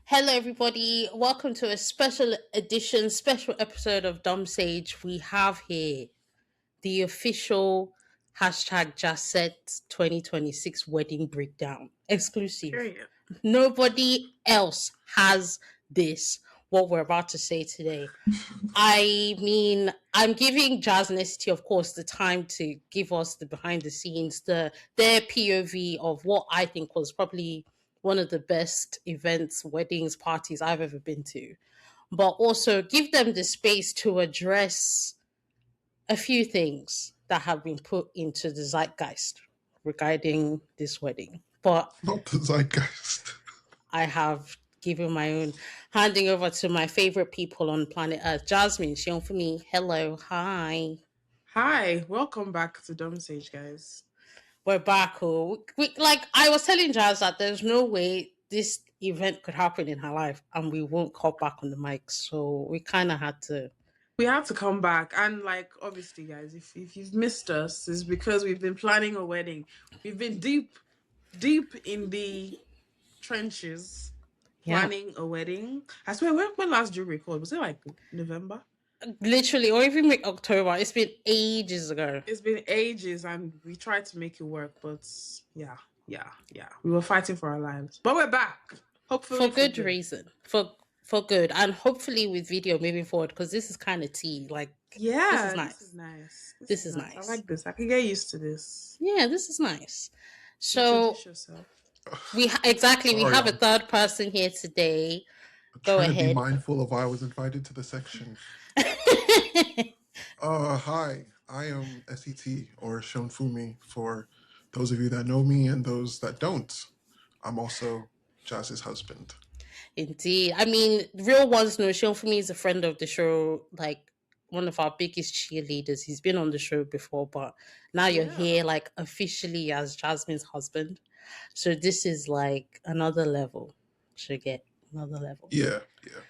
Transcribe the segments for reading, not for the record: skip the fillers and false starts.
Hello, everybody. Welcome to a special edition, special episode of Dumbsage. We have here the official hashtag Jasset 2026 wedding breakdown. Exclusive. Period. Nobody else has this, what we're about to say today. I mean, I'm giving Jazz and ST, of course, the time to give us the behind the scenes, their POV of what I think was probably one of the best events, weddings, parties I've ever been to. But also give them the space to address a few things that have been put into the zeitgeist regarding this wedding. But Not the zeitgeist. I have given my own, handing over to my favorite people on planet Earth. Jasmine, she on for me. Hello, hi. Hi, welcome back to Dumbsage, guys. We're back. Oh, like I was telling Jazz that there's no way this event could happen in her life, and we won't call back on the mic. So we kind of had to. We have to come back, and obviously, guys, if you've missed us, it's because we've been planning a wedding. We've been deep in the trenches Yeah, planning a wedding. I swear, when last did you record? Was it like November? literally, or even like October. It's been ages ago. It's been ages, and we tried to make it work, but yeah, we were fighting for our lives, but we're back. Hopefully, For good reason. For good, and hopefully with video moving forward, because this is kind of tea. Like, Yeah, this is nice. this is nice. This is nice. I like this. I can get used to this. Yeah, this is nice. So Introduce yourself. we exactly we Sorry, have a I'm third person here today. Go trying to be ahead. mindful of why I was invited to the section. Hi, I am SET or Shonfumi for those of you that know me and those that don't. I'm also Jazz's husband. Indeed. I mean, real ones know Sean for me is a friend of the show, like one of our biggest cheerleaders. He's been on the show before, but now you're Yeah. here like officially as Jasmine's husband. So this is like another level. Should get another level. Yeah.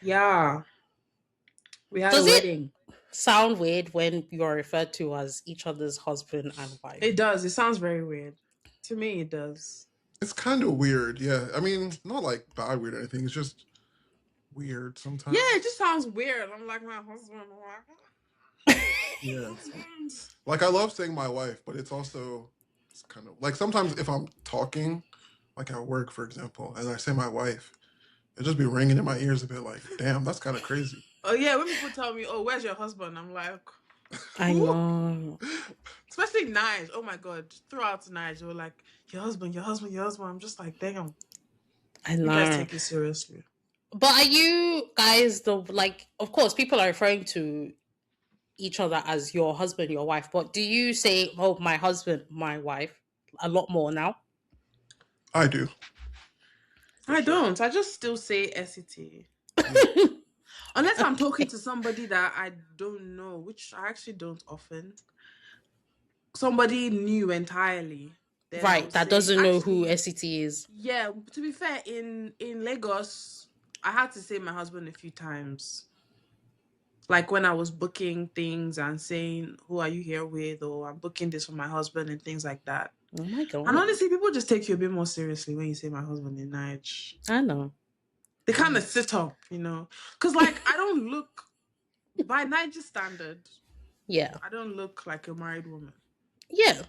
Yeah. We had Does a it wedding. sound weird when you are referred to as each other's husband and wife? It does. It sounds very weird. To me, it does. It's kind of weird, yeah. I mean, not like bad weird or anything. It's just weird sometimes. Yeah, it just sounds weird. I'm like my husband. Yeah. Like, I love saying my wife, but it's also it's kind of like sometimes if I'm talking, like at work, for example, and I say my wife, it'll just be ringing in my ears a bit like, damn, that's kind of crazy. Oh yeah, when people tell me, "Oh, where's your husband?" I'm like, I know. especially Nige. Oh my god, throughout Nige, they were like, "Your husband, your husband, your husband." I'm just like, damn, I you guys know. take it seriously. But are you guys the like? Of course, people are referring to each other as your husband, your wife. But do you say, "Oh, my husband, my wife," a lot more now? I do. I sure. don't. I just still say SET. Unless I'm talking to somebody that I don't know, which I actually don't often. Somebody new entirely. Then I Right, would that say, doesn't know who actually, SET is. yeah, to be fair, in Lagos, I had to say my husband a few times. Like when I was booking things and saying, "Who are you here with?" or "I'm booking this for my husband," and things like that. Oh my god! And honestly, people just take you a bit more seriously when you say my husband in Nige. I know. They kind of sit up, because like I don't look by Niger standard. Yeah, I don't look like a married woman. yeah.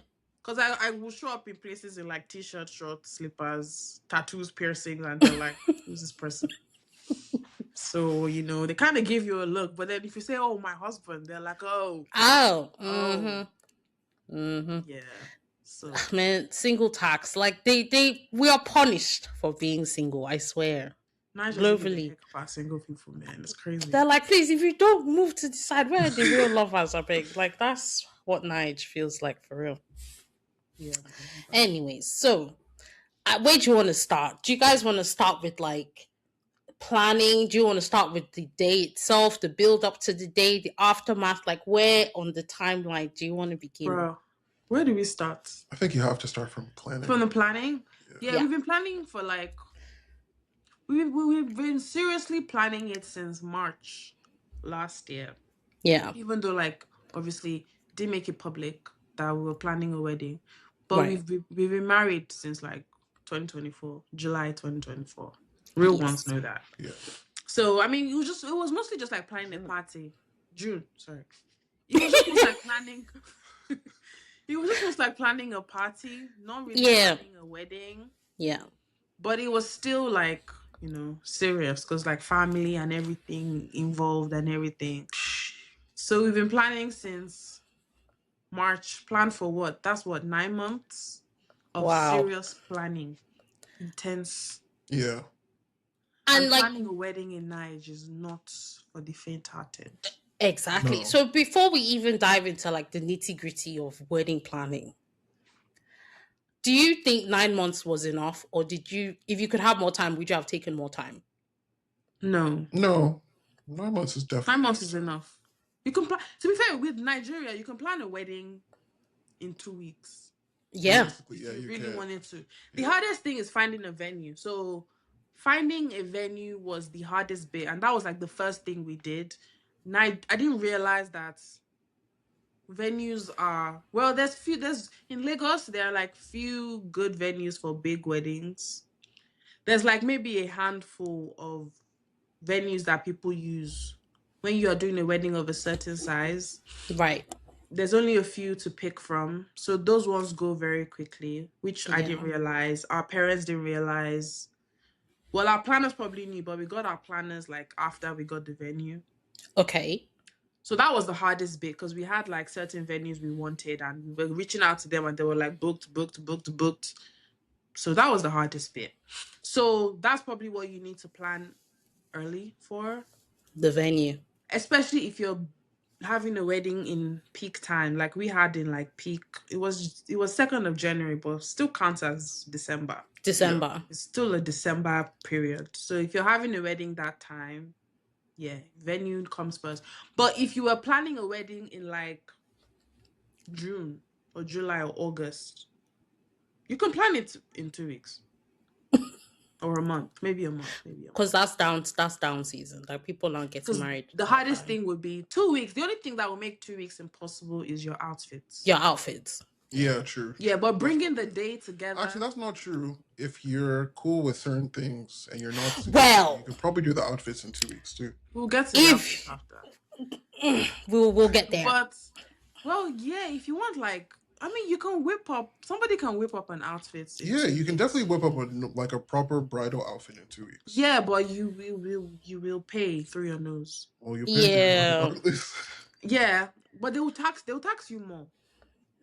Because I will show up in places in like t-shirt, shorts, slippers, tattoos, piercings, and they're like, "Who's this person?" So they kind of give you a look, but then if you say, "Oh, my husband," they're like, "Oh, Oh, oh, yeah." So man, single tax. Like we are punished for being single. I swear. Niger just give a Globally, heck about single people, man. It's crazy. they're like, please, if you don't move to decide where are the real lovers, I beg. Like that's what Nige feels like for real. Yeah. Anyways, so where do you want to start? Do you guys want to start with like planning? Do you want to start with the day itself, the build up to the day, the aftermath? Like where on the timeline do you want to begin? Bro, where do we start? I think you have to start from planning. From the planning? Yeah, Yeah. we've been planning for we've been seriously planning it since March last year. Yeah. Even though obviously didn't make it public that we were planning a wedding, but Right. we've been married since 2024, July 2024. Real Yes. ones know that. Yeah. So I mean, it was mostly just like planning a party. June, sorry. It was just most like planning. It was just most like planning a party, not really Yeah. planning a wedding. Yeah. But it was still like, serious because like family and everything involved and everything. So we've been planning since March. Planned for what? That's what, 9 months of Wow. serious planning. Intense. Yeah. And And like planning a wedding in Nigeria is not for the faint-hearted. exactly. No. So before we even dive into like the nitty-gritty of wedding planning, do you think 9 months was enough, or did you, if you could have more time, would you have taken more time? No. No. 9 months is 9 definitely months is enough. You can plan. To be fair, with Nigeria, you can plan a wedding in 2 weeks. Yeah. realistically. Yeah, If you you really can. wanted to. The Yeah. hardest thing is finding a venue. So finding a venue was the hardest bit, and that was like the first thing we did. And I didn't realize that venues are, well, there's in Lagos there are like few good venues for big weddings. There's like maybe a handful of venues that people use when you are doing a wedding of a certain size. Right. There's only a few to pick from. So those ones go very quickly, which I Yeah. didn't realize. Our parents didn't realize. Well, our planners probably knew, but we got our planners like after we got the venue. Okay. So that was the hardest bit because we had like certain venues we wanted and we were reaching out to them and they were like booked, booked, booked, booked. So that was the hardest bit. So that's probably what you need to plan early for, The venue. especially if you're having a wedding in peak time, like we had in like peak. It was 2nd of January, but still counts as December. December. It's still a December period. So if you're having a wedding that time, yeah, venue comes first. But if you were planning a wedding in like June or July or August, you can plan it in 2 weeks or a month, maybe a month, maybe a month. Because that's down season. Like people aren't getting Because married. the that hardest time. thing would be 2 weeks. The only thing that will make 2 weeks impossible is your outfits. Your outfits. Yeah, true. Yeah, but bringing the day together. Actually, that's not true. If you're cool with certain things and you're not super Well- picky, you could probably do the outfits in 2 weeks too. We'll get to the If- outfits after. We'll get there. But, well, yeah, if you want, like, I mean, you can somebody can whip up an outfit. Yeah, you can definitely whip up a proper bridal outfit in 2 weeks. Yeah, but you will pay through your nose. Well, you pay Yeah. regardless. Yeah, but they'll tax you more.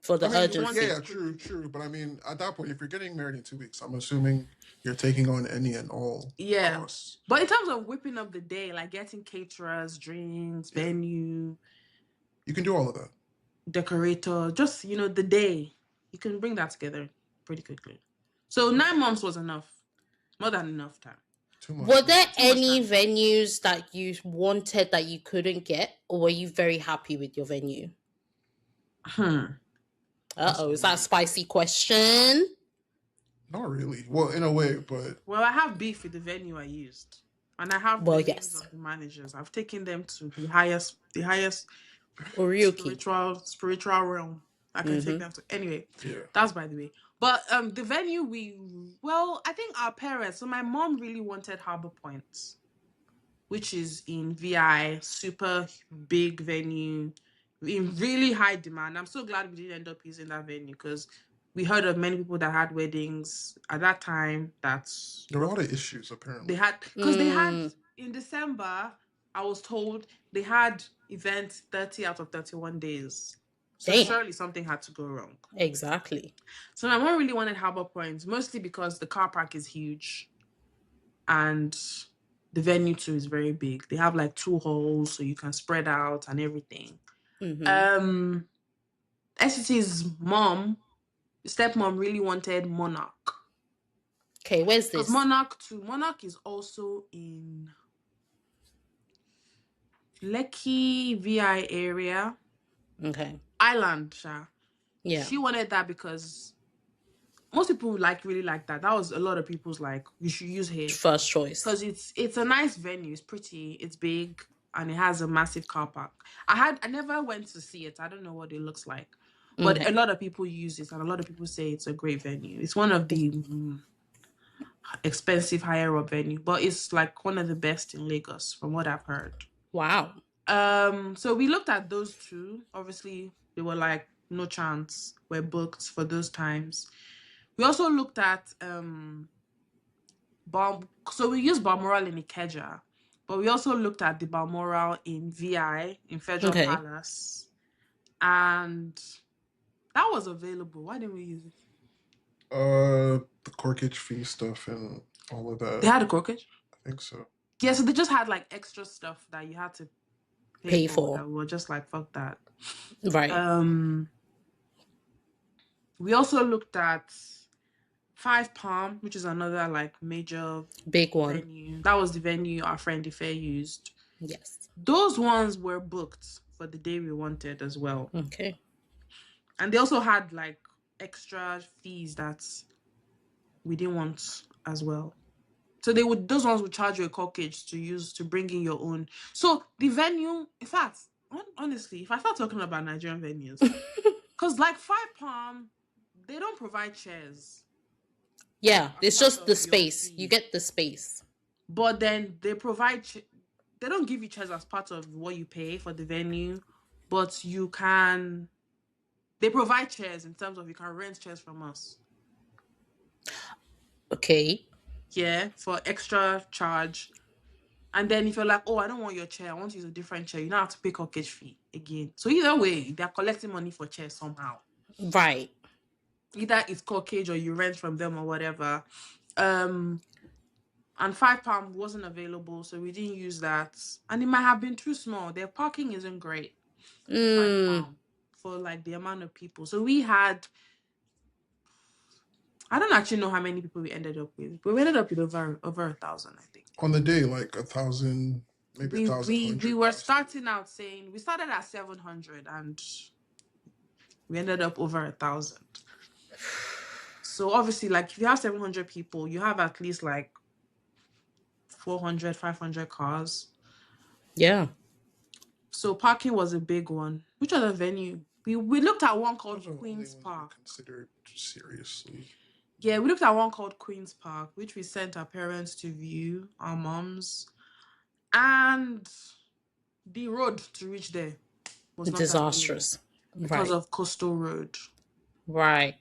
For the I mean, urgency. yeah, true. But I mean, at that point, if you're getting married in 2 weeks, I'm assuming you're taking on any and all costs. But in terms of whipping up the day, like getting caterers, drinks, venue, You can do all of that. decorator, just the day, you can bring that together pretty quickly. So 9 months was enough, more than enough time. Too much. Were there Too much any time. venues that you wanted that you couldn't get, or were you very happy with your venue? Is that a spicy question? Not really. Well, in a way, but Well, I have beef with the venue I used, and I have Well, the names yes. of the managers. I've taken them to the highest Orioki. spiritual realm. I can take them to. Anyway, yeah. that's by the way. But the venue I think our parents. So my mom really wanted Harbor Point, which is in VI, super big venue, in really high demand. I'm so glad we didn't end up using that venue because we heard of many people that had weddings at that time. There were a lot of issues apparently. They had in December. I was told they had events 30 out of 31 days. So Damn. surely something had to go wrong. Exactly. So my mom really wanted Harbor Point, mostly because the car park is huge and the venue too is very big. They have like 2 halls so you can spread out and everything. SCT's stepmom really wanted Monarch. Okay, where's this? Because Monarch is also in Lekki VI area. Okay. Island, Sha. Yeah. She wanted that because most people really like that. That was a lot of people's like, you should use here. First choice. Because it's a nice venue. It's pretty. It's big. And it has a massive car park. I never went to see it. I don't know what it looks like. But Okay. a lot of people use it. And a lot of people say it's a great venue. It's one of the expensive higher up venue, but it's like one of the best in Lagos from what I've heard. Wow. So we looked at those two. Obviously, they were like no chance. We're booked for those times. We also looked at so we used Balmoral in Ikeja, but we also looked at the Balmoral in VI in Federal Okay. Palace, and that was available. Why didn't we use it? The corkage fee stuff and all of that. They had a corkage. I think so. Yeah, so they just had like extra stuff that you had to Pay for. That we were just like, fuck that. Right. We also looked at Five Palm, which is another like major Big one. venue. That was the venue our friend Ife used. Yes. Those ones were booked for the day we wanted as well. Okay. And they also had like extra fees that we didn't want as well. So those ones would charge you a corkage to use to bring in your own. So the venue, in fact, honestly, if I start talking about Nigerian venues, because like Five Palm, they don't provide chairs. Yeah, it's part just of the your space. fee. You get the space. But then they provide, they don't give you chairs as part of what you pay for the venue, but they provide chairs in terms of you can rent chairs from us. Okay. Yeah, for extra charge. And then if you're like, oh, I don't want your chair, I want to use a different chair, you don't have to pay corkage fee again. So either way, they're collecting money for chairs somehow. Right. Either it's corkage or you rent from them or whatever. And £5 wasn't available, so we didn't use that. And it might have been too small. Their parking isn't great. £5 for like the amount of people. So we had, I don't actually know how many people we ended up with, but we ended up with over 1,000, I think. On the day, like 1,000, maybe 1,100. We were starting out saying we started at 700 and we ended up over 1,000. So obviously, like if you have 700 people, you have at least like 400, 500 cars. Yeah. So parking was a big one. Which other venue? We looked at one called Queen's Park. Considered seriously. Yeah, we looked at one called Queen's Park, which we sent our parents to view, our moms, and the road to reach there was not disastrous because of Coastal Road. Right.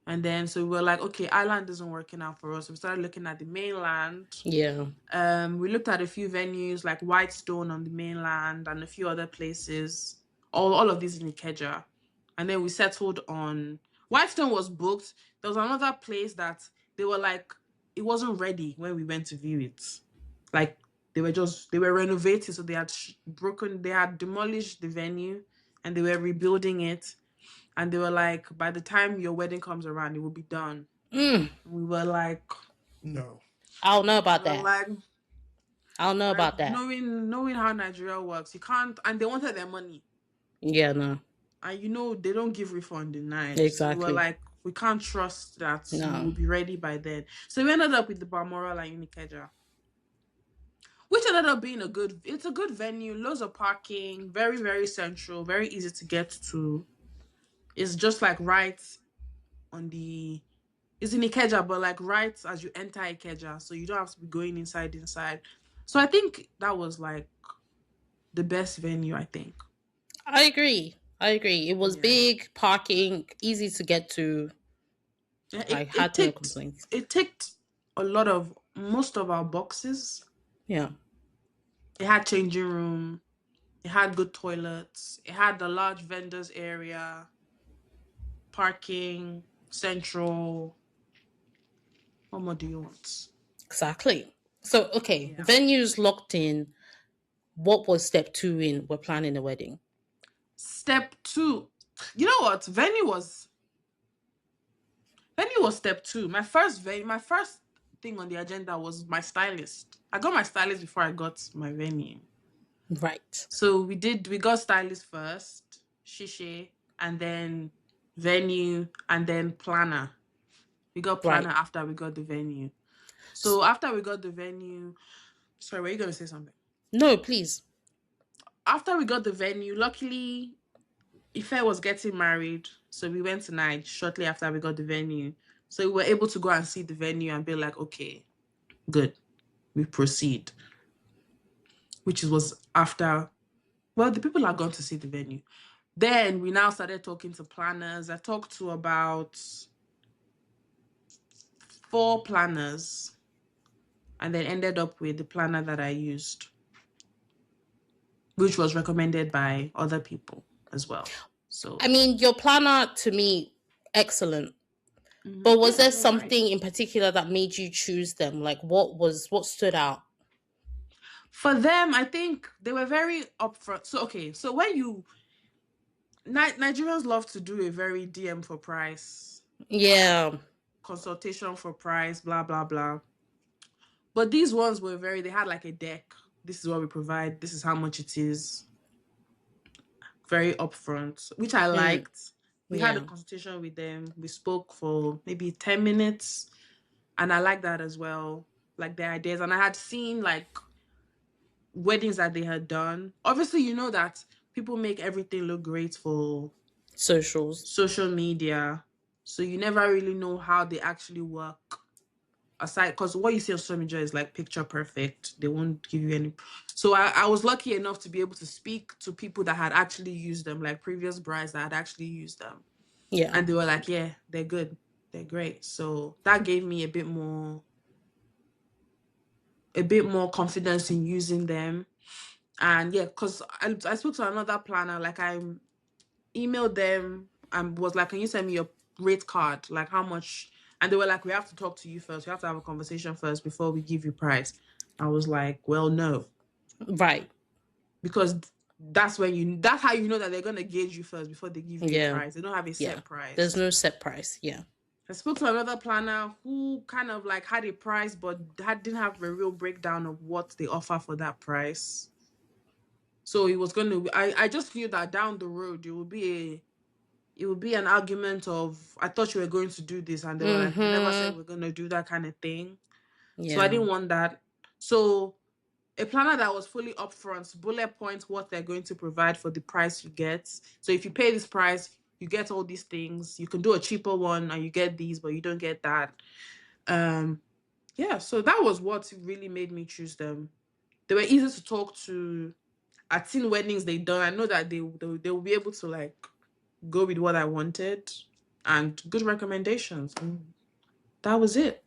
And then so we were like, okay, Island isn't working out for us. So we started looking at the mainland. Yeah. We looked at a few venues like Whitestone on the mainland and a few other places. All of these in Ikeja. And then we settled on Whitestone was booked. There was another place that they were like, it wasn't ready when we went to view it. Like they were renovating, so they had demolished the venue and they were rebuilding it. And they were like, by the time your wedding comes around, it will be done. We were like, no. I'll know about that. Like, I'll know about that. Knowing how Nigeria works, you can't, and they wanted their money. Yeah, no. And they don't give refund in night. Exactly. So we were like, we can't trust that we'll be ready by then. So we ended up with the Balmoral and Ikeja, which ended up being it's a good venue, loads of parking, very, very central, very easy to get to. It's just like right on it's in Ikeja, but like right as you enter Ikeja, so you don't have to be going inside. So I think that was like the best venue, I think. I agree. It was big, parking, easy to get to. I had no complaints. It ticked most of our boxes. Yeah. It had changing room. It had good toilets. It had the large vendors area. Parking, central. What more do you want? Exactly. So, okay, venues locked in. What was step 2 in we're planning a wedding? Step 2. You know what? Venue was step 2. My first thing on the agenda was my stylist. I got my stylist before I got my venue. Right. So we got stylist first, Shishe, and then venue, and then planner. We got planner after we got the venue. So after we got the venue, sorry, were you going to say something? No, please. After we got the venue, luckily, Ife was getting married, so we went tonight shortly after we got the venue. So we were able to go and see the venue and be like, okay, good, we proceed. Which was after, well, the people are gone to see the venue. Then we now started talking to planners. I talked to about 4 planners and then ended up with the planner that I used, which was recommended by other people as well. So, I mean, your planner to me, excellent. But was yeah, there they're great. something in particular that made you choose them? Like what stood out? For them, I think they were very upfront. So, okay, so when you, Nigerians love to do a very DM for price, Yeah. consultation for price, blah, blah, blah. But these ones were they had like a deck. This is what we provide. This is how much it is. Very upfront, which I Mm, liked. We had a yeah. consultation with them. We spoke for maybe 10 minutes. And I like that as well. Like their ideas. And I had seen like weddings that they had done. Obviously, you know that people make everything look great for Socials. social media. So you never really know how they actually work aside, because what you see on social media is like picture perfect. They won't give you any. So I was lucky enough to be able to speak to people that had actually used them, like previous brides that had actually used them. Yeah. And they were like, yeah, they're good. They're great. So that gave me a bit more confidence in using them. And yeah, because I spoke to another planner, like I emailed them and was like, can you send me your rate card? Like how much? And they were like, we have to talk to you first. We have to have a conversation first before we give you price. I was like, well, no, Right. because that's how you know that they're gonna gauge you first before they give you a Yeah. price. They don't have a Yeah. set There's price. no set price. Yeah. I spoke to another planner who kind of like had a price, but didn't have a real breakdown of what they offer for that price. So it was going to. I just knew that down the road it would be an argument of, I thought you were going to do this, and they were like, we never said Mm-hmm. we're going to do that kind of thing. So I Yeah. didn't want that. So a planner that was fully upfront, bullet points what they're going to provide for the price you get. So if you pay this price, you get all these things. You can do a cheaper one and you get these, but you don't get that. Um, yeah, so that was what really made me choose them. They were easy to talk to. I'd seen weddings they done. I know that they will be able to like go with what I wanted, and good recommendations. And that was it.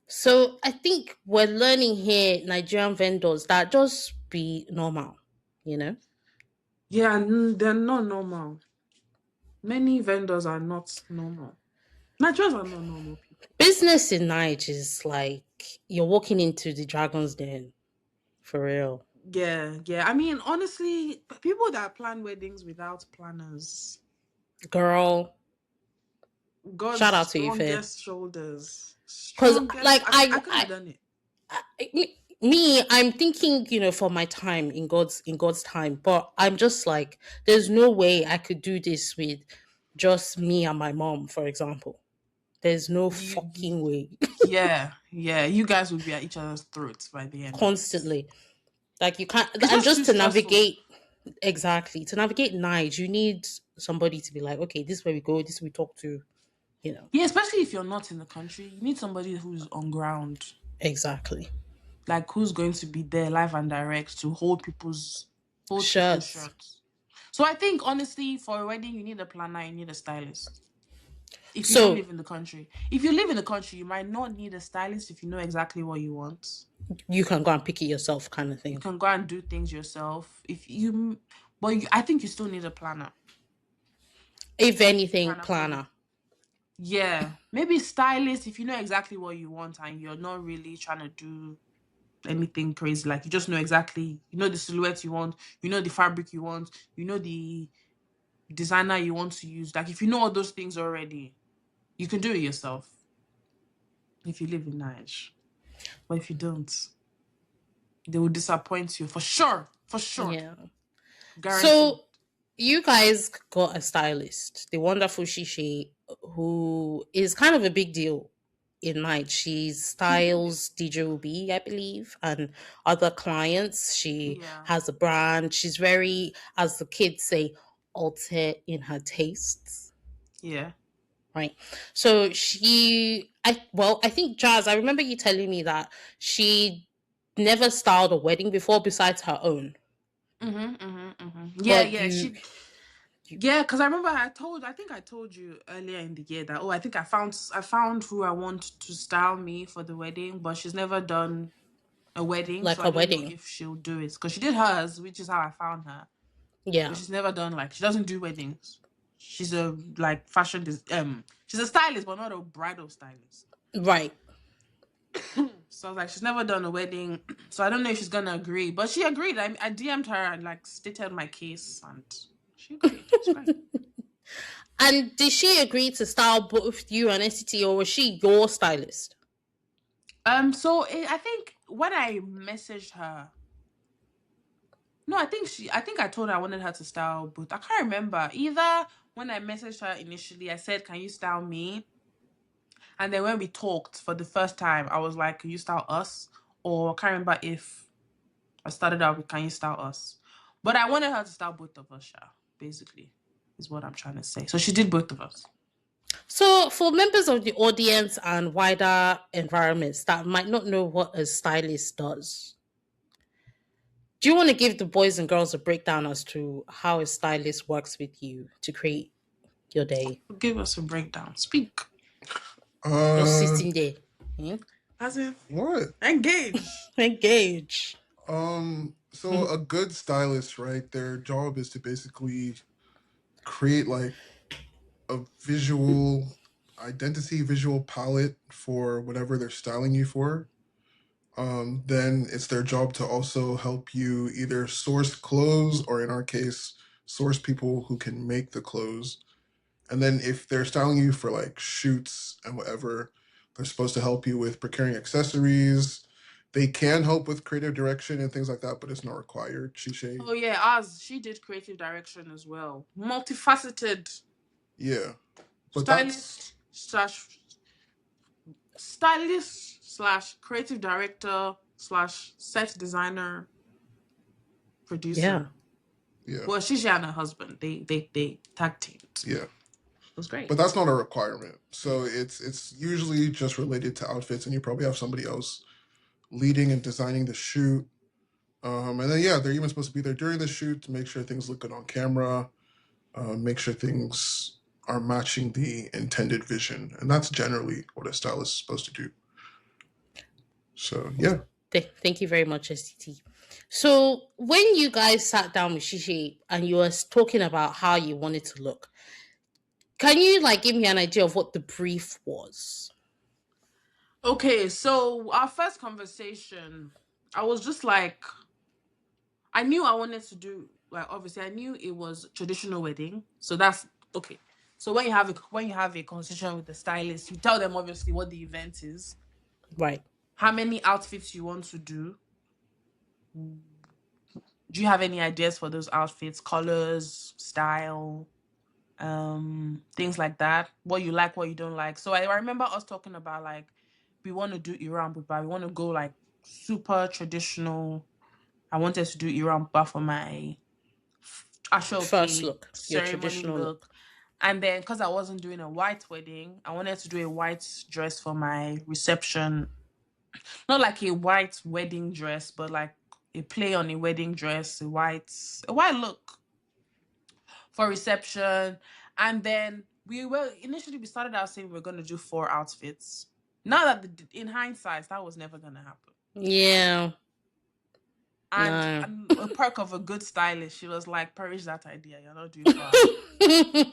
So I think we're learning here Nigerian vendors that just be normal, you know? Yeah, they're not normal. Many vendors are not normal. Nigerians are not normal people. Business in Niger is like you're walking into the dragon's den for real. Yeah, yeah. I mean, honestly, people that plan weddings without planners, Girl, God's shout out to you, Fib. strongest shoulders. Cause Strongest. like I couldn't have done it. me, I'm thinking, for my time in God's time, but I'm just like, there's no way I could do this with just me and my mom, for example. There's no You, fucking way. yeah, yeah. You guys would be at each other's throats by the end of it. Constantly. Like you can't It's and just too just to stressful. navigate exactly. To navigate Nige, you need somebody to be like, okay, this is where we go, this is where we talk to, you know. Yeah, especially if you're not in the country, you need somebody who's on ground, Exactly. like who's going to be there live and direct to hold people's Shirts. shirts. So I think honestly, for a wedding, you need a planner, you need a stylist. If you don't So live in the country, if you live in the country, you might not need a stylist if you know exactly what you want. you can go and pick it yourself kind of You thing. can go and do things yourself. I think you still need a planner. If anything, Planner for planner. Yeah, maybe stylist if you know exactly what you want and you're not really trying to do anything crazy. Like you just know exactly, you know the silhouette you want, you know the fabric you want, you know the designer you want to use. Like if you know all those things already, you can do it yourself if you live in Nigeria. But if you don't, they will disappoint you for sure. For sure. Yeah. Guaranteed. So you guys got a stylist, the wonderful Shishi, who is kind of a big deal in Night. She She's a big deal. styles DJ Obi, I believe, and other clients. She Yeah. has a brand. She's very, as the kids say, alter in her tastes. Yeah. right? So I think Jazz, I remember you telling me that she never styled a wedding before besides her own. Yeah, But yeah. you Yeah, because I remember I think I told you earlier in the year that, oh, I think I found who I want to style me for the wedding, but she's never done a wedding, so like I a don't know wedding. if she'll do it. Because she did hers, which is how I found her, but Yeah. she's never done, like, she doesn't do weddings. She's a like she's a stylist, but not a bridal stylist. Right. So I was like, she's never done a wedding, so I don't know if she's gonna agree. But she agreed. I DM'd her and like stated my case, and she agreed. It's great. And did she agree to style both you and SCT, or was she your stylist? I think when I messaged her, no, I think I told her I wanted her to style both. I can't remember. Either when I messaged her initially, I said, "Can you style me?" And then when we talked for the first time, I was like, "Can you style us?" Or I can't remember if I started out with, "Can you style us?" But I wanted her to style both of us, yeah, basically, is what I'm trying to say. So she did both of us. So, for members of the audience and wider environments that might not know what a stylist does, do you want to give the boys and girls a breakdown as to how a stylist works with you to create your day? Give us a breakdown. Speak. You're Uh, sitting there. Hmm? As in, what? engage. Engage. So a good stylist, right? Their job is to basically create like a visual identity, visual palette for whatever they're styling you for. Then it's their job to also help you either source clothes or, in our case, source people who can make the clothes. And then if they're styling you for like shoots and whatever, they're supposed to help you with procuring accessories. They can help with creative direction and things like that, but it's not required. Shishay. Oh yeah, ours. She did creative direction as well. Multifaceted Yeah. But that's stylist slash creative director slash set designer Yeah. producer. yeah. Well, Shishi and her husband, they tag teamed. Yeah. It was great. But that's not a requirement. So it's usually just related to outfits and you probably have somebody else leading and designing the shoot. And then yeah, they're even supposed to be there during the shoot to make sure things look good on camera, make sure things are matching the intended vision, and that's generally what a stylist is supposed to do. So yeah, Thank you very much, STT. So, when you guys sat down with Shishi and you were talking about how you wanted to look, can you like give me an idea of what the brief was? Okay, so our first conversation, I was just like, I knew I wanted to do, like, obviously I knew it was traditional wedding, so that's okay. So when you have a conversation with the stylist, you tell them obviously what the event is, Right. how many outfits you want to do. Do you have any ideas for those outfits, colors, style, things like that? What you like, what you don't like. So I remember us talking about like we want to do Iran but we want to go like super traditional. I wanted to do Iran but for my First Ashoke look, your ceremony traditional look. look. And then because I wasn't doing a white wedding, I wanted to do a white dress for my reception. Not like a white wedding dress, but like a play on a wedding dress, a white look for reception. And then we started out saying we were going to do 4 outfits. Now that in hindsight, that was never going to happen. Yeah. And, No. and a perk of a good stylist, she was like, perish that idea. You're not doing 4 outfits.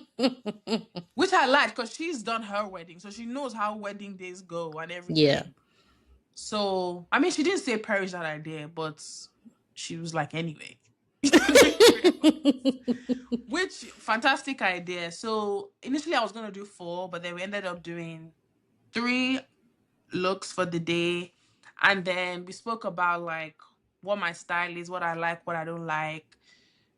Which I liked because she's done her wedding. So she knows how wedding days go and Yeah. everything. So, I mean, she didn't say perish that idea, but she was like, anyway. Which fantastic idea. So initially I was gonna do 4, but then we ended up doing 3 looks for the day. And then we spoke about like what my style is, what I like, what I don't like.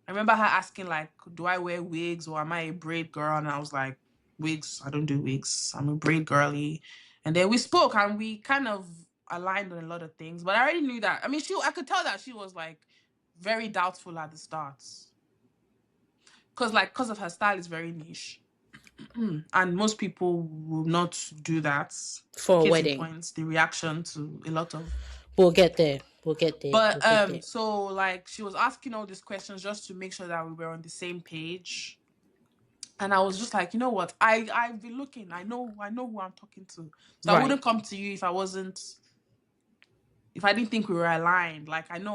I remember her asking like, do I wear wigs or am I a braid girl? And I was like, wigs, I don't do wigs. I'm a braid girly. And then we spoke and we kind of aligned on a lot of things. But I already knew that. I mean, I could tell that she was like very doubtful at the start. Because of her style is very niche. And most people will not do that. For a Case in wedding. point, the reaction to a lot of. We'll get there. We'll get there. But We'll get there. so like she was asking all these questions just to make sure that we were on the same page. And I was just like, you know what? I've been looking. I know who I'm talking to. So I Right. wouldn't come to you if I didn't think we were aligned. Like I know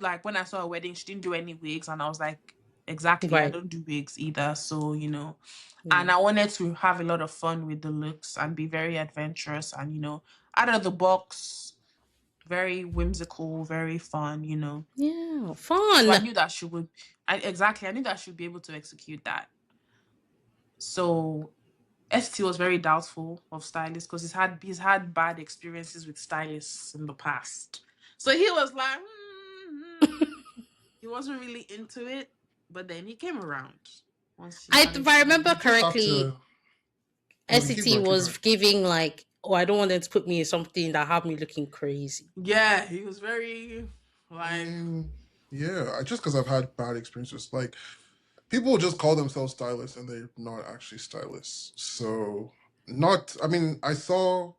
like when I saw a wedding, she didn't do any wigs, and I was like, exactly, I Right. don't do wigs either. So, Yeah. and I wanted to have a lot of fun with the looks and be very adventurous and, out of the box, very whimsical, very fun, Yeah. So I Fun. knew that I knew that she'd be able to execute that. So ST was very doubtful of stylists because he's had bad experiences with stylists in the past. So he was like, he wasn't really into it, but then he came around once she started If I seeing. remember You just have correctly, to. No, keep SCT going. Keep was going. giving like, oh, I don't want them to put me in something that have me looking crazy. Yeah, he was very I like, mean, yeah, just because I've had bad experiences, like people just call themselves stylists and they're not actually stylists. So, not, I mean, I saw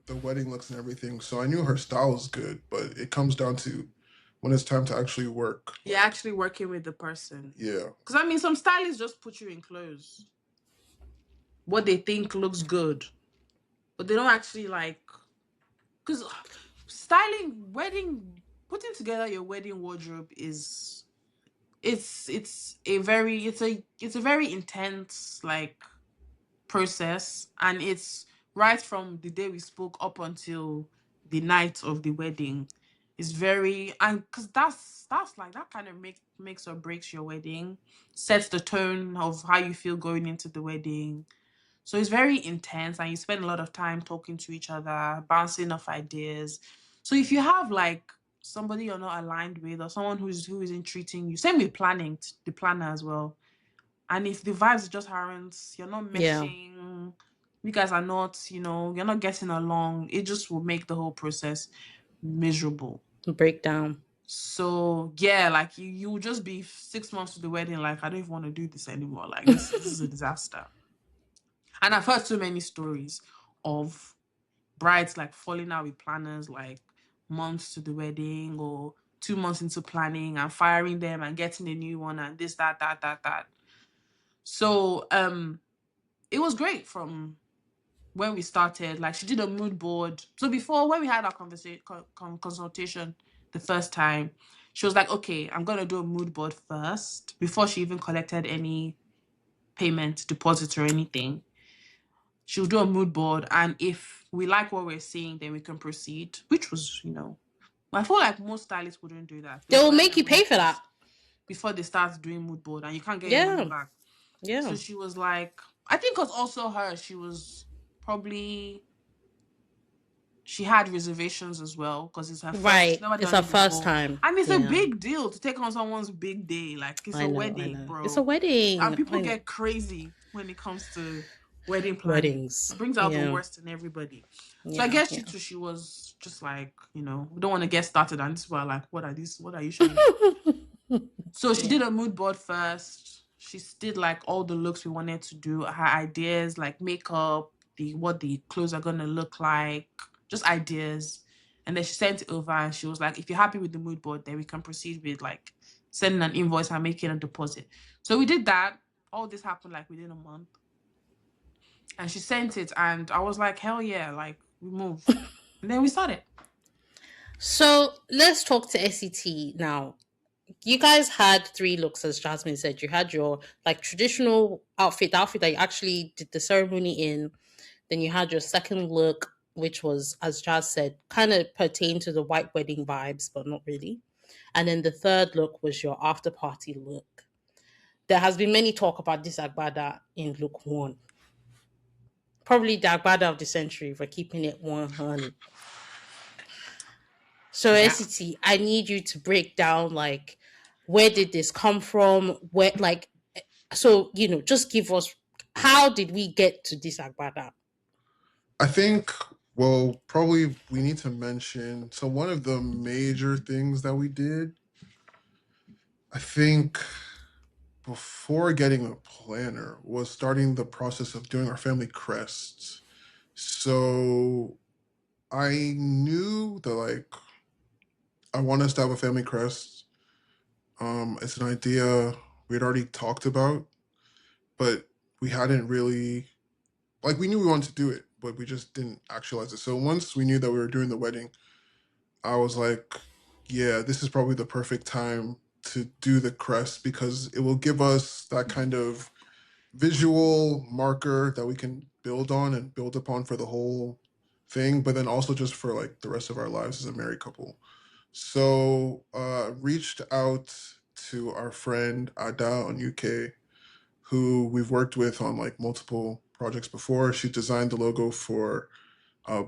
the wedding looks and everything, so I knew her style was good, but it comes down to when it's time to actually work. you're actually working with the person. Yeah. Because I mean, some stylists just put you in clothes, what they think looks good, but they don't actually like. Because putting together your wedding wardrobe is it's a very intense like process, and it's right from the day we spoke up until the night of the wedding. It's very, and because that's like that kind of makes or breaks your wedding, sets the tone of how you feel going into the wedding. So it's very intense, and you spend a lot of time talking to each other, bouncing off ideas. So if you have like somebody you're not aligned with, or someone who isn't treating you, same with planning, the planner as well. And if the vibes just aren't, you're not Yeah. meshing, you guys are not, you're not getting along, it just will make the whole process miserable. Breakdown. So yeah, like you will just be 6 months to the wedding, like I don't even want to do this anymore. Like this is a disaster. And I've heard so many stories of brides like falling out with planners like months to the wedding or 2 months into planning and firing them and getting a new one and this, that. So it was great from when we started. Like she did a mood board. So before, when we had our consultation the first time, she was like, okay, I'm gonna do a mood board first before she even collected any payment, deposit or anything. She'll do a mood board, and if we like what we're seeing, then we can proceed. Which was, I feel like most stylists wouldn't do that. They They'll will collect make their you money pay for that. first before they start doing mood board, and you can't get your money Yeah. back. Yeah. So she was like, I think it was also her. She was probably, she had reservations as well because it's her first. She's Right. never It's done our it first before, time. and it's a Yeah. big deal to take on someone's big day. Like it's I a know. wedding, It's a bro. And wedding. people I know. get crazy when it comes to wedding planning. Weddings. It brings out the Yeah. worst in everybody. So I Yeah. guess Yeah. she was just like, we don't want to get started, and this was like, what are these? What are you showing? So she Yeah. did a mood board first. She did like all the looks we wanted to do, her ideas, like makeup, what the clothes are gonna look like, just ideas. And then she sent it over, and she was like, if you're happy with the mood board, then we can proceed with like sending an invoice and making a deposit. So we did that. All this happened like within a month. And she sent it, and I was like, hell yeah, like we move. And then we started. So let's talk to SET now. You guys had 3 looks, as Jasmine said. You had your like traditional outfit, the outfit that you actually did the ceremony in. Then you had your second look, which was, as Jazz said, kind of pertained to the white wedding vibes, but not really. And then the third look was your after party look. There has been many talk about this Agbada in look 1. Probably the Agbada of the century for keeping it 100. So Yeah. SCT, I need you to break down like where did this come from? Where like so just give us how did we get to this Agbada? I think, well, probably we need to mention. So, one of the major things that we did, I think before getting a planner was starting the process of doing our family crests. So I knew that like I want us to have a family crest. It's an idea we had already talked about, but we hadn't really like we knew we wanted to do it, but we just didn't actualize it. So once we knew that we were doing the wedding, I was like, yeah, this is probably the perfect time to do the crest because it will give us that kind of visual marker that we can build on and build upon for the whole thing, but then also just for like the rest of our lives as a married couple. So reached out to our friend Ada on UK, who we've worked with on like multiple projects before. She designed the logo for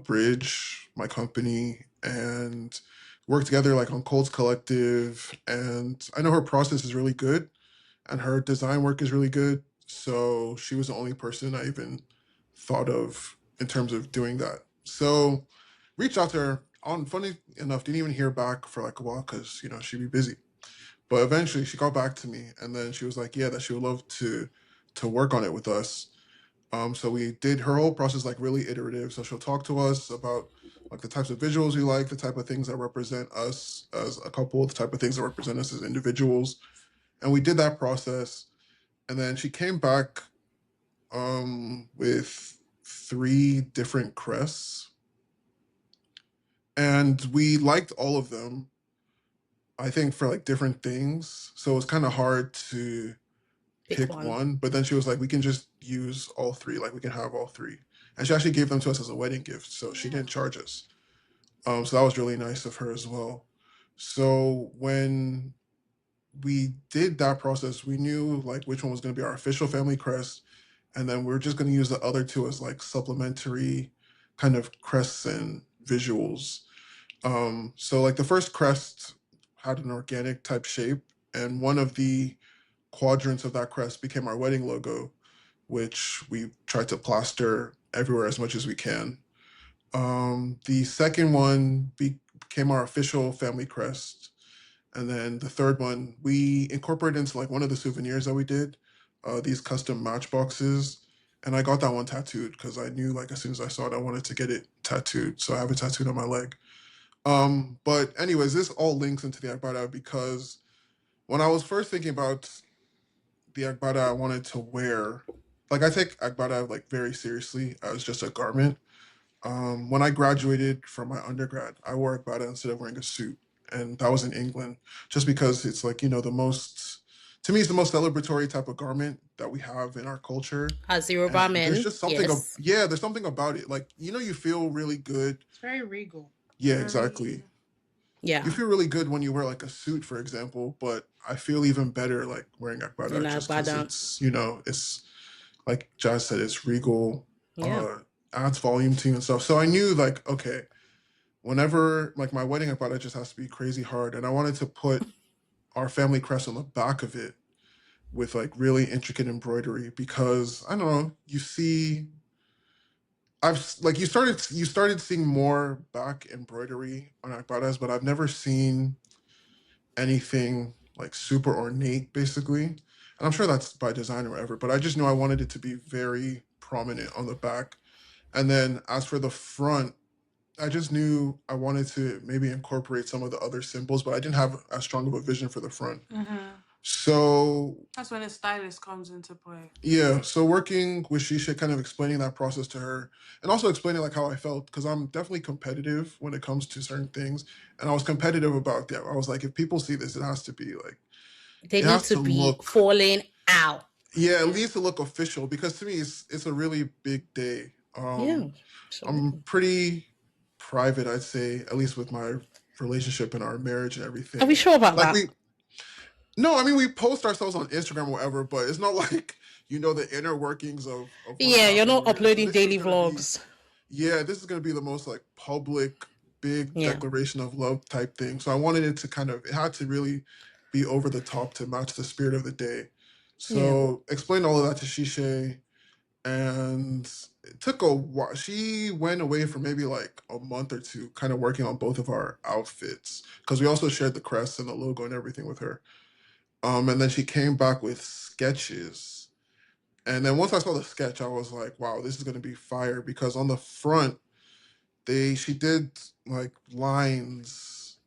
Bridge, my company, and worked together like on Cold's Collective. And I know her process is really good and her design work is really good. So she was the only person I even thought of in terms of doing that. So reached out to her. On funny enough, didn't even hear back for like a while because she'd be busy. But eventually she got back to me, and then she was like, "Yeah, that she would love to work on it with us." So we did her whole process like really iterative. So she'll talk to us about like the types of visuals we like, the type of things that represent us as a couple, the type of things that represent us as individuals, and we did that process. And then she came back with 3 different crests, and we liked all of them. I think for like different things, so it was kind of hard to Pick pick one. one. But then she was like, "We can just use all 3. Like we can have all 3." And she actually gave them to us as a wedding gift, so she Yeah. didn't charge us. So that was really nice of her as well. So when we did that process, we knew like which one was going to be our official family crest, and then we are just going to use the other 2 as like supplementary kind of crests and visuals. So like the first crest had an organic type shape, and one of the quadrants of that crest became our wedding logo, which we tried to plaster everywhere as much as we can. The second one became our official family crest, and then the third one we incorporated into like one of the souvenirs that we did, these custom matchboxes. And I got that one tattooed because I knew like as soon as I saw it, I wanted to get it tattooed. So I have it tattooed on my leg. But anyways, this all links into the Agbada because when I was first thinking about the Agbada I wanted to wear, like I take Agbada like very seriously as just a garment. When I graduated from my undergrad, I wore Agbada instead of wearing a suit, and that was in England, just because it's like the most, to me, it's the most celebratory type of garment that we have in our culture, As Yoruba and there's men, just something of yes. yeah, there's something about it. Like you feel really good. It's very regal. Yeah, Very. exactly. You Yeah. feel really good when you wear like a suit, for example, but I feel even better like wearing In Agbada just because Agbada. it's like Jazz said, it's regal, Yeah. adds volume to you and stuff. So I knew like, okay, whenever like my wedding Agbada just has to be crazy hard, and I wanted to put our family crest on the back of it with like really intricate embroidery because I don't know, you see I've like you started seeing more back embroidery on Akbadas, but I've never seen anything like super ornate, basically. And I'm sure that's by design or whatever, but I just knew I wanted it to be very prominent on the back. And then as for the front, I just knew I wanted to maybe incorporate some of the other symbols, but I didn't have as strong of a vision for the front. Mm-hmm. So That's when a stylist comes into play. yeah, so working with Shisha, kind of explaining that process to her, and also explaining like how I felt, because I'm definitely competitive when it comes to certain things, and I was competitive about that. I was like, if people see this, it has to be like, They it need has to to be look, falling out. yeah, it Yeah. needs to look official, because to me, it's a really big day. Yeah. I'm Absolutely. pretty private, I'd say, at least with my relationship and our marriage and Are we everything. sure about Like that? we No, I mean we post ourselves on Instagram or whatever, but it's not like the inner workings of what's Yeah, you're happening not here. So uploading this is daily gonna be, vlogs. yeah, this is gonna be the most like public, big Yeah. declaration of love type thing. So I wanted it to it had to really be over the top to match the spirit of the day. Yeah. So explained all of that to Shisha, and it took a while. She went away for maybe like a month or two, kind of working on both of our outfits because we also shared the crest and the logo and everything with her. And then she came back with sketches. And then once I saw the sketch, I was like, wow, this is gonna be fire, because on the front she did like lines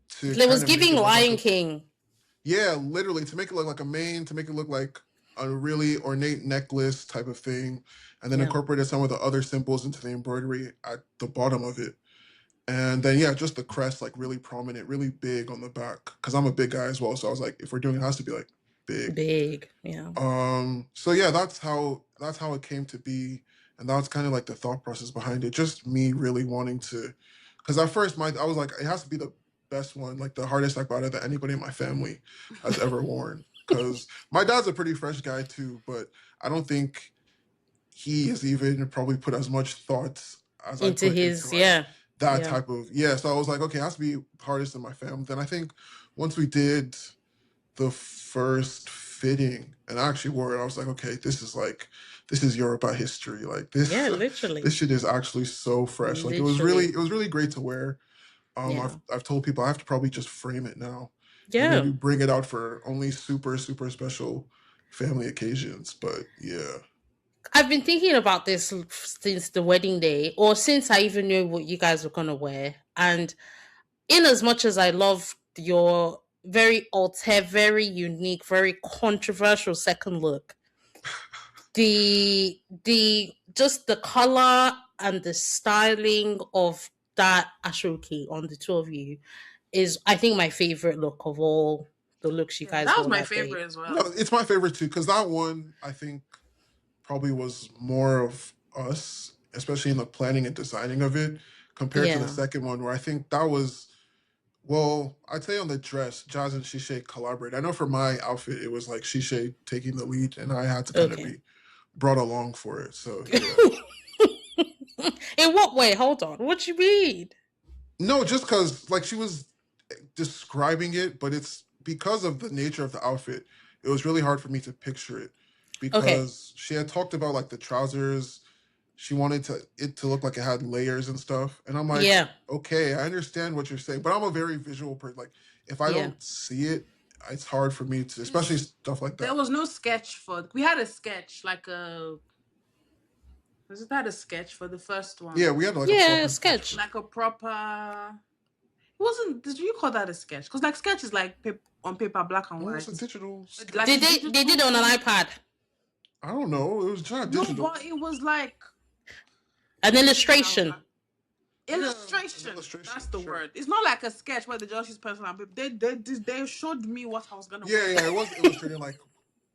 to It was kind of make giving it look like Lion a, King. yeah, literally to make it look like a mane, to make it look like a really ornate necklace type of thing, and then Yeah. incorporated some of the other symbols into the embroidery at the bottom of it. And then yeah, just the crest like really prominent, really big on the back. Because I'm a big guy as well, so I was like, if we're doing it, it has to be like big. Big. Yeah. So yeah, that's how it came to be, and that's kind of like the thought process behind it. Just me really wanting to, because at first I was like, it has to be the best one, like the hardest Akbara that anybody in my family has ever worn. Because my dad's a pretty fresh guy too, but I don't think he has even probably put as much thought as I Into put into his, like yeah. that Yeah. type of, yeah. So I was like, okay, it has to be hardest in my family. Then I think once we did the first fitting and I actually wore it, I was like, okay, this is Yoruba history. Like Yeah, this literally. this shit is actually so fresh. Like Literally. it was really great to wear. Yeah. I've told people I have to probably just frame it now and Yeah. maybe bring it out for only super, super special family occasions. But yeah. I've been thinking about this since the wedding day, or since I even knew what you guys were gonna wear. And in as much as I love your very alter, very unique, very controversial second look, the just the color and the styling of that ashoki on the two of you is, I think, my favorite look of all the looks you Yeah, guys that was wore my that day. favorite as No, well. it's my favorite too, because that one I think probably was more of us, especially in the planning and designing of it, compared to the Yeah. second one, where I think that was, well, I'd say on the dress, Jazz and Shishay collaborate. I know for my outfit, it was like Shishay taking the lead, and I had to kind of Okay. be brought along for it. So yeah. In what way? Hold on. What you mean? No, just because like she was describing it, but it's because of the nature of the outfit. It was really hard for me to picture it Okay. because she had talked about like the trousers. She wanted it to look like it had layers and stuff, and I'm like, Yeah. okay, I understand what you're saying, but I'm a very visual person. Like, if I Yeah. don't see it, it's hard for me to, especially stuff like There that. was no sketch for. We had a sketch like a. Was it had a sketch for the first Yeah, one? we had like a Yeah. proper sketch for Sketch. it. Like a proper. It wasn't. Did you call that a sketch? Because like sketch is like on paper, black and Well, it's white. a digital Like sketch. Did a they did it on an digital. iPad? I don't know. It was not No, digital. but it was like An now, illustration. Yeah, an illustration. illustration. That's the Sure. word. It's not like a sketch where they just use pencil and paper. They showed me what I was gonna Yeah, wear. yeah, it was illustrated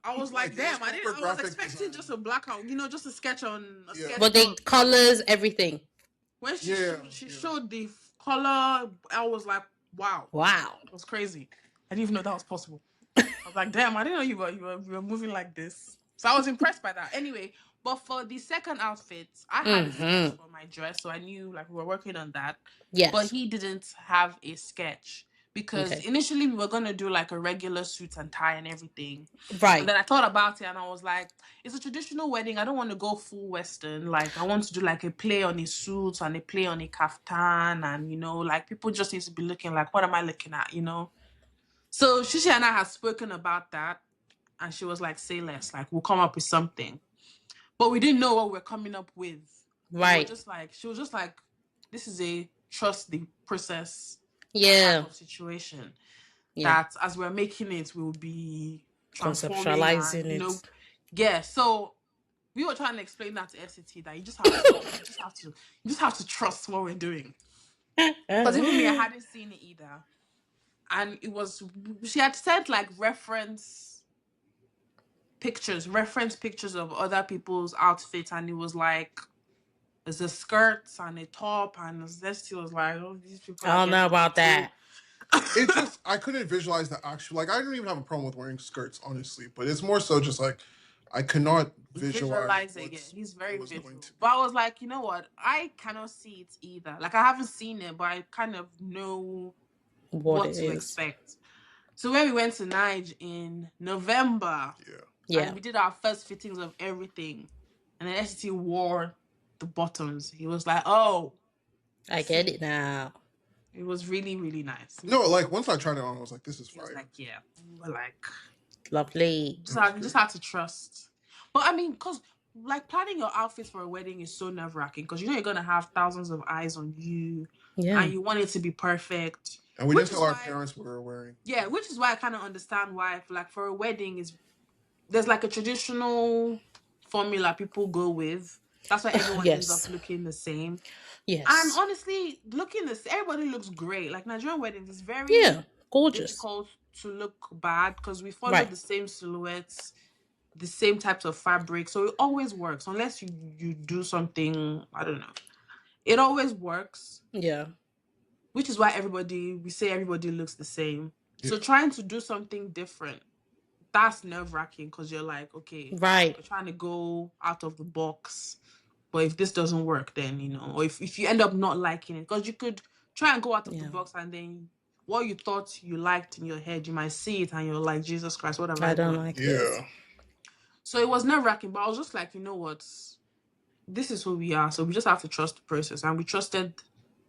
I was like like, it was damn, I proper didn't. I was graphic expecting design. just a black and just a sketch on a Yeah, But they sketchbook. But colors everything. when yeah, she yeah. showed the color, I was like, wow, Wow. it was crazy. I didn't even know that was possible. I was like, damn, I didn't know you were moving like this. So I was impressed by that. Anyway, but for the second outfit, I had a sketch Mm-hmm. for my dress, so I knew like we were working on that. But Yes. he didn't have a sketch because Okay. initially we were gonna do like a regular suit and tie and everything. And Right. then I thought about it and I was like, it's a traditional wedding. I don't want to go full Western. Like, I want to do like a play on a suit and a play on a kaftan. And, like people just need to be looking like, what am I looking at? So Shishi and I had spoken about that. And she was like, say less. Like, we'll come up with something. But we didn't know what we're coming up with. We were Right. just like, she was just like, this is a trust the process Yeah. type of situation. Yeah. That as we're making it, we'll be transforming Conceptualizing and it. yeah. So we were trying to explain that to SCT that you just have to trust what we're doing. Because even me, I hadn't seen it either, and it was she had said like reference pictures of other people's outfits, and it was like there's a skirt and a top, and SCT was like, oh, these people I are don't know getting about into. that. It just I couldn't visualize the actual, like I don't even have a problem with wearing skirts, honestly, but it's more so just like I cannot visualize Visualizing what it. He's it very was going visual. to But be. I was like, you know what? I cannot see it either. Like I haven't seen it, but I kind of know What what it to is. expect. So when we went to Nige in November Yeah. Yeah. and we did our first fittings of everything, and then ST wore the bottoms. He was like, oh, I get it now. It was really, really nice. No, like once I tried it on, I was like, this is It was fire. like, yeah, we were like, Lovely. just had to trust. But I mean, because like planning your outfit for a wedding is so nerve wracking because you know you're gonna have thousands of eyes on you, Yeah. and you want it to be perfect. And we didn't tell our parents what we were wearing. Yeah, which is why I kind of understand why, like for a wedding, there's like a traditional formula people go with. That's why everyone ends Yes. up looking the same. Yes. And honestly, everybody looks great. Like Nigerian weddings is very gorgeous. difficult to look bad because we follow Right. the same silhouettes, the same types of fabric, so it always works unless you do something, I don't know. It always works. Yeah. Which is why we say everybody looks the same. Yeah. So trying to do something different, that's nerve-wracking because you're like, okay, right, you're trying to go out of the box, but if this doesn't work, then you know, or if you end up not liking it, because you could try and go out of the box and then what you thought you liked in your head, you might see it and you're like, Jesus Christ, what have I done? don't like this. So it was nerve-wracking, but I was just like, you know what, this is who we are, so we just have to trust the process, and we trusted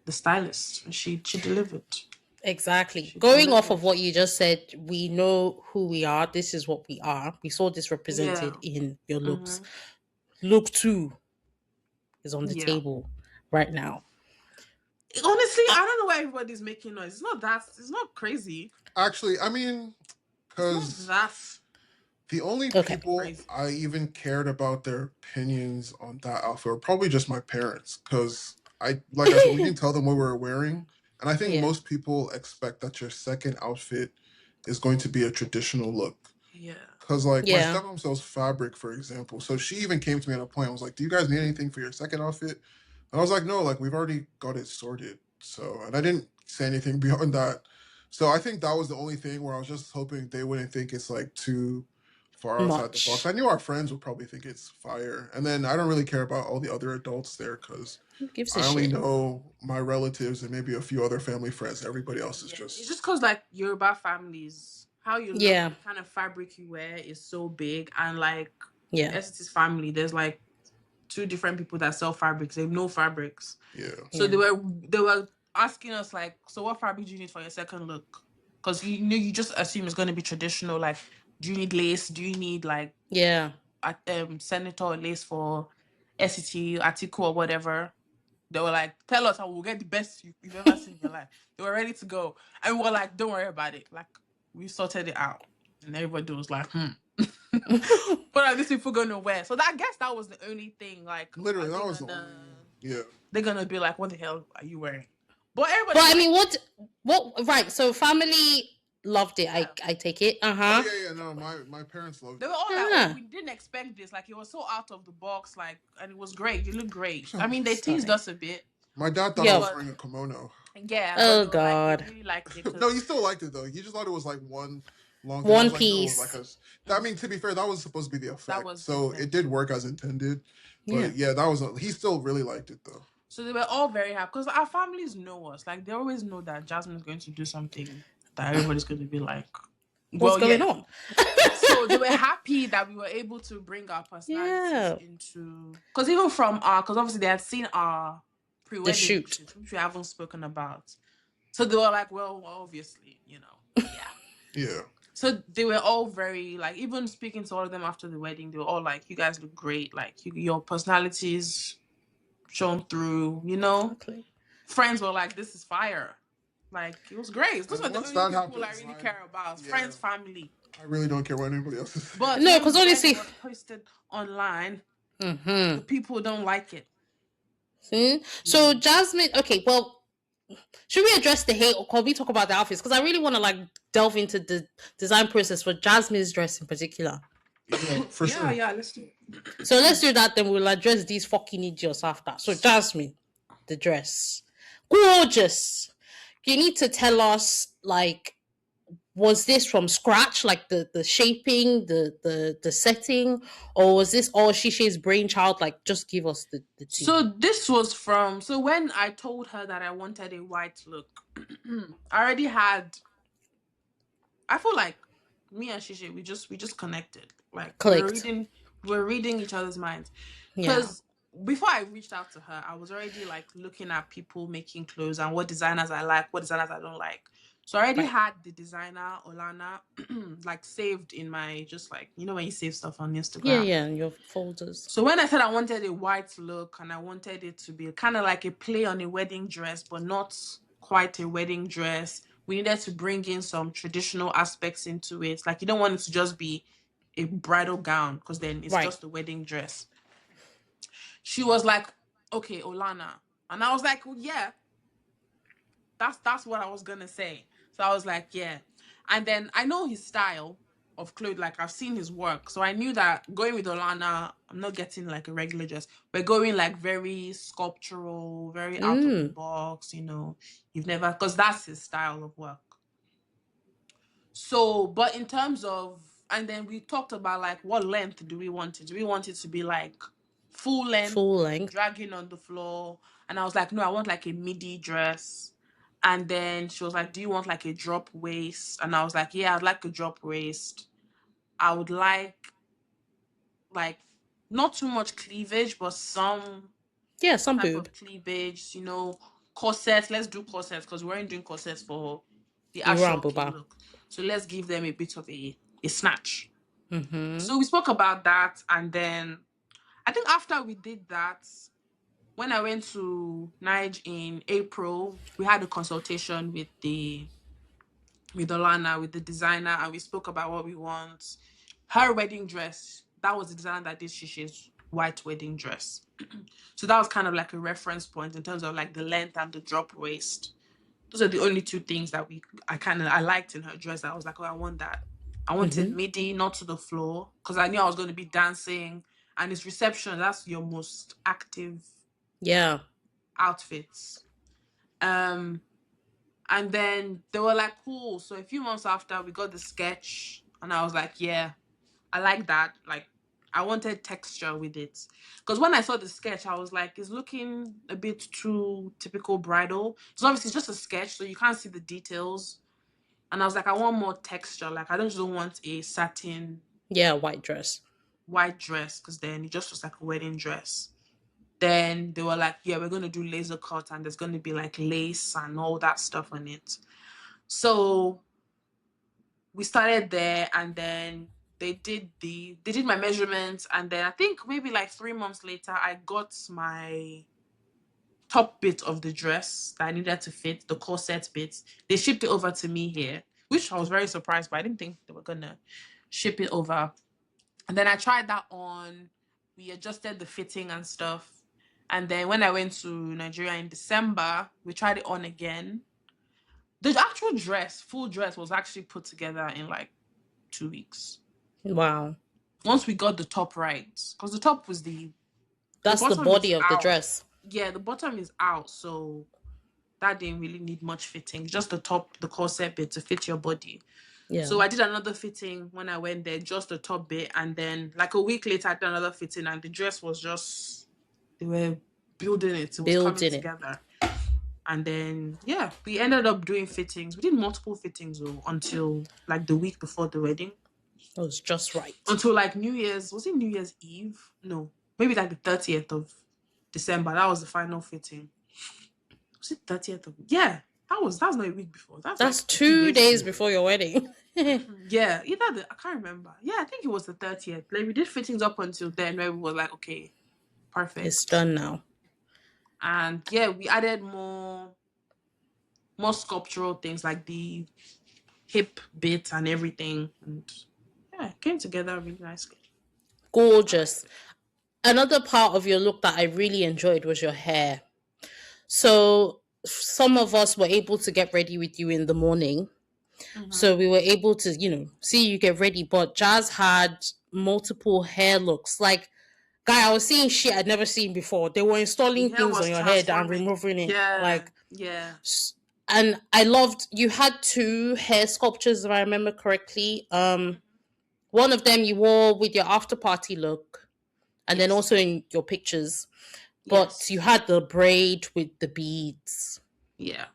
the stylist, and she delivered. Exactly. Going off of what you just said, we know who we are. This is what we are. We saw this represented in your looks. Look 2 is on the table right now. Honestly, I don't know why everybody's making noise. It's not crazy. Actually, I mean, because the only people I even cared about their opinions on that outfit were probably just my parents. Because like I said, we didn't tell them what we were wearing. And I think most people expect that your second outfit is going to be a traditional look. Yeah. Because my stepmom sells fabric, for example. So she even came to me at a point. I was like, do you guys need anything for your second outfit? And I was like, no, like we've already got it sorted. So, and I didn't say anything beyond that. So I think that was the only thing where I was just hoping they wouldn't think it's like too far outside the box. I knew our friends would probably think it's fire. And then I don't really care about all the other adults there because I only know my relatives and maybe a few other family friends. Everybody else is just... It's just because like Yoruba families, how you look, the kind of fabric you wear is so big. And like Esther's family, there's like 2 different people that sell fabrics. They have no fabrics. Yeah. So they were asking us like, so what fabric do you need for your second look? Because you just assume it's going to be traditional. Like, do you need lace? Do you need like senator lace for SCT, Atiku or whatever? They were like, tell us and we'll get the best you've ever seen in your life. They were ready to go. And we were like, don't worry about it. Like, we sorted it out. And everybody was like, what are these people going to wear? So I guess that was the only thing. Like, literally, that was they're going to be like, what the hell are you wearing? But everybody... But I mean, what, right. So family loved it. I take it. Oh, yeah. No, my parents loved it. They were all like, we didn't expect this. Like, it was so out of the box. Like, and it was great. You look great. I mean, they teased us a bit. My dad thought I was wearing a kimono. Yeah. Oh God. Like, really liked it. No, you still liked it though. You just thought it was like one long one piece. I mean, to be fair, that was supposed to be the effect. So it did work as intended. But he still really liked it though. So they were all very happy because our families know us. Like, they always know that Jasmine's going to do something that everybody's going to be like, what's going on? So they were happy that we were able to bring our personalities into... Because even from because obviously they had seen our pre-wedding shoot, which we haven't spoken about. So they were like, well, obviously, you know. Yeah. So they were all very, like, even speaking to all of them after the wedding, they were all like, you guys look great. Like, your personalities shown through, you know. Exactly. Friends were like, this is fire. Like, it was great. Those are the only people I really care about. Friends, family. I really don't care what anybody else is. But no, because honestly, posted online, the people don't like it. So Jasmine, okay, well, should we address the hate or can we talk about the outfits? Because I really want to like delve into the design process for Jasmine's dress in particular. Yeah, for sure. Yeah, let's do it. So let's do that, then we'll address these fucking idiots after. So Jasmine, the dress. Gorgeous. You need to tell us, like, was this from scratch, like the shaping, the setting, or was this all Shishi's brainchild? Like, just give us the tea. So this was from... So when I told her that I wanted a white look, I already had... I feel like me and Shishi, we just connected. Like, clicked. We're reading each other's minds. Because before I reached out to her, I was already like looking at people making clothes and what designers I like, what designers I don't like. So I already Right. had the designer Olana like saved in my, just like, you know, when you save stuff on Yeah, Instagram. yeah, in your folders. So when I said I wanted a white look and I wanted it to be kind of like a play on a wedding dress, but not quite a wedding dress, we needed to bring in some traditional aspects into it. Like, you don't want it to just be a bridal gown because then it's Right. just a wedding dress. She was like, okay, Olana. And I was like, well, yeah, that's what I was gonna say. So I was like, yeah. And then I know his style of clothes, like I've seen his work. So I knew that going with Olana, I'm not getting like a regular dress. We're going like very sculptural, very out of the Mm. box, you know. You've never, because that's his style of work. So, but in terms of, and then we talked about like what length do we want it? Do we want it to be like full length, Full length. dragging on the floor? And I was like, no, I want like a midi dress. And then she was like, do you want like a drop waist? And I was like, yeah, I'd like a drop waist. I would like not too much cleavage, but some Yeah, some type boob. of cleavage, you know, corsets. Let's do corsets because we weren't doing corsets for the You Ashoke ramble. look. So let's give them a bit of a snatch. Mm-hmm. So we spoke about that, and then I think after we did that, when I went to Nige in April, we had a consultation with Olana, with the designer, and we spoke about what we want. Her wedding dress, that was the designer that did Shishi's white wedding dress. So that was kind of like a reference point in terms of like the length and the drop waist. Those are the only two things that I liked in her dress. I was like, oh, I want that. I wanted Mm-hmm. midi, not to the floor, because I knew I was going to be dancing. And it's reception. That's your most active Yeah. outfits. Um, and then they were like, cool. So a few months after, we got the sketch, and I was like, yeah, I like that. Like, I wanted texture with it. Because when I saw the sketch, I was like, it's looking a bit too typical bridal. So obviously it's just a sketch, so you can't see the details. And I was like, I want more texture. Like, I don't want a satin Yeah, white dress. white dress, because then it just looks like a wedding dress. Then they were like, yeah, we're going to do laser cut and there's going to be like lace and all that stuff on it. So we started there, and then they did my measurements, and then I think maybe like 3 months later I got my top bit of the dress that I needed to fit, the corset bits. They shipped it over to me here, which I was very surprised by. I didn't think they were gonna ship it over. And then I tried that on. We adjusted the fitting and stuff. And then when I went to Nigeria in December, we tried it on again. The actual dress, full dress, was actually put together in like 2 weeks. Wow. Once we got the top right, because the top was the That's the bottom is body of the out. dress. Yeah, the bottom is out, so that didn't really need much fitting. Just the top, the corset bit to fit your body. Yeah. So I did another fitting when I went there, just the top bit, and then like a week later I did another fitting, and the dress was just, they were building it. It was coming Building it. together. And then yeah, we ended up doing fittings. We did multiple fittings though, until like the week before the wedding. It was just right. Until like New Year's, was it New Year's Eve? No, maybe like the 30th of December. That was the final fitting. Was it 30th of? Yeah, that was not a week before. That's That's like 2 days 2 days before. before your wedding. Yeah, I can't remember. Yeah, I think it was the 30th. Like we did fittings up until then, where we were like, okay, It's perfect. done now. And yeah, we added more sculptural things like the hip bit and everything, and yeah, it came together really nicely. Gorgeous. Another part of your look that I really enjoyed was your hair. So some of us were able to get ready with you in the morning. Mm-hmm. So we were able to, see you get ready. But Jazz had multiple hair looks. Like, guy, I was seeing shit I'd never seen before. They were The installing hair things on was your head and transforming. removing it. Yeah, Like, yeah. and I loved, you had two hair sculptures, if I remember correctly. One of them you wore with your after party look, and then Yes. also in your pictures. But Yes. you had the braid with the beads. Yeah.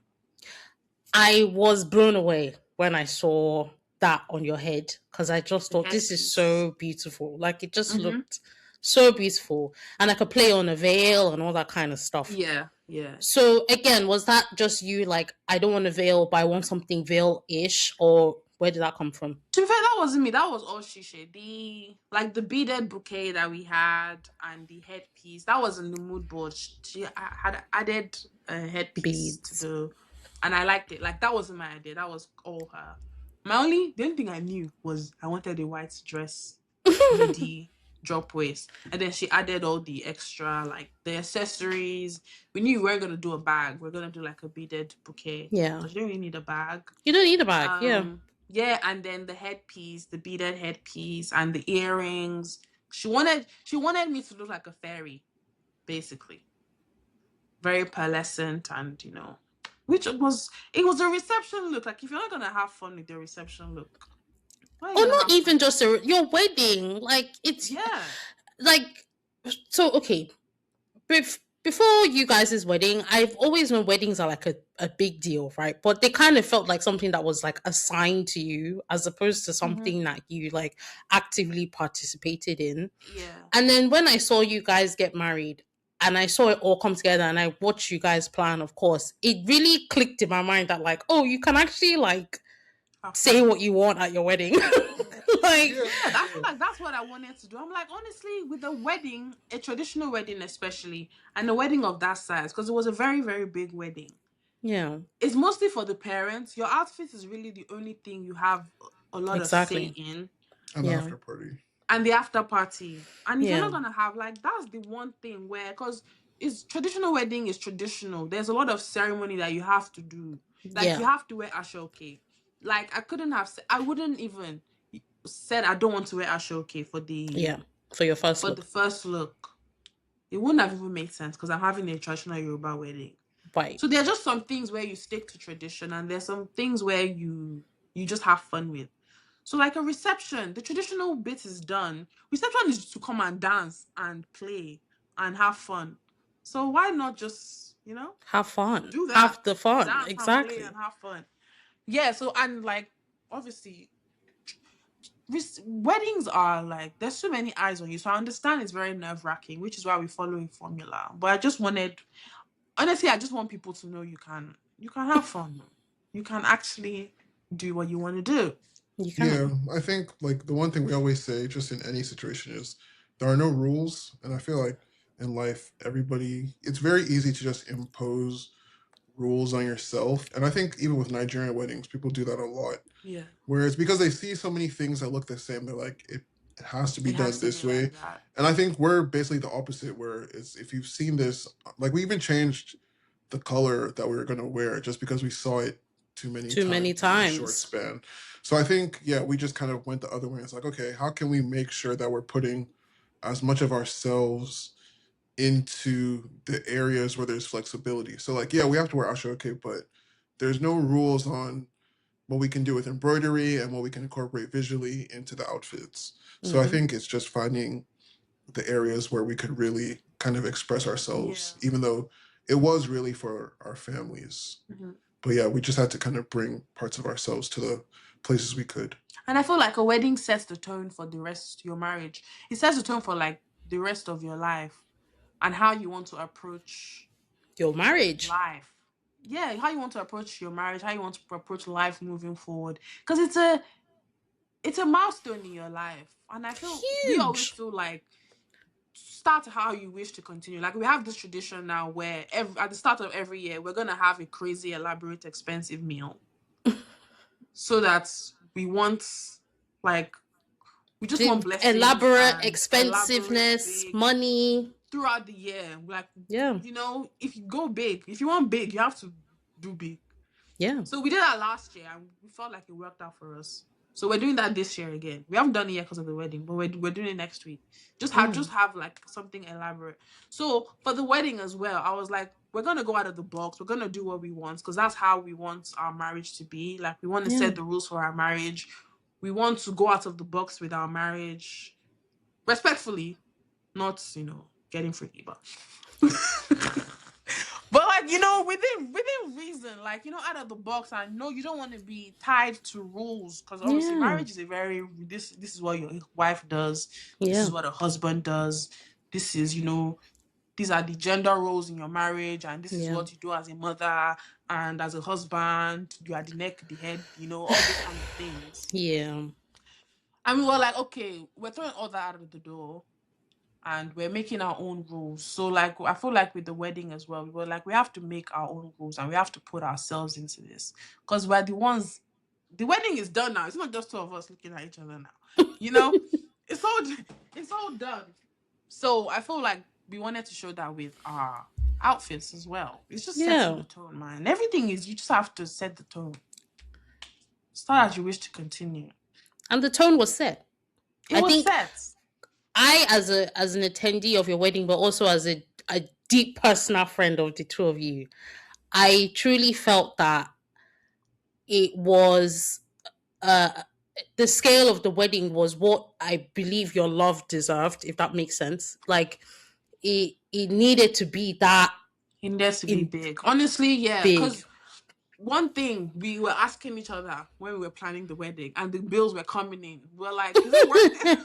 I was blown away when I saw that on your head because I just The thought this is headpiece. so beautiful. Like it just Mm-hmm. looked So beautiful. And I could play on a veil and all that kind of stuff. Yeah, yeah. So again, was that just you like, I don't want a veil, but I want something veil-ish, or where did that come from? To be fair, that wasn't me. That was all Shisha. The beaded bouquet that we had and the headpiece. That was in the mood board. She had added a headpiece to Beads. and I liked it. Like that wasn't my idea. That was all her. The only thing I knew was I wanted a white dress, midi, drop waist, and then she added all the extra like the accessories. We knew we weren't gonna do a bag. We're gonna do like a beaded bouquet. Yeah. So she didn't really need a bag. You don't need a bag, yeah. Yeah, and then the headpiece, the beaded headpiece, and the earrings. She wanted me to look like a fairy, basically. Very pearlescent, and which was a reception look. Like if you're not gonna have fun with your reception look, why are you Or gonna not have even fun? just your wedding. Like it's Yeah. like, so okay. Before you guys' wedding, I've always known weddings are like a big deal, right? But they kind of felt like something that was like assigned to you as opposed to something that you like actively participated in. Yeah. And then when I saw you guys get married and I saw it all come together and I watched you guys plan, of course, it really clicked in my mind that like, oh, you can actually like say what you want at your wedding. Like, Yeah, I feel like that's what I wanted to do. I'm like, honestly, with a wedding, a traditional wedding especially, and a wedding of that size, because it was a very, very big wedding. yeah, It's mostly for the parents. Your outfit is really the only thing you have a lot of say exactly. in. And the Yeah. after party. And the after party. And if you're Yeah. not gonna have like that's the one thing where because it's traditional wedding is traditional. There's a lot of ceremony that you have to do. Like you Yeah. have to wear ashoke. Like I wouldn't even said I don't want to wear ashoke for Yeah. For your first the look. first look. It wouldn't have even made sense because I'm having a traditional Yoruba wedding. Right. So there are just some things where you stick to tradition, and there's some things where you just have fun with. So like a reception, the traditional bit is done. Reception is to come and dance and play and have fun. So why not just Have fun. do that, Have the fun. dance and play Exactly. and have fun? Yeah. So and like obviously weddings are like there's so many eyes on you, so I understand it's very nerve-wracking, which is why we follow a formula. But I just want people to know you can have fun. You can actually do what you want to do. You can. Yeah, I think like the one thing we always say, just in any situation, is there are no rules, and I feel like in life, it's very easy to just impose rules on yourself, and I think even with Nigerian weddings, people do that a lot. Yeah. Whereas because they see so many things that look the same, they're like, it has to be It done has to this be way. like that. And I think we're basically the opposite, where it's if you've seen this, like we even changed the color that we were gonna wear just because we saw it too many in a short times. span. So I think, yeah, we just kind of went the other way. It's like, okay, how can we make sure that we're putting as much of ourselves into the areas where there's flexibility? So like, yeah, we have to wear ashoke, but there's no rules on what we can do with embroidery and what we can incorporate visually into the outfits. So I think it's just finding the areas where we could really kind of express ourselves, even though it was really for our families. But yeah, we just had to kind of bring parts of ourselves to the places we could. And I feel like a wedding sets the tone for the rest of your marriage. It sets the tone for like the rest of your life and how you want to approach Your marriage. life. Yeah, how you want to approach your marriage, how you want to approach life moving forward. Because it's a milestone in your life. And I feel we always Huge. feel like start how you wish to continue. Like we have this tradition now where at the start of every year we're gonna have a crazy, elaborate, expensive meal, so that we want like we just want blessings, Elaborate, and expensiveness, big money. throughout the year. Like Yeah. if you go big, if you want big, you have to do big. Yeah. So we did that last year, and we felt like it worked out for us. So we're doing that this year again. We haven't done it yet because of the wedding, but we're doing it next week. Just have like something elaborate. So for the wedding as well, I was like, we're gonna go out of the box. We're gonna do what we want because that's how we want our marriage to be. Like we want to set the rules for our marriage. We want to go out of the box with our marriage, respectfully, not getting freaky, but. But like like, within reason, like, out of the box. And no, you don't want to be tied to rules, because obviously Yeah. marriage is a very this is what your wife does, this Yeah. is what a husband does, this is, these are the gender roles in your marriage, and this is Yeah. what you do as a mother and as a husband. You are the neck, the head, all those kind of things. Yeah. And we were like, okay, we're throwing all that out of the door, and we're making our own rules. So, like, I feel like with the wedding as well, we were like, we have to make our own rules, and we have to put ourselves into this, because we're the ones. The wedding is done now. It's not just two of us looking at each other now. It's all done. So I feel like we wanted to show that with our outfits as well. It's just setting Yeah. the tone, man. Everything is, you just have to set the tone. Start as you wish to continue. And the tone was set. It I was think set. I, as an attendee of your wedding, but also as a deep personal friend of the two of you, I truly felt that it was the scale of the wedding was what I believe your love deserved, if that makes sense. Like it needed to be that It needs to be in big. Honestly, yeah. big. Because one thing we were asking each other when we were planning the wedding and the bills were coming in, we were like, is it worth it?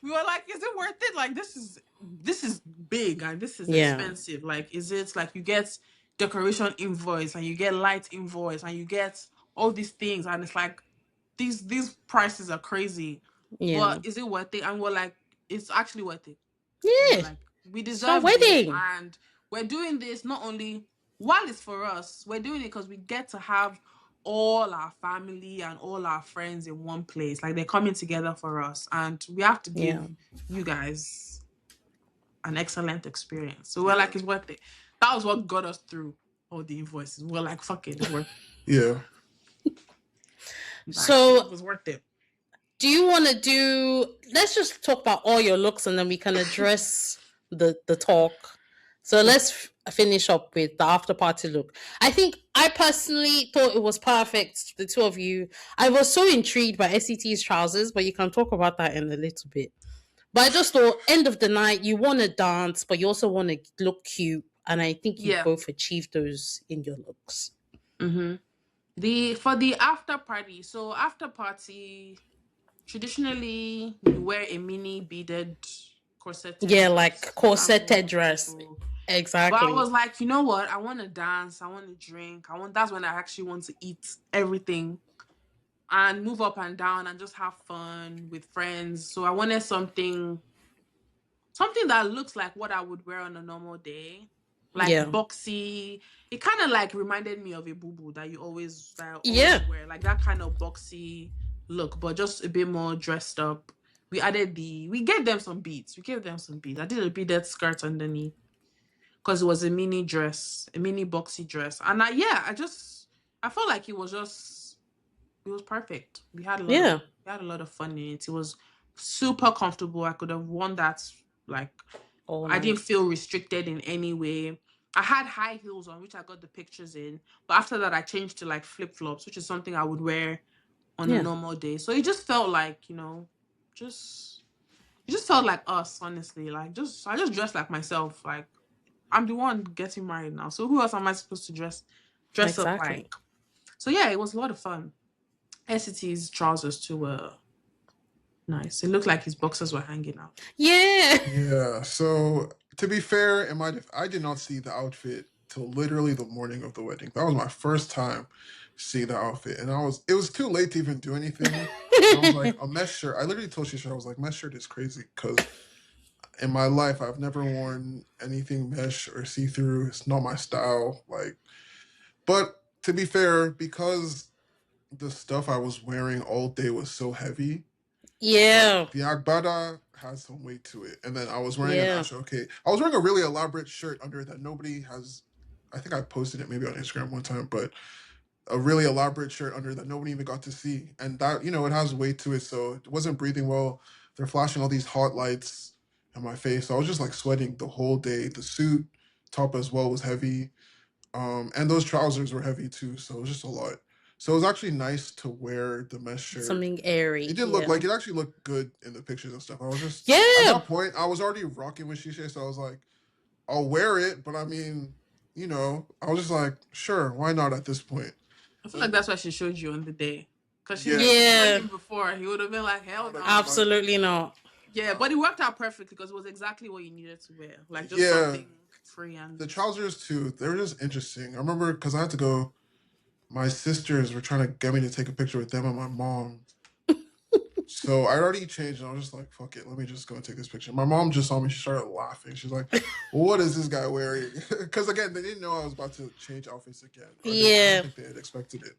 We were like, is it worth it? Like, this is big and this is Yeah. expensive. Like, is it like you get decoration invoice and you get light invoice and you get all these things, and it's like these prices are crazy. Yeah. But is it worth it? And we're like, it's actually worth it. Yeah. We're like, we It's our deserve this, wedding. and we're doing this not only while it's for us, we're doing it because we get to have all our family and all our friends in one place. Like, they're coming together for us, and we have to give you guys an excellent experience. So we're like, it's worth it. That was what got us through all the invoices. We're like, fuck it, it's worth it. Yeah. Like, So it was worth it. do you want to do? Let's just talk about all your looks, and then we can address the talk. So let's finish up with the after party look. I think I personally thought it was perfect. The two of you. I was so intrigued by SCT's trousers, but you can talk about that in a little bit. But I just thought, end of the night, you want to dance, but you also want to look cute, and I think you both achieved those in your looks. Mm-hmm. For the after party. So after party, traditionally you wear a mini beaded corseted Yeah, dress. like corseted dress. Exactly. But I was like, you know what? I want to dance. I want to drink. That's when I actually want to eat everything and move up and down and just have fun with friends. So I wanted something that looks like what I would wear on a normal day, like boxy. It kind of like reminded me of a boo-boo that I always wear, like that kind of boxy look, but just a bit more dressed up. We gave them some beads. I did a beaded skirt underneath because it was a mini dress, a mini boxy dress. And I felt like it was perfect. We had a lot of fun in it. It was super comfortable. I could have worn that, like, I didn't feel restricted in any way. I had high heels on, which I got the pictures in. But after that, I changed to like flip-flops, which is something I would wear on a normal day. So it just felt like, it just felt like us, honestly. Like, I just dressed like myself. Like, I'm the one getting married now. So who else am I supposed to dress up like? So yeah, it was a lot of fun. SCT's trousers too were nice. It looked like his boxers were hanging out. Yeah. So to be fair, I did not see the outfit till literally the morning of the wedding. That was my first time seeing the outfit, and it was too late to even do anything. I was like, a mesh shirt. I literally told Shisha, I was like, mesh shirt is crazy because in my life I've never worn anything mesh or see-through. It's not my style. Like, but to be fair, because the stuff I was wearing all day was so heavy. Yeah. Like, the agbada has some weight to it. And then I was wearing I was wearing a really elaborate shirt under that nobody has. I think I posted it maybe on Instagram one time, but a really elaborate shirt under that nobody even got to see. And that, it has weight to it. So it wasn't breathing well. They're flashing all these hot lights in my face. So I was just like sweating the whole day. The suit top as well was heavy. And those trousers were heavy too. So it was just a lot. So it was actually nice to wear the mesh shirt. Something airy. It did look like it actually looked good in the pictures and stuff. I was just at that point I was already rocking with Shisha, so I was like, I'll wear it, but I mean, you know, I was just like, sure, why not at this point? I feel like that's why she showed you on the day. Because she Yeah. showed him before, he would have been like, hell no. Absolutely not. Yeah, but it worked out perfectly because it was exactly what you needed to wear. Like just Yeah. something free and The trousers too, they were just interesting. I remember because I had to go. My sisters were trying to get me to take a picture with them and my mom. So I already changed and I was just like, fuck it, let me just go and take this picture. My mom just saw me, she started laughing. She's like, what is this guy wearing? Because again, they didn't know I was about to change outfits again. I Yeah. don't think they had expected it.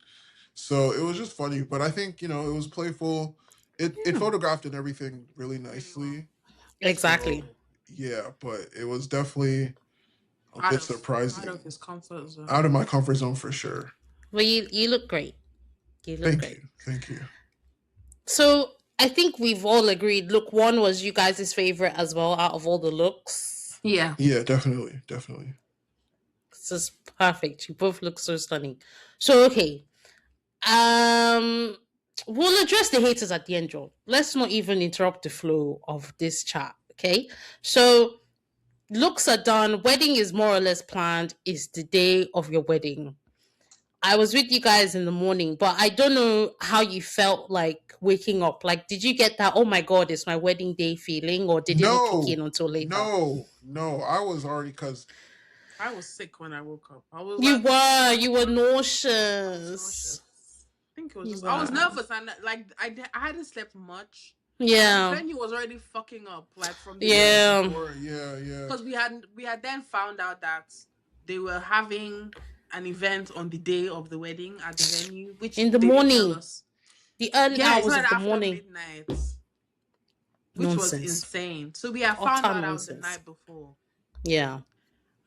So it was just funny. But I think, you know, it was playful. It photographed and everything really nicely. Exactly. So, yeah, but it was definitely a bit surprising. Out of his comfort zone. Out of my comfort zone for sure. Well, you look great. You look great. Thank you. So I think we've all agreed. Look one was you guys' favorite as well out of all the looks. Yeah. Yeah, definitely. Definitely. It's just perfect. You both look so stunning. So okay. We'll address the haters at the end, Joe. Let's not even interrupt the flow of this chat. Okay. So looks are done. Wedding is more or less planned. It's the day of your wedding. I was with you guys in the morning, but I don't know how you felt like waking up. Like, did you get that, oh my God, it's my wedding day feeling, or did it not kick in until later? No. I was already, because I was sick when I woke up. I was You were nauseous. I think it was just, I was nervous and like I hadn't slept much. Yeah. The venue was already fucking up, like from the Yeah. day before. Because we had then found out that they were having an event on the day of the wedding at the venue, which in the morning, the early hours of the morning, midnight, which was insane. So we had found that out the night before. Yeah.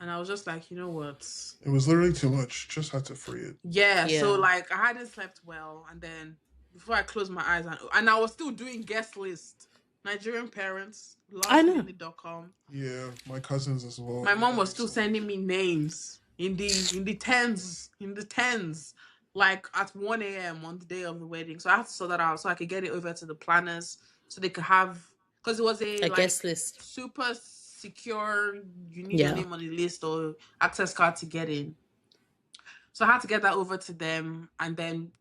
And I was just like, you know what? It was literally too much. Just had to free it. Yeah. So like I hadn't slept well, and then before I closed my eyes, and I was still doing guest list. Nigerian parents, lastminute.com. Yeah, my cousins as well. My mom was still sending me names in the tens, like at 1 a.m. on the day of the wedding. So I had to sort that out so I could get it over to the planners so they could have, because it was a like, guest list, super secure. You need your name on the list or access card to get in. So I had to get that over to them, and then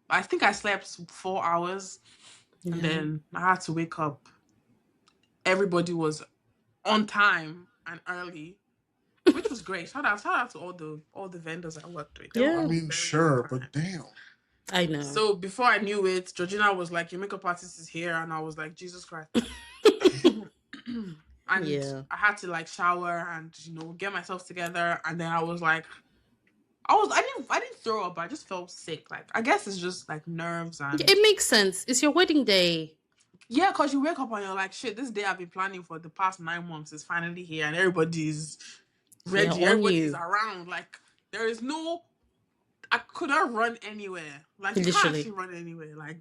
I think I slept 4 hours, and then I had to wake up. Everybody was on time and early, which was great. Shout out to all the vendors I worked with. I mean, sure, but damn. I know. So before I knew it, Georgina was like, "Your makeup artist is here," and I was like, "Jesus Christ!" And I had to like shower and get myself together, and then I was like, I didn't throw up, but I just felt sick. Like I guess it's just like nerves and it makes sense. It's your wedding day. Yeah, because you wake up and you're like, shit, this day I've been planning for the past 9 months is finally here, and everybody's ready, everybody's around. Like there is no, I couldn't run anywhere. Like you can't actually run anywhere. Like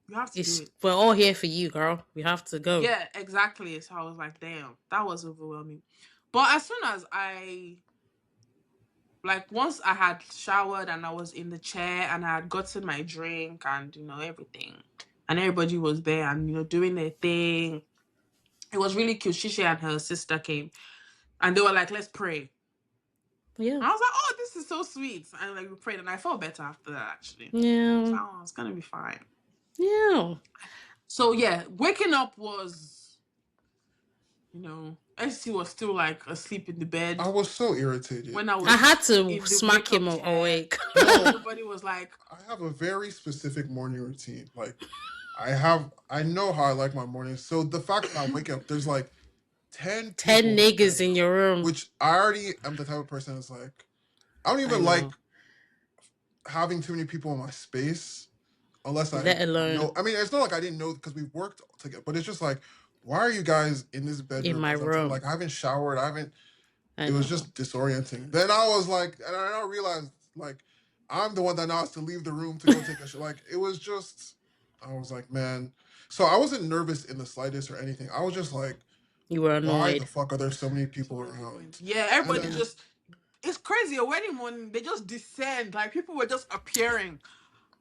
you have to do it. We're all here for you, girl. We have to go. Yeah, exactly. So I was like, damn, that was overwhelming. But as soon as once I had showered and I was in the chair and I had gotten my drink and everything, and everybody was there and doing their thing, it was really cute. Shisha and her sister came and they were like, let's pray. Yeah. And I was like, oh, this is so sweet. And like we prayed and I felt better after that, actually. Yeah. I was like, oh, it's gonna be fine. Yeah. So yeah, waking up was, ST was still like asleep in the bed. I was so irritated. When I had to smack him awake. Everybody was like, I have a very specific morning routine. Like I know how I like my mornings. So the fact that I wake up, there's like 10 niggas in your room. Which I already am the type of person that's like, I don't even like having too many people in my space unless I know. I mean, it's not like I didn't know because we've worked together, but it's just like, why are you guys in this bedroom? In my room. Like I haven't showered. It was just disorienting. Then I was like, and I realized like I'm the one that now has to leave the room to go take a shower. Like it was just, I was like, man. So I wasn't nervous in the slightest or anything. I was just like, you were annoyed. Why the fuck are there so many people around? Yeah, everybody just, it's crazy. A wedding morning, they just descend. Like people were just appearing.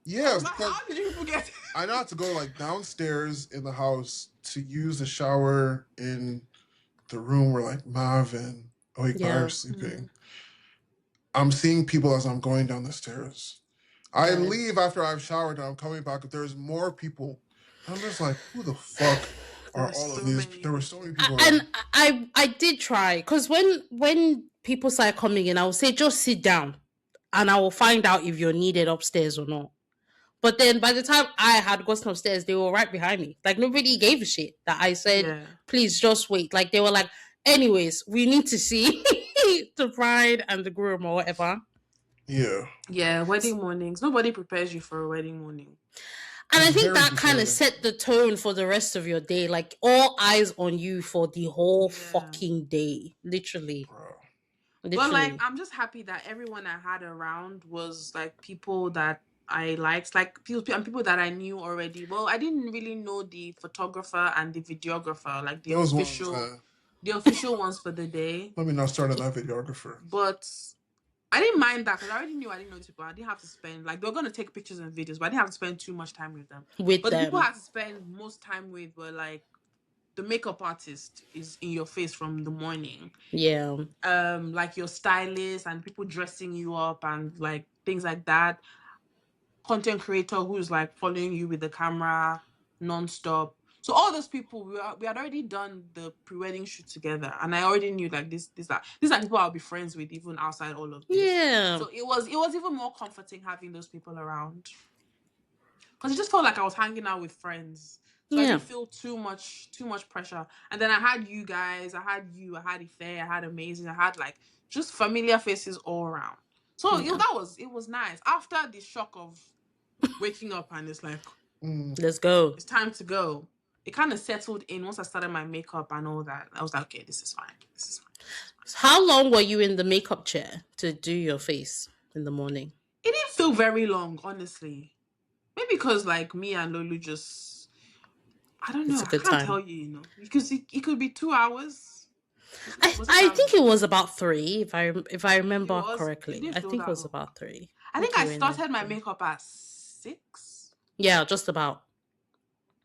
Yeah, like, how did you people get? I know how to go like downstairs in the house to use the shower in the room where like Mav and awake Yeah. or sleeping. I'm seeing people as I'm going down the stairs. I Right. leave after I've showered and I'm coming back. There's more people. I'm just like, who the fuck There are were all of so these? many There were so many people. people And around. I did try, because when people start coming in, I will say just sit down, and I will find out if you're needed upstairs or not. But then by the time I had gotten upstairs, they were right behind me. Like nobody gave a shit that I said, Yeah. please just wait. Like they were like, anyways, we need to see the bride and the groom or whatever. Yeah. Yeah, wedding mornings. Nobody prepares you for a wedding morning. And I It's think very that kind of set disorienting. the tone for the rest of your day. Like all eyes on you for the whole Yeah. fucking day. Literally. Bro. But like, Literally. I'm just happy that everyone I had around was like people that I liked, like people that I knew already. Well, I didn't really know the photographer and the videographer, like Those ones, the official ones for the day. let me not start on that videographer. But I didn't mind that because I already knew I didn't know these people. I didn't have to spend like they were gonna take pictures and videos, but I didn't have to spend too much time with them. With But the people I them. had to spend most time with were like the makeup artist is in your face from the morning. Yeah. Like your stylist and people dressing you up and like things like that. Content creator who's like following you with the camera non-stop. So all those people, we had already done the pre-wedding shoot together, and I already knew like these are people I'll be friends with even outside all of this. Yeah. So it was even more comforting having those people around because it just felt like I was hanging out with friends. So I Yeah. didn't feel too much pressure. And then I had you guys, I had Ife, I had Amazing, I had like just familiar faces all around. So Yeah. it was nice. After the shock of waking up and it's like Let's go. it's time to go. It kind of settled in once I started my makeup and all that. I was like, okay, this is fine. This is fine. How long were you in the makeup chair to do your face in the morning? It didn't feel very long, honestly. Maybe because like me and Lulu just I don't It's know. a I good can't time. tell you, because it could be 2 hours. I think it was about 3, if I remember It correctly. didn't I feel think it that was long. about 3. I think I you were in there started my for 3. makeup at 6. Yeah, just about.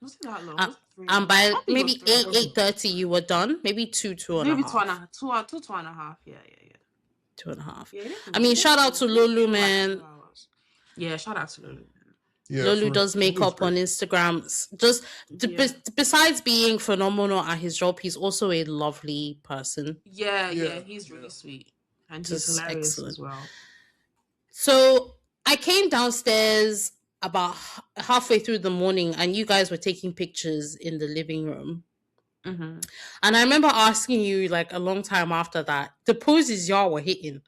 Was it that long? Uh, Was it 3? and I by don't think it was maybe 3. 8:30 you were done. Maybe two and a Maybe half. 2.5. Yeah. 2.5. Yeah, I mean, shout out to Lulu, man. Yeah, shout out to Lulu. Yeah, Lulu does Lulu's makeup on great. Instagram. Just Yeah. besides being phenomenal at his job, he's also a lovely person. Yeah, Yeah, he's really sweet. And he's Just hilarious excellent. as well. So I came downstairs about halfway through the morning, and you guys were taking pictures in the living room. Mm-hmm. And I remember asking you, like, a long time after that, the poses y'all were hitting,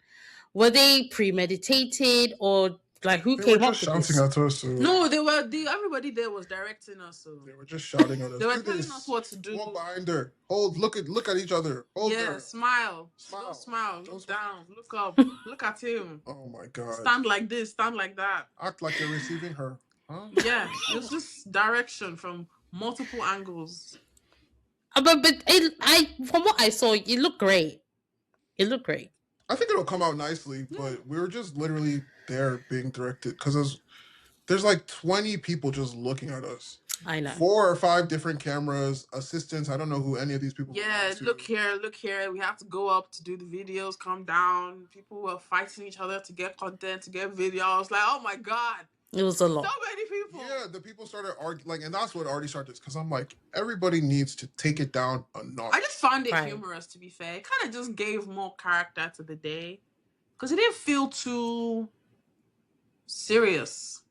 were they premeditated, or like who They were came just up with shouting this? at us. So No, everybody there was directing us. So they were just shouting at us. they were Do telling this. us what to do. Walk behind her. Hold. Look at each other. Hold Yeah, her. smile. Smile. Don't smile. Don't Look smile. down. Look up. Look at him. Oh my god. Stand like this. Stand like that. Act like you're receiving her. Huh? Yeah, it was just direction from multiple angles. But from what I saw, it looked great. It looked great. I think it'll come out nicely, but we were just literally there being directed because there's like 20 people just looking at us. I know. 4 or 5 different cameras, assistants. I don't know who any of these people Yeah, belong to. look here. We have to go up to do the videos, come down. People were fighting each other to get content, to get videos. Like, oh my god. It was a lot. So many people. Yeah, the people started arguing, like, and that's what already started. Because I'm like, everybody needs to take it down a notch. I just found it Right. humorous, to be fair. It kind of just gave more character to the day. Because it didn't feel too serious.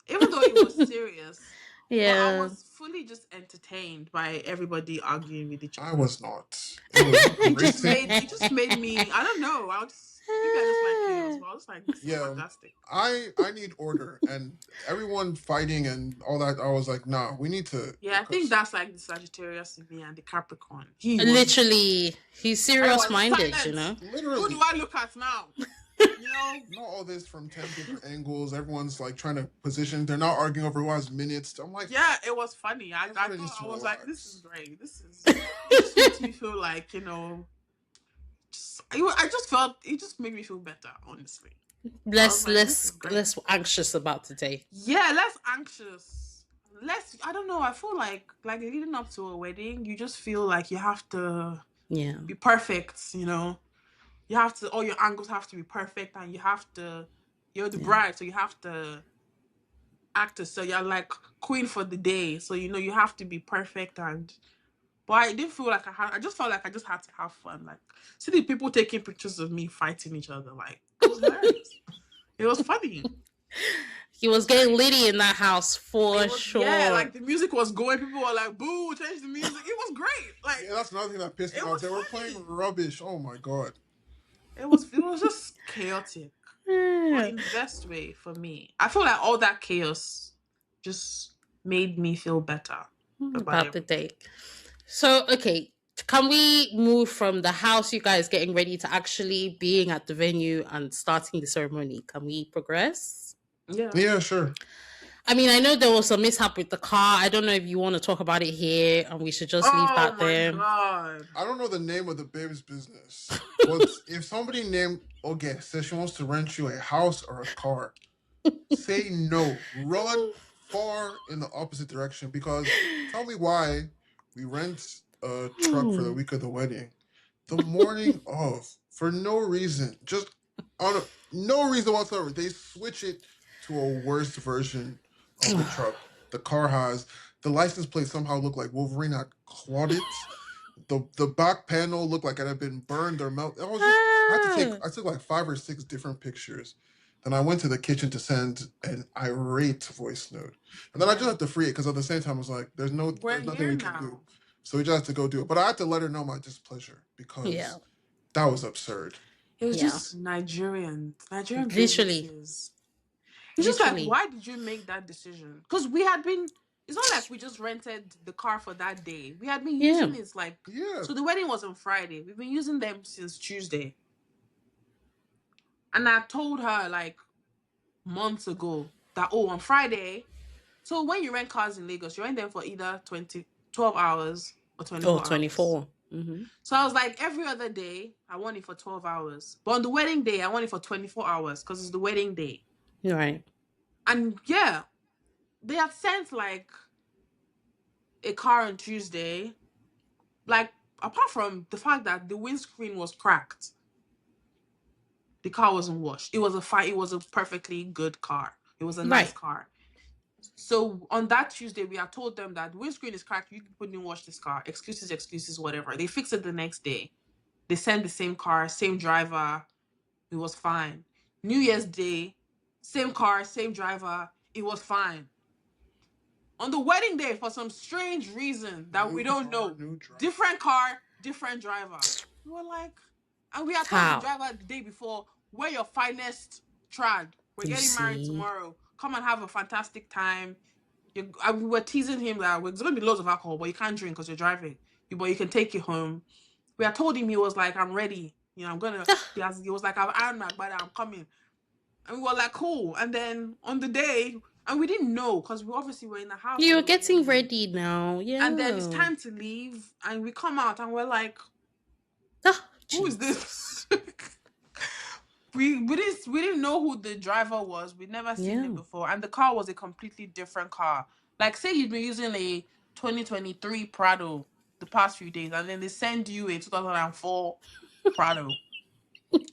Even though it was serious. Yeah. But I was fully just entertained by everybody arguing with each other. I was not. It It just made me, I don't know. Maybe I just like chaos. But I was like, this is fantastic. I need order, and everyone fighting and all that. I was like, nah, we need to. Yeah, I think that's like the Sagittarius in me and the Capricorn. Literally, he's serious-minded, you know? Literally. Who do I look at now? You know? Not all this from 10 different angles. Everyone's like trying to position. They're not arguing over who has minutes. I'm like, yeah, it was funny. I everybody needs to was like, relax. this is great. It just makes me feel like, I just felt it just made me feel better, honestly. Less like, this is great. less anxious about today. Yeah, less anxious. I don't know, I feel like leading up to a wedding, you just feel like you have to Yeah. be perfect, you know. you have to, all your angles have to be perfect, and you have to, you're the bride, so you have to act as, so you're like queen for the day, so you know you have to be perfect. And but I didn't feel like I just felt like I just had to have fun. Like, see the people taking pictures of me fighting each other. Like, it was hilarious. It was funny. He was getting litty in that house for It was, yeah, sure. like the music was going. People were like, "Boo, change the music." It was great. Like, Yeah, that's another thing that pissed me it off. was They were playing funny. rubbish. Oh my god. It was just chaotic, but in the best way for me. I feel like all that chaos just made me feel better about About the everything. date. So, okay, can we move from the house you guys getting ready to actually being at the venue and starting the ceremony? Can we progress? Yeah. Yeah, sure. I mean, I know there was a mishap with the car. I don't know if you want to talk about it here and we should just leave Oh that my there. god. I don't know the name of the babe's business, but if somebody named Oge says she wants to rent you a house or a car, say no. Run far in the opposite direction, because tell me why we rent a truck for the week of the wedding. The morning of, for no reason, just on no reason whatsoever, they switch it to a worse version of the truck. The car has the license plate somehow looked like Wolverine had clawed it. The back panel looked like it had been burned or melted. I was just I took like 5 or 6 different pictures. Then I went to the kitchen to send an irate voice note, and then I just Yeah. had to free it because at the same time I was like, "There's We're nothing here we can do," now. so we just had to go do it. But I had to let her know my displeasure Yeah. because that was absurd. It was Yeah. just Nigerian Literally. businesses. It's just like, Literally. why did you make that decision? Because we had been, it's not like we just rented the car for that day. We had been Yeah. using it like, Yeah, so the wedding was on Friday. We've been using them since Tuesday. And I told her like months ago that, oh, on Friday. So when you rent cars in Lagos, you rent them for either 12 hours or Oh, 24 hours. 24. Mm-hmm. So I was like, every other day, I want it for 12 hours. But on the wedding day, I want it for 24 hours because it's the wedding day. Right. And yeah, they had sent like a car on Tuesday. Like, apart from the fact that the windscreen was cracked, the car wasn't washed. It was a perfectly good car. It was a nice Right. car. So on that Tuesday, we had told them that the windscreen is cracked. You people didn't wash this car. Excuses, whatever. They fixed it the next day. They sent the same car, same driver. It was fine. New Year's Day, same car, same driver. It was fine. On the wedding day, for some strange reason that we don't know, new driver. different car, different driver. We were like, and we had told the How? driver the day before, wear your finest trad. We're You getting married see? tomorrow. Come and have a fantastic time. We were teasing him that there's going to be loads of alcohol, but you can't drink because you're driving. But you can take it home. We had told him, he was like, I'm ready. You know, I'm going to, he was like, I've ironed my body, I'm coming. And we were like, cool. And then on the day, and we didn't know because we obviously were in the house and You're it was getting raining. ready now. Yeah. And then it's time to leave, and we come out and we're like, Ah, who is jeez. this? we didn't know who the driver was. We'd never seen him before, and the car was a completely different car. Like, say you'd been using a 2023 Prado the past few days, and then they send you a 2004 Prado.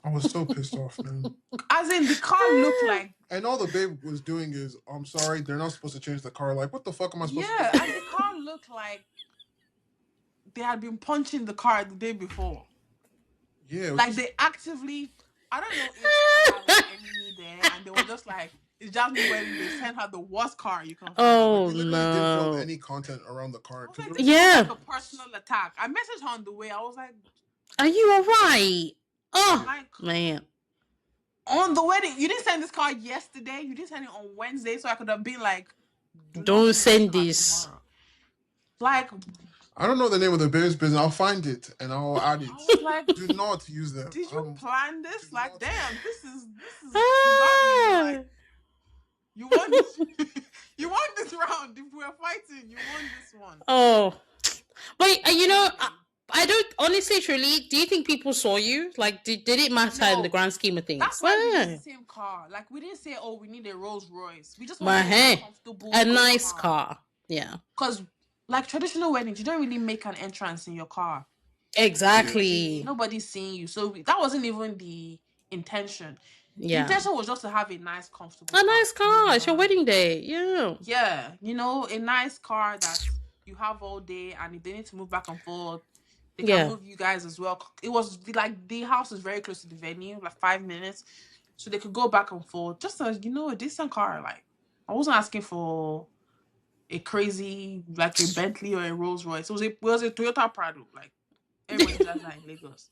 I was so pissed off, man. As in, the car looked like, And all the babe was doing is, I'm sorry, they're not supposed to change the car. Like, what the fuck am I supposed to do? yeah, and the car looked like they had been punching the car the day before. Yeah, it was Like, just, they actively, I don't know if I had an enemy there, and they were just like, it's just me when they sent her the worst car you can find. Oh, they literally didn't film no. any content around the car. I was 'cause like, it this was- Yeah. was like a personal attack. I messaged her on the way. I was like, Are you all right? Oh, like, man. on the wedding, you didn't send this car yesterday. You didn't send it on Wednesday, so I could have been like, Don't not send car this. tomorrow. Like, I don't know the name of the babe's business. I'll find it and I'll add it. I was like, Do not use them. did you plan this? do Like, not- damn, this is you got me. Like, you want this, you want this round. If we're fighting, you want this one. Oh. But, you know, I don't, honestly, truly, do you think people saw you? Like, did it matter in No. the grand scheme of things? That's why we used the same car. Like, we didn't say, oh, we need a Rolls Royce. We just My wanted a hair. comfortable A good nice car. Yeah. Because, like, traditional weddings, you don't really make an entrance in your car. Exactly. Nobody's seeing you. So that wasn't even the intention. The Yeah. intention was just to have a nice, comfortable A car. nice Move car. It's your around. wedding day. Yeah. Yeah, a nice car that you have all day, and if they need to move back and forth, they can Yeah. move you guys as well. It was like the house is very close to the venue, like 5 minutes, so they could go back and forth. Just a decent car. Like I wasn't asking for a crazy like a Bentley or a Rolls Royce. It was a Toyota Prado. Like everybody drives that in Lagos.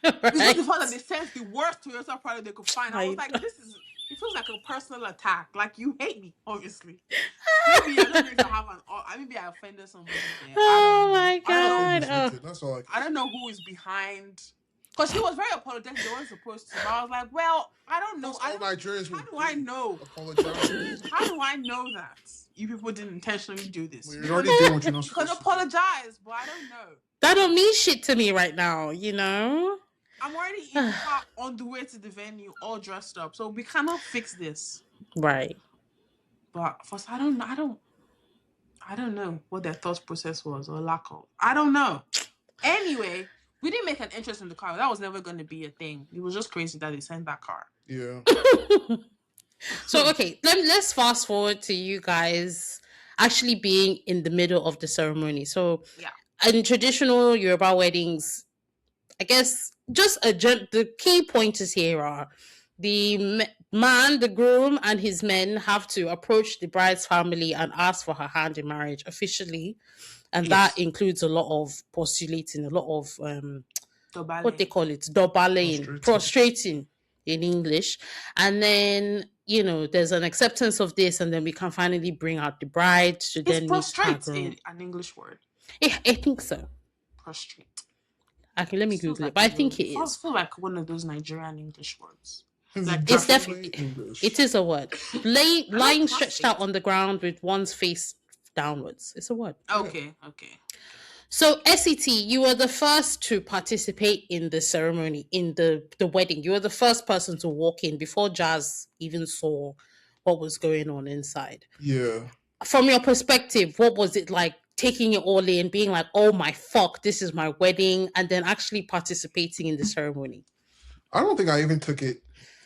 It's just Right. the fact that they sent the worst Toyota product they could find. I was Fine. like, it feels like a personal attack. Like you hate me, obviously. Maybe I don't know if I have maybe I offended somebody there. I don't Oh know. my I don't know. god. Ladies Oh. hate it. That's all I can I say. don't know who is behind. Because she was very apologetic. They weren't supposed to. But I was like, well, I don't know. That's all Nigerians How would do I do. know? Apologize. How do I know that you people didn't intentionally do this? Well, you're already doing what you're not You can supposed to do. apologize, but I don't know. That don't mean shit to me right now, you know? I'm already in the car on the way to the venue, all dressed up. So we cannot fix this. Right. But first, I don't know what their thought process was or lack of. I don't know. Anyway, we didn't make an interest in the car. That was never going to be a thing. It was just crazy that they sent that car. Yeah. So okay, let's fast forward to you guys actually being in the middle of the ceremony. So Yeah. in traditional Yoruba weddings, I guess just the key pointers here are the man, the groom, and his men have to approach the bride's family and ask for her hand in marriage officially, and that Yes. includes a lot of postulating, a lot of The what they ballet. call it, dobalaying, prostrating in English. And then, there's an acceptance of this, and then we can finally bring out the bride to Is then meet her prostrate groom. an English word? I think so. Prostrate. Okay, let me Feels Google it, like but I think it it is. feels like one of those Nigerian English words. Like It's definitely definitely English. it is a word. Lying stretched prostrate. out on the ground with one's face downwards. It's a word. Okay. So SET, you were the first to participate in the ceremony, in the wedding. You were the first person to walk in before Jazz even saw what was going on inside. Yeah. From your perspective, what was it like taking it all in, being like, oh my fuck, this is my wedding, and then actually participating in the ceremony? I don't think I even took it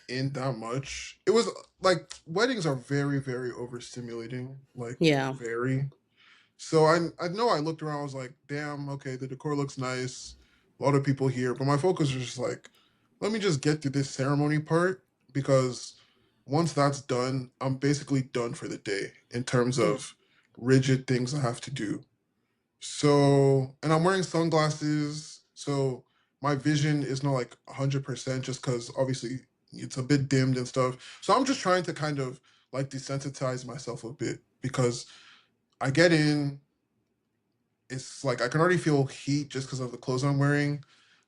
in that much. It was like weddings are very, very overstimulating. Like Yeah. very. So I know I looked around, I was like, damn, okay, the decor looks nice. A lot of people here. But my focus was just like, let me just get through this ceremony part because once that's done, I'm basically done for the day in terms of rigid things I have to do. So, and I'm wearing sunglasses. So my vision is not like 100% just because obviously it's a bit dimmed and stuff. So I'm just trying to kind of like desensitize myself a bit because I get in, it's like I can already feel heat just because of the clothes I'm wearing.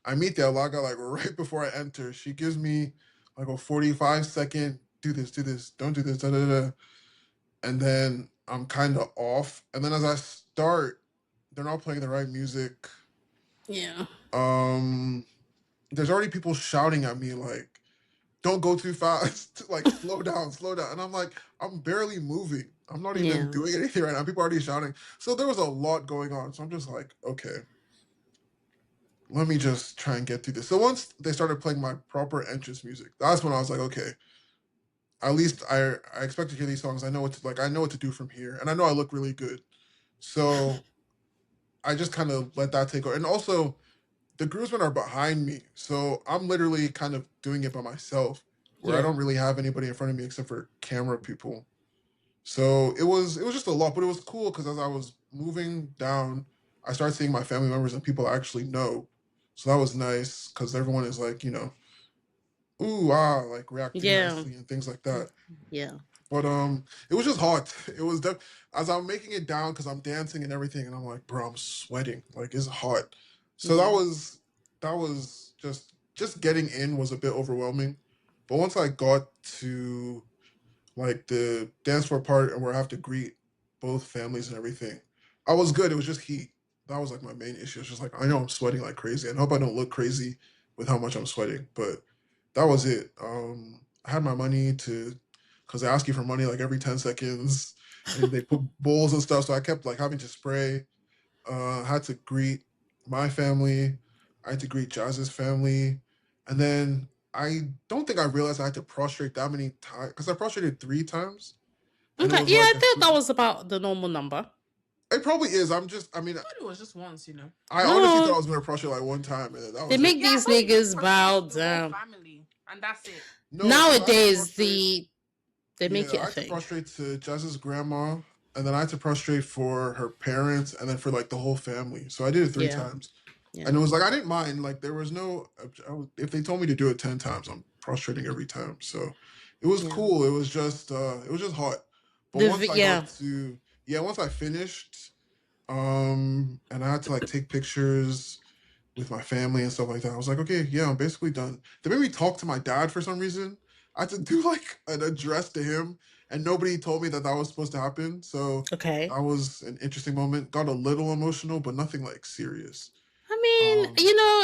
I meet the Alaga like right before I enter. She gives me like a 45-second, do this, don't do this, da da da. And then I'm kind of off. And then as I start, they're not playing the right music. Yeah. There's already people shouting at me like, don't go too fast, like slow down. And I'm like, I'm barely moving. I'm not even doing anything right now. People are already shouting. So there was a lot going on. So I'm just like, okay, let me just try and get through this. So once they started playing my proper entrance music, that's when I was like, okay, at least I expect to hear these songs. I know what to do from here. And I know I look really good. So I just kind of let that take over. And also the groomsmen are behind me. So I'm literally kind of doing it by myself where I don't really have anybody in front of me except for camera people. So it was just a lot, but it was cool because as I was moving down, I started seeing my family members and people I actually know. So that was nice because everyone is like, ooh, ah, like reacting nicely and things like that. Yeah. But it was just hot. It was as I'm making it down because I'm dancing and everything, and I'm like, bro, I'm sweating. Like it's hot. So that was just getting in was a bit overwhelming. But once I got to like the dance floor part and where I have to greet both families and everything, I was good. It was just heat. That was like my main issue. It's just like I know I'm sweating like crazy, and I hope I don't look crazy with how much I'm sweating. But that was it. I had my money because they ask you for money like every 10 seconds, and they put bowls and stuff. So I kept like having to spray. Had to greet my family. I had to greet Jazz's family, and then I don't think I realized I had to prostrate that many times because I prostrated 3 times, and it Okay, was yeah, I like a thought that super. was about the normal number. It probably is. I'm just. I mean, I thought it was just once, you know. I honestly thought I No, was gonna prostrate like one time, and then that they was it. make Yeah, I these thought you just niggas prostrate bow to the whole down. family, and that's it. No, because I had to Nowadays, prostrate. they make Yeah, it I a had to thing. prostrate to Jazz's grandma, and then I had to prostrate for her parents, and then for like the whole family. So I did it three Yeah, times, yeah, and it was like I didn't mind. Like there was no. If they told me to do it 10 times, I'm prostrating every time. So it was yeah. cool. It was just hot. But once I Yeah, got to once I finished, and I had to like take pictures with my family and stuff like that. I was like, okay, yeah, I'm basically done. They made me talk to my dad for some reason. I had to do like an address to him, and nobody told me that that was supposed to happen. So okay. that was an interesting moment. Got a little emotional, but nothing like serious. I mean, Um,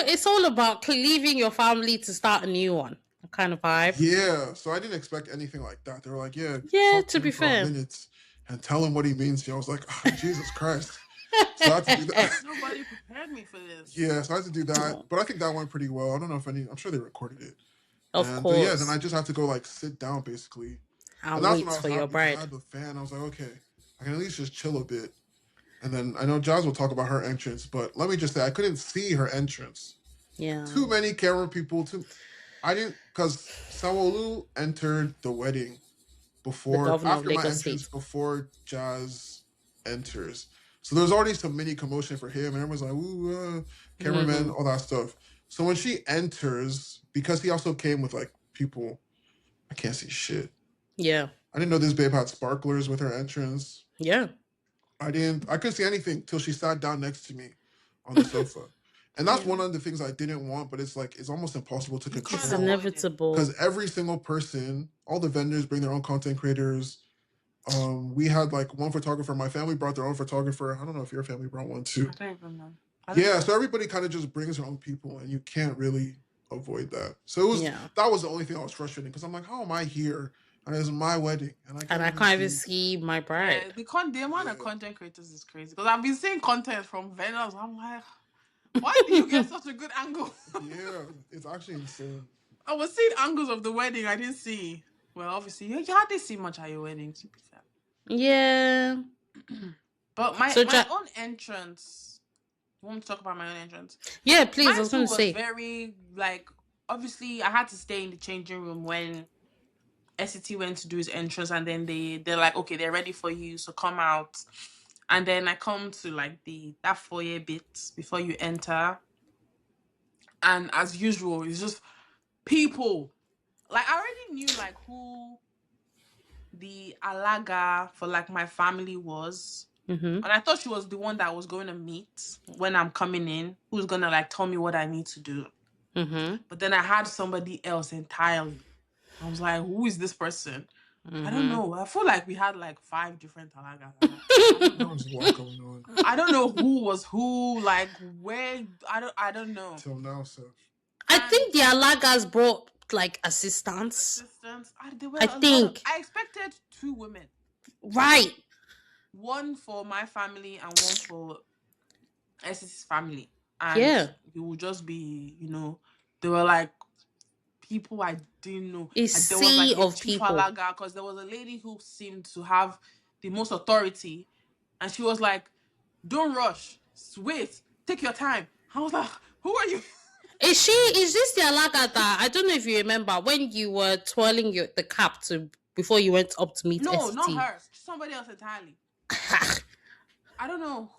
it's all about leaving your family to start a new one, kind of vibe. yeah, so I didn't expect anything like that. They were like, yeah, Yeah, talk to to him be for a fair. minute and tell him what he means to you. I was like, oh, Jesus Christ. So I had to do that. Nobody prepared me for this. Yeah, so I had to do that. Oh, But I think that went pretty well. I don't know if I'm sure they recorded it. of And yeah, then I course. just have to go like sit down basically. And And that's when wait I was for your happy because I bride. had the fan. I was like, okay, I can at least just chill a bit. And then I know Jazz will talk about her entrance, but let me just say I couldn't see her entrance. Yeah. Too many camera people. I didn't because Sawolu entered the wedding The before governor of after my Lagos entrance State. before Jazz enters. So there's already some mini commotion for him, and everyone's like, "Ooh, cameraman, Mm-hmm. all that stuff." So when she enters, because he also came with like people, I can't see shit. Yeah. I didn't know this babe had sparklers with her entrance. Yeah. I couldn't see anything till she sat down next to me on the sofa. And that's Yeah. one of the things I didn't want, but it's like it's almost impossible to You can't It's control avoid it. inevitable. because every single person, all the vendors bring their own content creators. We had like one photographer. My family brought their own photographer. I don't know if your family brought one too. I don't even know. Yeah, so everybody kind of just brings their own people, and you can't really avoid that. So Yeah. that was the only thing I was frustrating because I'm like, how am I here? And it's my wedding, and I And can't I even can't even see. see my Yeah, bride. the amount of Yeah. content creators is crazy. Because I've been seeing content from vendors. I'm like, why do you get such a good angle? Yeah, it's actually insane. I was seeing angles of the wedding I didn't see. Well, obviously, you hardly see much at your wedding, to be fair. Yeah. But my So, my own entrance. You want me to talk about my own entrance? yeah, please. I Mine was too going to was say. very like. Obviously, I had to stay in the changing room when SCT went to do his entrance, and then they're like, okay, they're ready for you, so come out. And then I come to like that foyer bit before you enter, and as usual, it's just people. Like I already knew like who the alaga for like my family was. Mm-hmm. And I thought she was the one that I was going to meet when I'm coming in, who's going to like tell me what I need to do. Mm-hmm. But then I had somebody else entirely. I was like, who is this person? I don't Mm-hmm. know. I feel like we had like 5 different alagas. There was a lot going on I don't know who was who, like where. I don't know. till now, so I And think the Alagas brought like assistants. assistants, there were I a lot of. think. I expected 2 women, Right. one for my family and one for SS's family, and Yeah. it would just be, they were like people I didn't know. A Like, there was like sea a of chief people. alaga because there was a lady who seemed to have the most authority, and she was like, "Don't rush, wait, take your time." I was like, "Who are you?" Is this the Alaga that I don't know if you remember when you were twirling the cap to before you went up to meet No, not ST? her. Somebody else entirely. I don't know.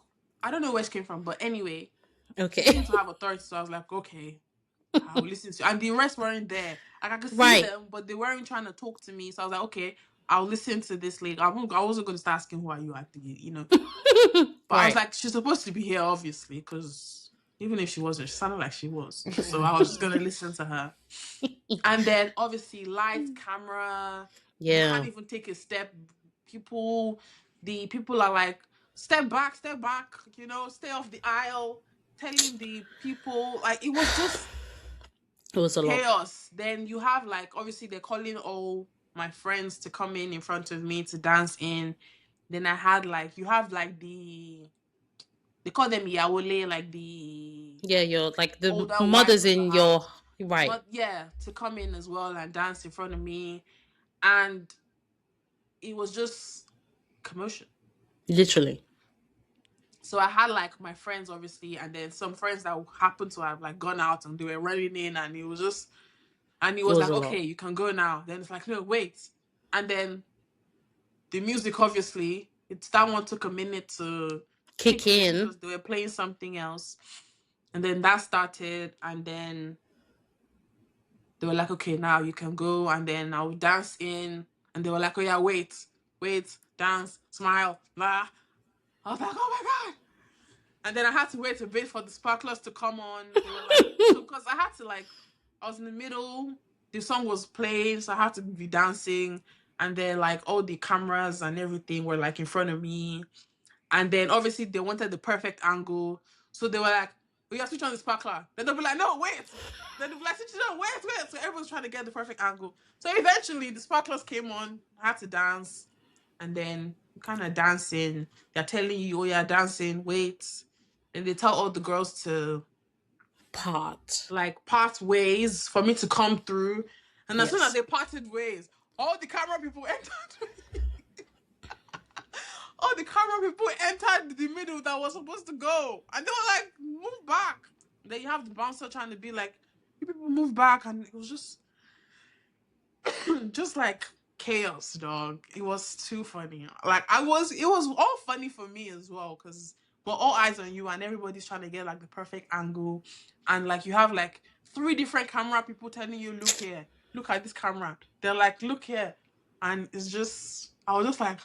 I don't know where she came from, but anyway, she Okay. seemed to have authority. So I was like, okay, I'll listen to you. And the rest weren't there. Like I could see Right. them, but they weren't trying to talk to me. So I was like, okay, I'll listen to this lady. I wasn't going to start asking who are you at the. But I was Right. like, she's supposed to be here, obviously, because even if she wasn't, she sounded like she was. So I was just gonna listen to her. And then obviously lights, camera, you can't Yeah. even take a step. The people are like, step back, stay off the aisle, telling the people, like, it was just It was a lot. chaos. Then you have like, obviously they're calling all my friends to come in front of me to dance in. Then I had like, you have like they call them yawole, like the Yeah, you're like the older wives mothers of the in your house. right, But yeah, to come in as well and dance in front of me, and it was just commotion. literally. So I had like my friends, obviously, and then some friends that happened to have like gone out and they were running in, and it was just, and it It was was like, a okay, lot. you can go now. Then it's like, no, wait. And then the music, obviously, it's that one took a minute to Kick kick in in. because they were playing something else. And then that started, and then they were like, okay, now you can go. And then I would dance in, and they were like, oh yeah, wait, dance, smile, blah. I was like, oh my God. And then I had to wait a bit for the sparklers to come on. They were like, so because I had to like, I was in the middle, the song was playing, so I had to be dancing. And then like all the cameras and everything were like in front of me. And then obviously they wanted the perfect angle. So they were like, we got to switch on the sparkler. Then they'll be like, no, wait. Then they'll be like, switch it on, wait. So everyone's trying to get the perfect angle. So eventually the sparklers came on. I had to dance. And then kind of dancing. They're telling you, oh yeah, dancing, wait. And they tell all the girls to Part. like part ways for me to come through. And as soon as Yes. they parted ways, all the camera people entered. All the camera people entered the middle that was supposed to go. And they were like, move back. Then you have the bouncer trying to be like, you people move back. And it was just like chaos, dog. It was too funny. Like it was all funny for me as well, because we're all eyes on you and everybody's trying to get like the perfect angle. And like you have like three different camera people telling you, look here, look at this camera. They're like, look here. And it's just, I was just like,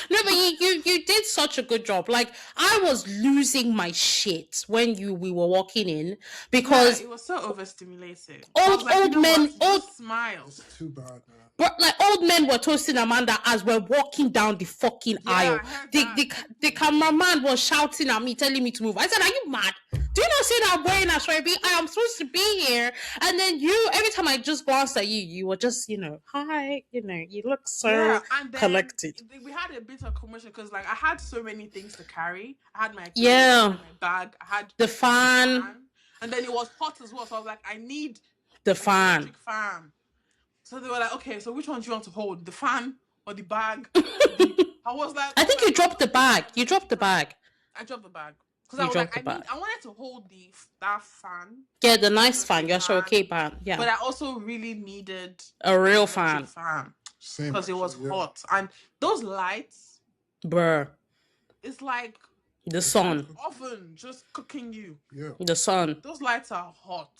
No, but you did such a good job. Like I was losing my shit when we were walking in yeah, because it was so overstimulating. So I old was like, you old know what? men old Just smile. It's too bad, man. but like old men were toasting Amanda as we're walking down the fucking Yeah, aisle. I heard The that. the the cameraman was shouting at me, telling me to move. I said, "Are you mad? Do you not see that I'm wearing a sweater? I am supposed to be here." And then you, every time I just glanced at you, you were just, hi, you look so Yeah, and then collected. we had a bit of commotion because like I had so many things to carry. I had my clothes, I Yeah, had my bag, I had the the fan, fan, and then it was hot as well. So I was like, I need the an fan. electric fan. So they were like, okay, so which one do you want to hold, the fan or the bag? Or the... I was like, I oh think my you God, dropped the bag. You dropped the bag. I dropped the bag because I You was like, dropped the bag. I wanted to hold that fan, Yeah, the the nice fan. Sharkey Your fan, okay fan. Yeah, but I also really needed a an real electric fan. fan Same because it was actually, yeah. hot and those lights. Bruh. It's like The It's an sun. oven just cooking you. yeah. The sun. Those lights are hot.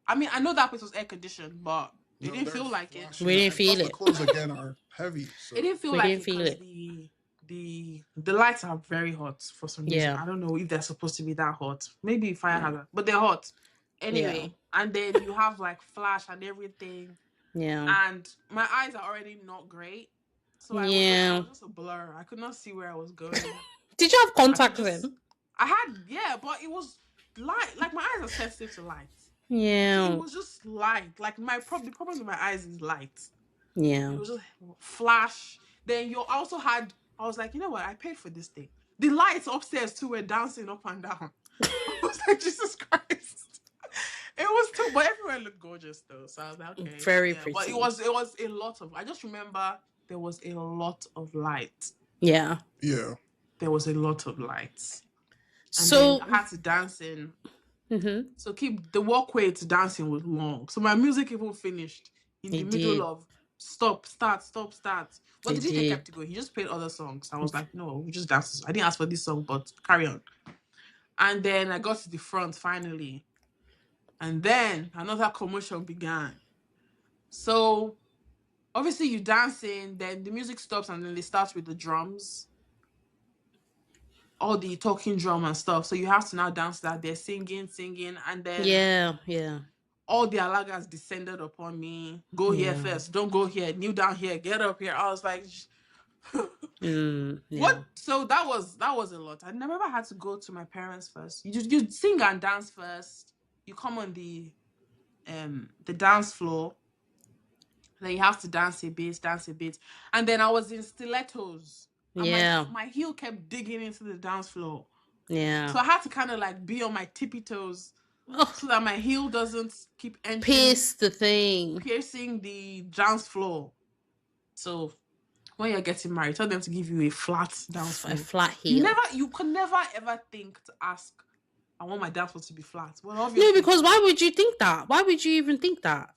I mean, I know that place was air conditioned, but it No, didn't they're feel like it. We flashing, didn't and plus feel the it. clothes again are heavy. It So didn't feel We like didn't it feel because it. the lights are very hot for some reason. Yeah. I don't know if they're supposed to be that hot. Maybe fire hazard, but they're hot. Yeah. Anyway, and then you have like flash and everything, Yeah. and my eyes are already not great, so I Yeah. was just a blur. I could not see where I was going. Did you have I could contacts just in? I had, yeah, but it was light. Like my eyes are sensitive to light. So it Yeah. was just light. Like the problem with my eyes is light. It Yeah. was just flash. Then you also had, I was like, you know what? I paid for this thing. The lights upstairs too were dancing up and down. I was like, Jesus Christ. It was too, but everywhere looked gorgeous though. So I was like, okay, Very yeah. But pretty. it was a lot of. I just remember there was a lot of light. Yeah. yeah. There was a lot of lights, and then So, I had to dance in. mhm, So keep the walkway to dancing was long. So my music even finished in the it middle did. of stop, start, stop, start. But the It DJ did. kept going. He just played other songs. I was like, no, we just dance. I didn't ask for this song, but carry on. And then I got to the front finally. And then another commotion began. So obviously you dancing, then the music stops and then they start with the drums. All the talking drum and stuff. So you have to now dance that. They're singing, and then Yeah. Yeah. all the alagas descended upon me. Go here Yeah. first. Don't go here. Kneel down here. Get up here. I was like, Yeah. what? So that was a lot. I never had to go to my parents first. You sing and dance first. You come on the dance floor. Then you have to dance a bit, and then I was in stilettos. And Yeah. my heel kept digging into the dance floor. Yeah. So I had to kind of like be on my tippy toes Oh, so that my heel doesn't keep entering, pierce the thing. piercing the dance floor. So when you're getting married, tell them to give you a flat dance A floor. flat heel. You could never ever think to ask, I want my dance floor to be flat. Well, No, obviously, because why would you think that? Why would you even think that?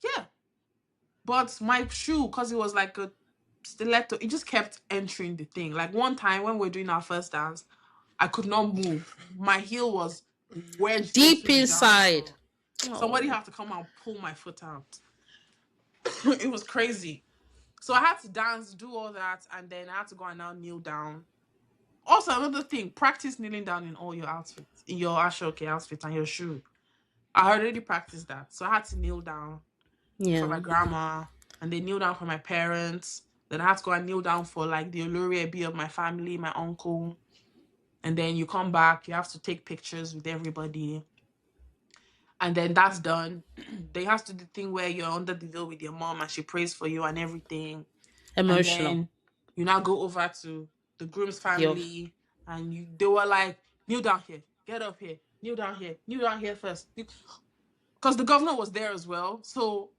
yeah. But my shoe, because it was like a stiletto, it just kept entering the thing. Like one time when we were doing our first dance, I could not move. My heel was wedged Deep into the dance inside. floor. Somebody Oh. had to come and pull my foot out. It was crazy. So I had to dance, do all that, and then I had to go and now kneel down. Also, another thing, practice kneeling down in all your outfits, in your ashoke outfit and your shoe. I already practiced that. So I had to kneel down for my Yeah. grandma, and then kneel down for my parents. Then I had to go and kneel down for like the Olori Ebi of my family, my uncle. And then you come back, you have to take pictures with everybody. And then that's done. They have to do the thing where you're under the veil with your mom and she prays for you and everything. And Emotional. then you now go over to the groom's Yo. family and they were like, kneel down here, get up here, kneel down here first. Because the governor was there as well. So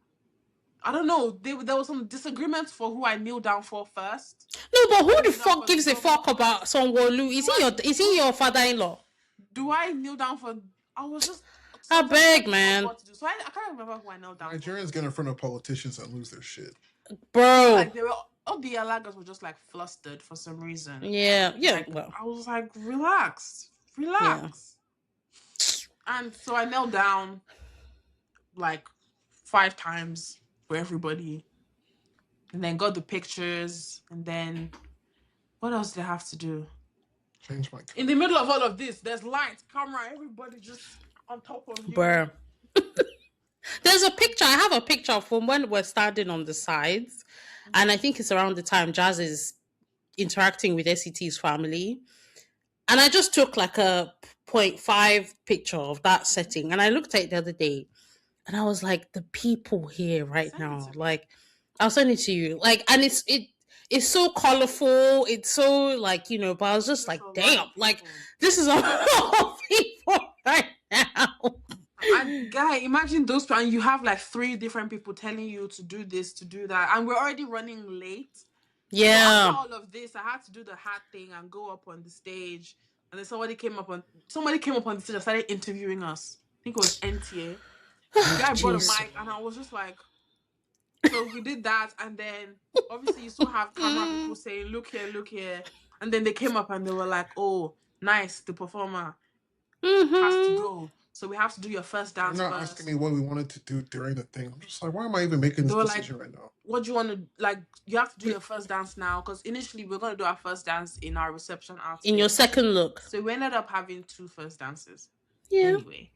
I don't know. There was some disagreement for who I kneel down for first. No, but Do I who the kneel down fuck for the gives a governor fuck about first? Sonwolu? Is he your father-in-law? Do I kneel down for? I was just. I Sometimes beg, don't know man. what to do. So I can't remember who I knelt down for. Nigerians get in front of politicians and lose their shit. Bro. Like they were, all the alagas were just like flustered for some reason. Yeah. Yeah. Like, Well. I was like, relax. And so I knelt down like 5 times for everybody, and then got the pictures, and then what else did I have to do? Change my. In the middle of all of this, there's lights, camera, everybody just on top of you. Bro. There's a picture. I have a picture from when we're standing on the sides. And I think it's around the time Jazz is interacting with SET's family. And I just took like a 0.5 picture of that setting. And I looked at it the other day. And I was like, the people here right Send it now. to me. Like, I'll send it to you. Like, and it's so colorful. It's so like, but I was just like, There's a lot damn, of like people. this is a lot of people right now. And guy, imagine those people, and you have like 3 different people telling you to do this, to do that, and we're already running late. So Yeah. after all of this, I had to do the hat thing and go up on the stage. And then somebody came up on the stage and started interviewing us. I think it was NTA. The guy brought a Jeez. mic, and I was just like, so we did that, and then obviously you still have camera people saying, look here. And then they came up and they were like, oh, nice, the performer has to go. So we have to do your first dance They're not first. asking me what we wanted to do during the thing. I'm just like, why am I even making this They were decision right now? What do you want to, like, you have to do your first dance now, because initially we're going to do our first dance in our reception outfit. In your second look. So we ended up having 2 first dances. Yeah. Anyway.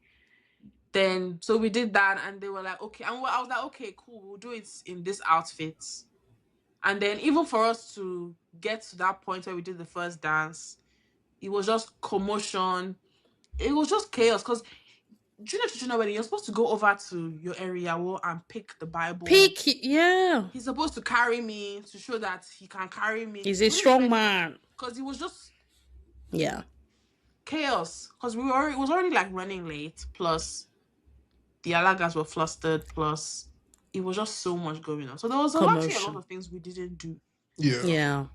Then, so we did that, and they were like, okay. And I was like, okay, cool, we'll do it in this outfit. And then even for us to get to that point where we did the first dance, it was just commotion. It was just chaos, because junior wedding, you're supposed to go over to your area and pick the Bible. Yeah. He's supposed to carry me to show that he can carry me. He's a strong man. Because it was just chaos. Because it was already like running late. Plus, the alagas were flustered. Plus, it was just so much going on. So there was actually a lot of things we didn't do. Yeah.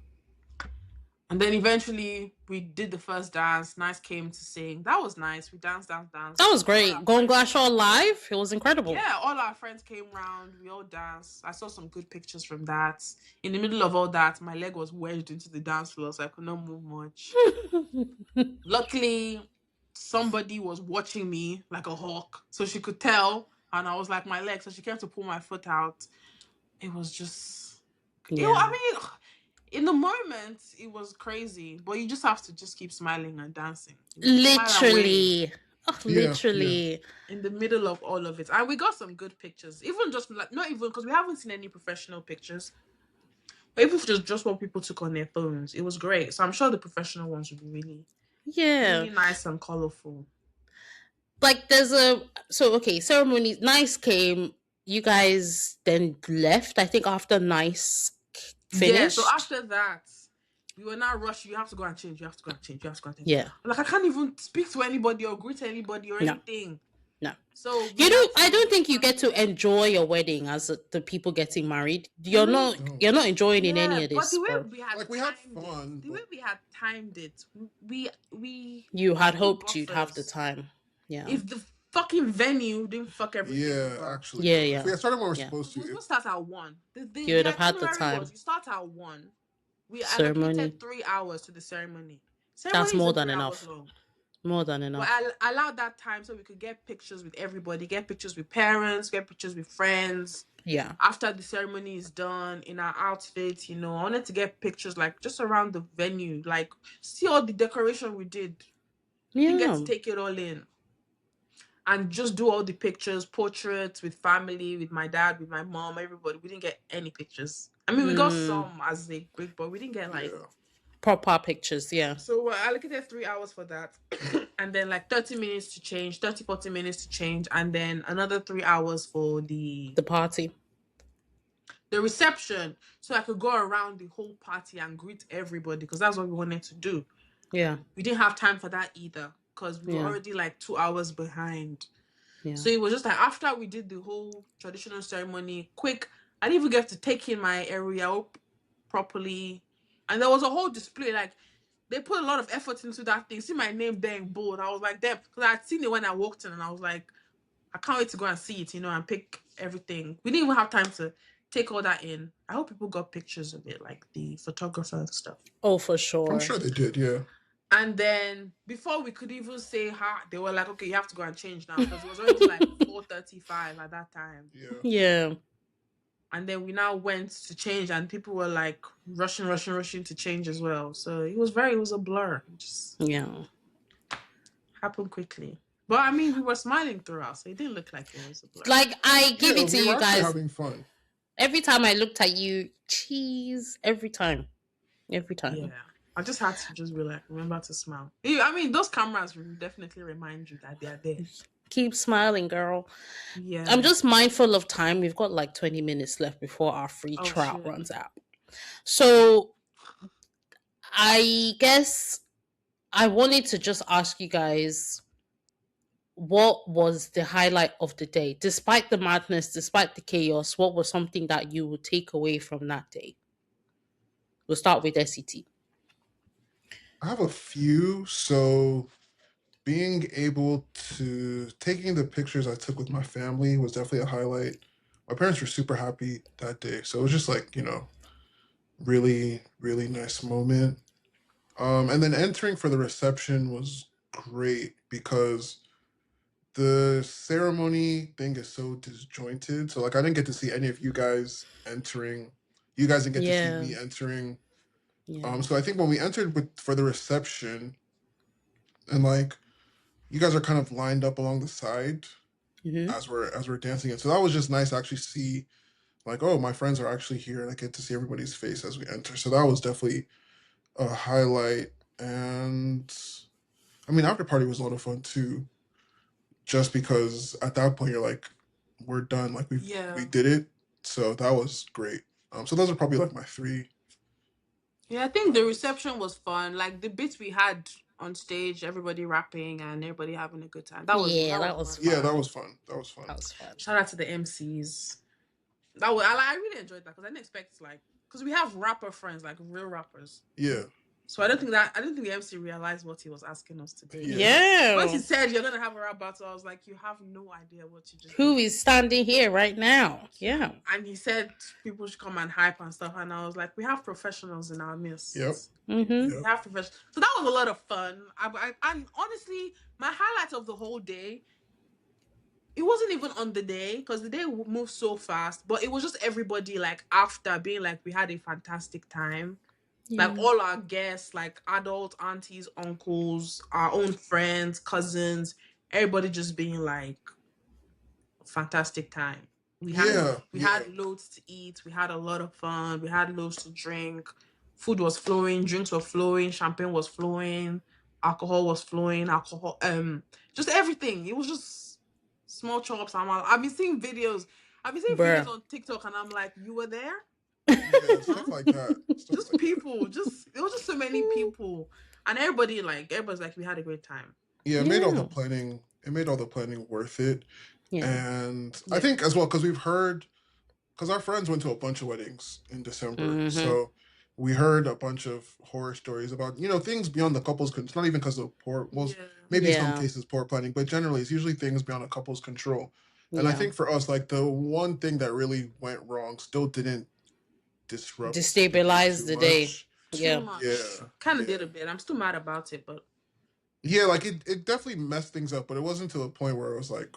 And then eventually we did the first dance. Nice came to sing. That was nice. We danced. That was great. Gonglashaw live. It was incredible. Yeah, all our friends came round. We all danced. I saw some good pictures from that. In the middle of all that, my leg was wedged into the dance floor, so I could not move much. Luckily, somebody was watching me like a hawk, so she could tell. And I was like, my leg. So she came to pull my foot out. It was just... I mean... In the moment, it was crazy, but you just have to just keep smiling and dancing. Literally. Literally. In the middle of all of it. And we got some good pictures. Even just, like, not even, because we haven't seen any professional pictures. But even just what people took on their phones, it was great. So I'm sure the professional ones would be really nice and colorful. Like, ceremony, Nice came. You guys then left, I think, after Nice finished. Yeah, so after that, We were not rushing. You have to go and change. You have to go and change. You have to go and change. Yeah. Like I can't even speak to anybody or greet anybody or No. anything. No. So You know, I don't think you get to enjoy your wedding as the people getting married. You're not enjoying in any of but this, the way bro. we had Like, we had timed fun, it, the way but- we had timed it, we You had put hoped you'd have the buffers. time. Yeah. If the fucking venue didn't fuck everything Yeah, over. actually. Yeah, If yeah. we had started when we're Yeah. supposed We to, were supposed to start at 1. You would The have had the itinerary time. was you start at 1. We Ceremony. allocated 3 hours to the ceremony. That's more isn't than 3 enough. hours long. More than enough. But I allowed that time so we could get pictures with everybody, get pictures with parents, get pictures with friends. Yeah. After the ceremony is done, in our outfits, I wanted to get pictures like just around the venue, like see all the decoration we did. Didn't get to take it all in. And just do all the pictures, portraits with family, with my dad, with my mom, everybody. We didn't get any pictures. I mean, we got some as a break, but we didn't get like proper pictures. Yeah. So I allocated 3 hours for that. And then like 30 minutes to change, 30, 40 minutes to change. And then another 3 hours for the party. The reception. So I could go around the whole party and greet everybody because that's what we wanted to do. Yeah. We didn't have time for that either because we were already like 2 hours behind. Yeah. So it was just like after we did the whole traditional ceremony, quick, I didn't even get to take in my area properly. And there was a whole display, like they put a lot of effort into that thing. See my name there in bold. I was like, damn, because I'd seen it when I walked in and I was like, I can't wait to go and see it, and pick everything. We didn't even have time to take all that in. I hope people got pictures of it, like the photographer and stuff. Oh, for sure. I'm sure they did, yeah. And then before we could even say hi, they were like, okay, you have to go and change now because it was already like 4:35 at that time. Yeah. And then we now went to change and people were like rushing to change as well. So it was a blur. Just happened quickly. But I mean, we were smiling throughout, so it didn't look like it was a blur. Like, I give it to you guys. Having fun. Every time I looked at you, cheese. Every time. Yeah. I just had to just be like, remember to smile. I mean, those cameras will definitely remind you that they are there. Keep smiling, girl. Yeah. I'm just mindful of time. We've got like 20 minutes left before our free trial runs out. So I guess I wanted to just ask you guys, what was the highlight of the day? Despite the madness, despite the chaos, what was something that you would take away from that day? We'll start with SET. I have a few. So being able to taking the pictures I took with my family was definitely a highlight. My parents were super happy that day. So it was just like, really, really nice moment. And then entering for the reception was great because the ceremony thing is so disjointed. So like I didn't get to see any of you guys entering. You guys didn't get to see me entering. Yeah. So I think when we entered for the reception, and like you guys are kind of lined up along the side as we're dancing it. So that was just nice to actually see, like, oh, my friends are actually here, and I get to see everybody's face as we enter. So that was definitely a highlight. And I mean, after party was a lot of fun too, just because at that point you're like, we're done, like we did it. So that was great. So those are probably like my 3. Yeah, I think the reception was fun. Like the bits we had on stage, everybody rapping and everybody having a good time. That was fun. Yeah, that was fun. Shout out to the MCs. I really enjoyed that because I didn't expect because we have rapper friends, like real rappers. Yeah. So I don't think the MC realized what he was asking us to do. Yeah. Once he said you're gonna have a rap battle, I was like, you have no idea what you just Who is standing here right now? Yeah. And he said people should come and hype and stuff, and I was like, we have professionals in our midst. Yep. Mm-hmm. We have professionals. So that was a lot of fun. And honestly, my highlight of the whole day, it wasn't even on the day because the day moved so fast, but it was just everybody like after being like, we had a fantastic time. Yeah. Like all our guests, like adults, aunties, uncles, our own friends, cousins, everybody just being like, fantastic time. We had loads to eat. We had a lot of fun. We had loads to drink. Food was flowing. Drinks were flowing. Champagne was flowing. Alcohol was flowing. Just everything. It was just small chops. I've been seeing videos. Videos on TikTok, and I'm like, you were there? Yeah, stuff like that. Just people. It was just so many people, and everybody's like, we had a great time. Yeah, it made all the Yeah. planning. It made all the planning worth it, Yeah. and I Yeah. think as well because we've heard, because our friends went to a bunch of weddings in December, Mhm. so we heard a bunch of horror stories about things beyond the couple's. It's not even because of poor. Most Yeah. maybe some Yeah. cases poor planning, but generally it's usually things beyond a couple's control. And I Yeah. think for us, like the one thing that really went wrong still didn't disrupt the day Destabilize too the day. much. Too Yeah. much. Yeah, Kind of yeah. did a bit. I'm still mad about it, but Yeah, like it definitely messed things up, but it wasn't to a point where it was like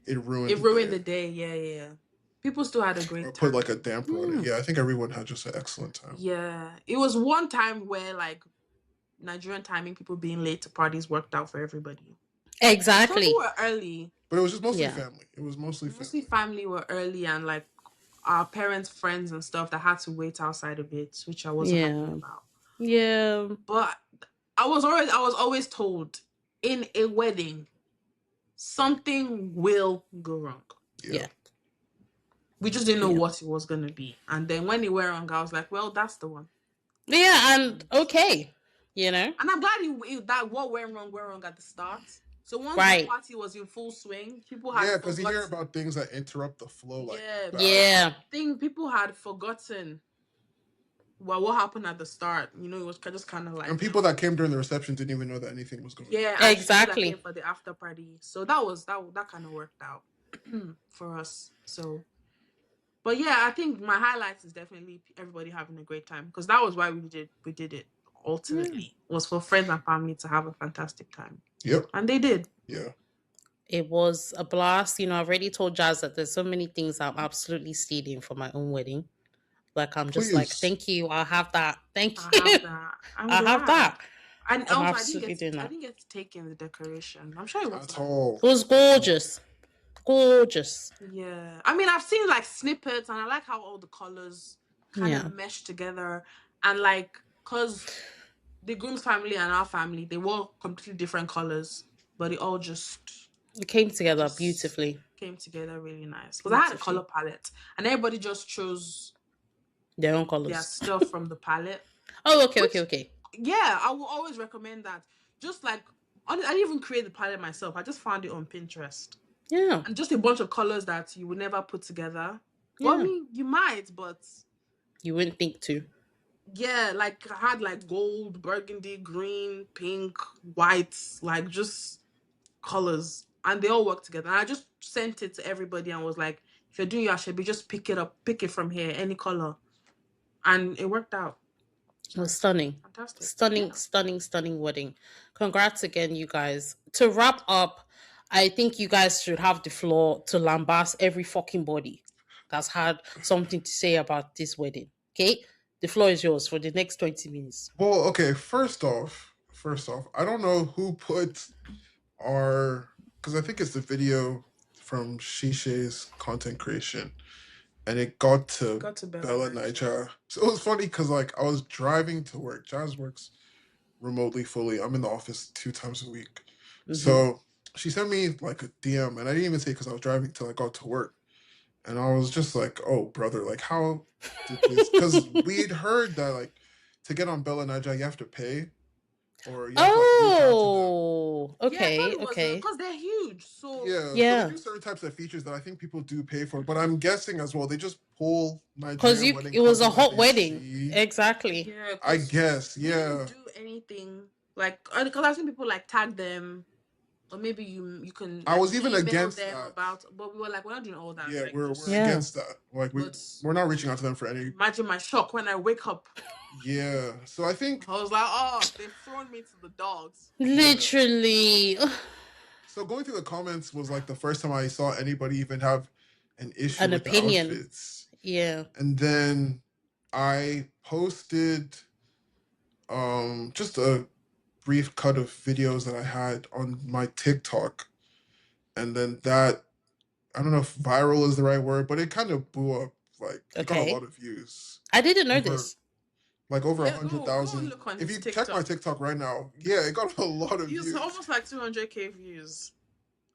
it ruined it the ruined day the day. Yeah, yeah. People still had a great or time. put like a damper on it. Yeah, I think everyone had just an excellent time. Yeah. It was one time where like Nigerian timing, people being late to parties worked out for everybody. Exactly. Some were early. But it was just mostly Yeah. family. It was mostly Mostly family. family were early, and like our parents' friends and stuff that had to wait outside a bit, which I wasn't happy Yeah. about. Yeah. But I was always told in a wedding something will go wrong. Yeah. We just didn't know Yeah. what it was gonna be, and then when it went wrong, I was like, "Well, that's the one." Yeah, and okay, And I'm glad that what went wrong at the start. So once Right. the party was in full swing, people had Yeah, because you hear forgotten. about things that interrupt the flow, like Yeah, bad. Yeah. people had forgotten what happened at the start. You know, it was just kind of like, And people that came during the reception didn't even know that anything was going on. yeah, and people that Exactly. came for the after party. So that kind of worked out for us. So, but yeah, I think my highlights is definitely everybody having a great time, because that was why we did it. Ultimately, was for friends and family to have a fantastic time, Yep. and they did. Yeah. It was a blast. I've already told Jazz that there's so many things I'm absolutely stealing for my own wedding. Like, I'm just like, Please. thank you. I'll have that. Thank I you. have that. I'm I'll have glad. that. And I'm also, absolutely doing I that. didn't get to take in the decoration. I'm sure it was At all. It was gorgeous. Gorgeous. Yeah, I mean, I've seen like snippets, and I like how all the colors kind Yeah. of mesh together, and like, cause the groom's family and our family, they were completely different colors, but it all just It came together beautifully. came together really nice. Because I had a color palette, and everybody just chose Their own their colors. stuff from the palette. Oh, okay. Yeah, I will always recommend that. Just like, I didn't even create the palette myself. I just found it on Pinterest. Yeah. And just a bunch of colors that you would never put together. Well, Yeah. I mean, you might, but You wouldn't think to. yeah, like I had like gold, burgundy, green, pink, white, like just colors, and they all work together. And I just sent it to everybody and was like, if you're doing your ashebi, just pick it from here, any color, and it worked out. It was stunning. Fantastic. Stunning wedding. Congrats again, you guys. To wrap up, I think you guys should have the floor to lambast every fucking body that's had something to say about this wedding. Okay? The floor is yours for the next 20 minutes. Well, okay, first off, I don't know who put because I think it's the video from Shisei's content creation, and it got to Bella Niger. So it was funny because like I was driving to work. Jazz works remotely fully. I'm in the office 2 times a week. Mhm. So she sent me like a DM, and I didn't even say because I was driving till I got to work. And I was just like, oh, brother, like, how did this? Because we'd heard that, like, to get on Bella Naja, you have to pay. Or you have to, like, reach out to Oh, okay, okay. Because they're huge. So them. Yeah. Yeah. So they do certain types of features that I think people do pay for. But I'm guessing as well, they just pull Because Nigerian wedding it was a couples that hot they wedding. see. Exactly. yeah, I guess, we didn't yeah. do anything like, because I've seen people like tag them, or maybe you can. I like, was even email against them that. about, but we were like, we're not doing all that. Yeah, like, we're Yeah. against that. Like, we're not reaching out to them for any. Imagine my shock when I wake up. Yeah. So I think. I was like, oh, they've thrown me to the dogs. Literally. So going through the comments was like the first time I saw anybody even have an issue An with opinion. the outfits. Yeah. And then I posted just a brief cut of videos that I had on my TikTok. And then that, I don't know if viral is the right word, but it kind of blew up. Like, it got a Okay. lot of views. I didn't know this. Like over Yeah, go 100,000. look on If his you check TikTok. my TikTok right now, yeah, it got a lot of It's views. almost like 200K views.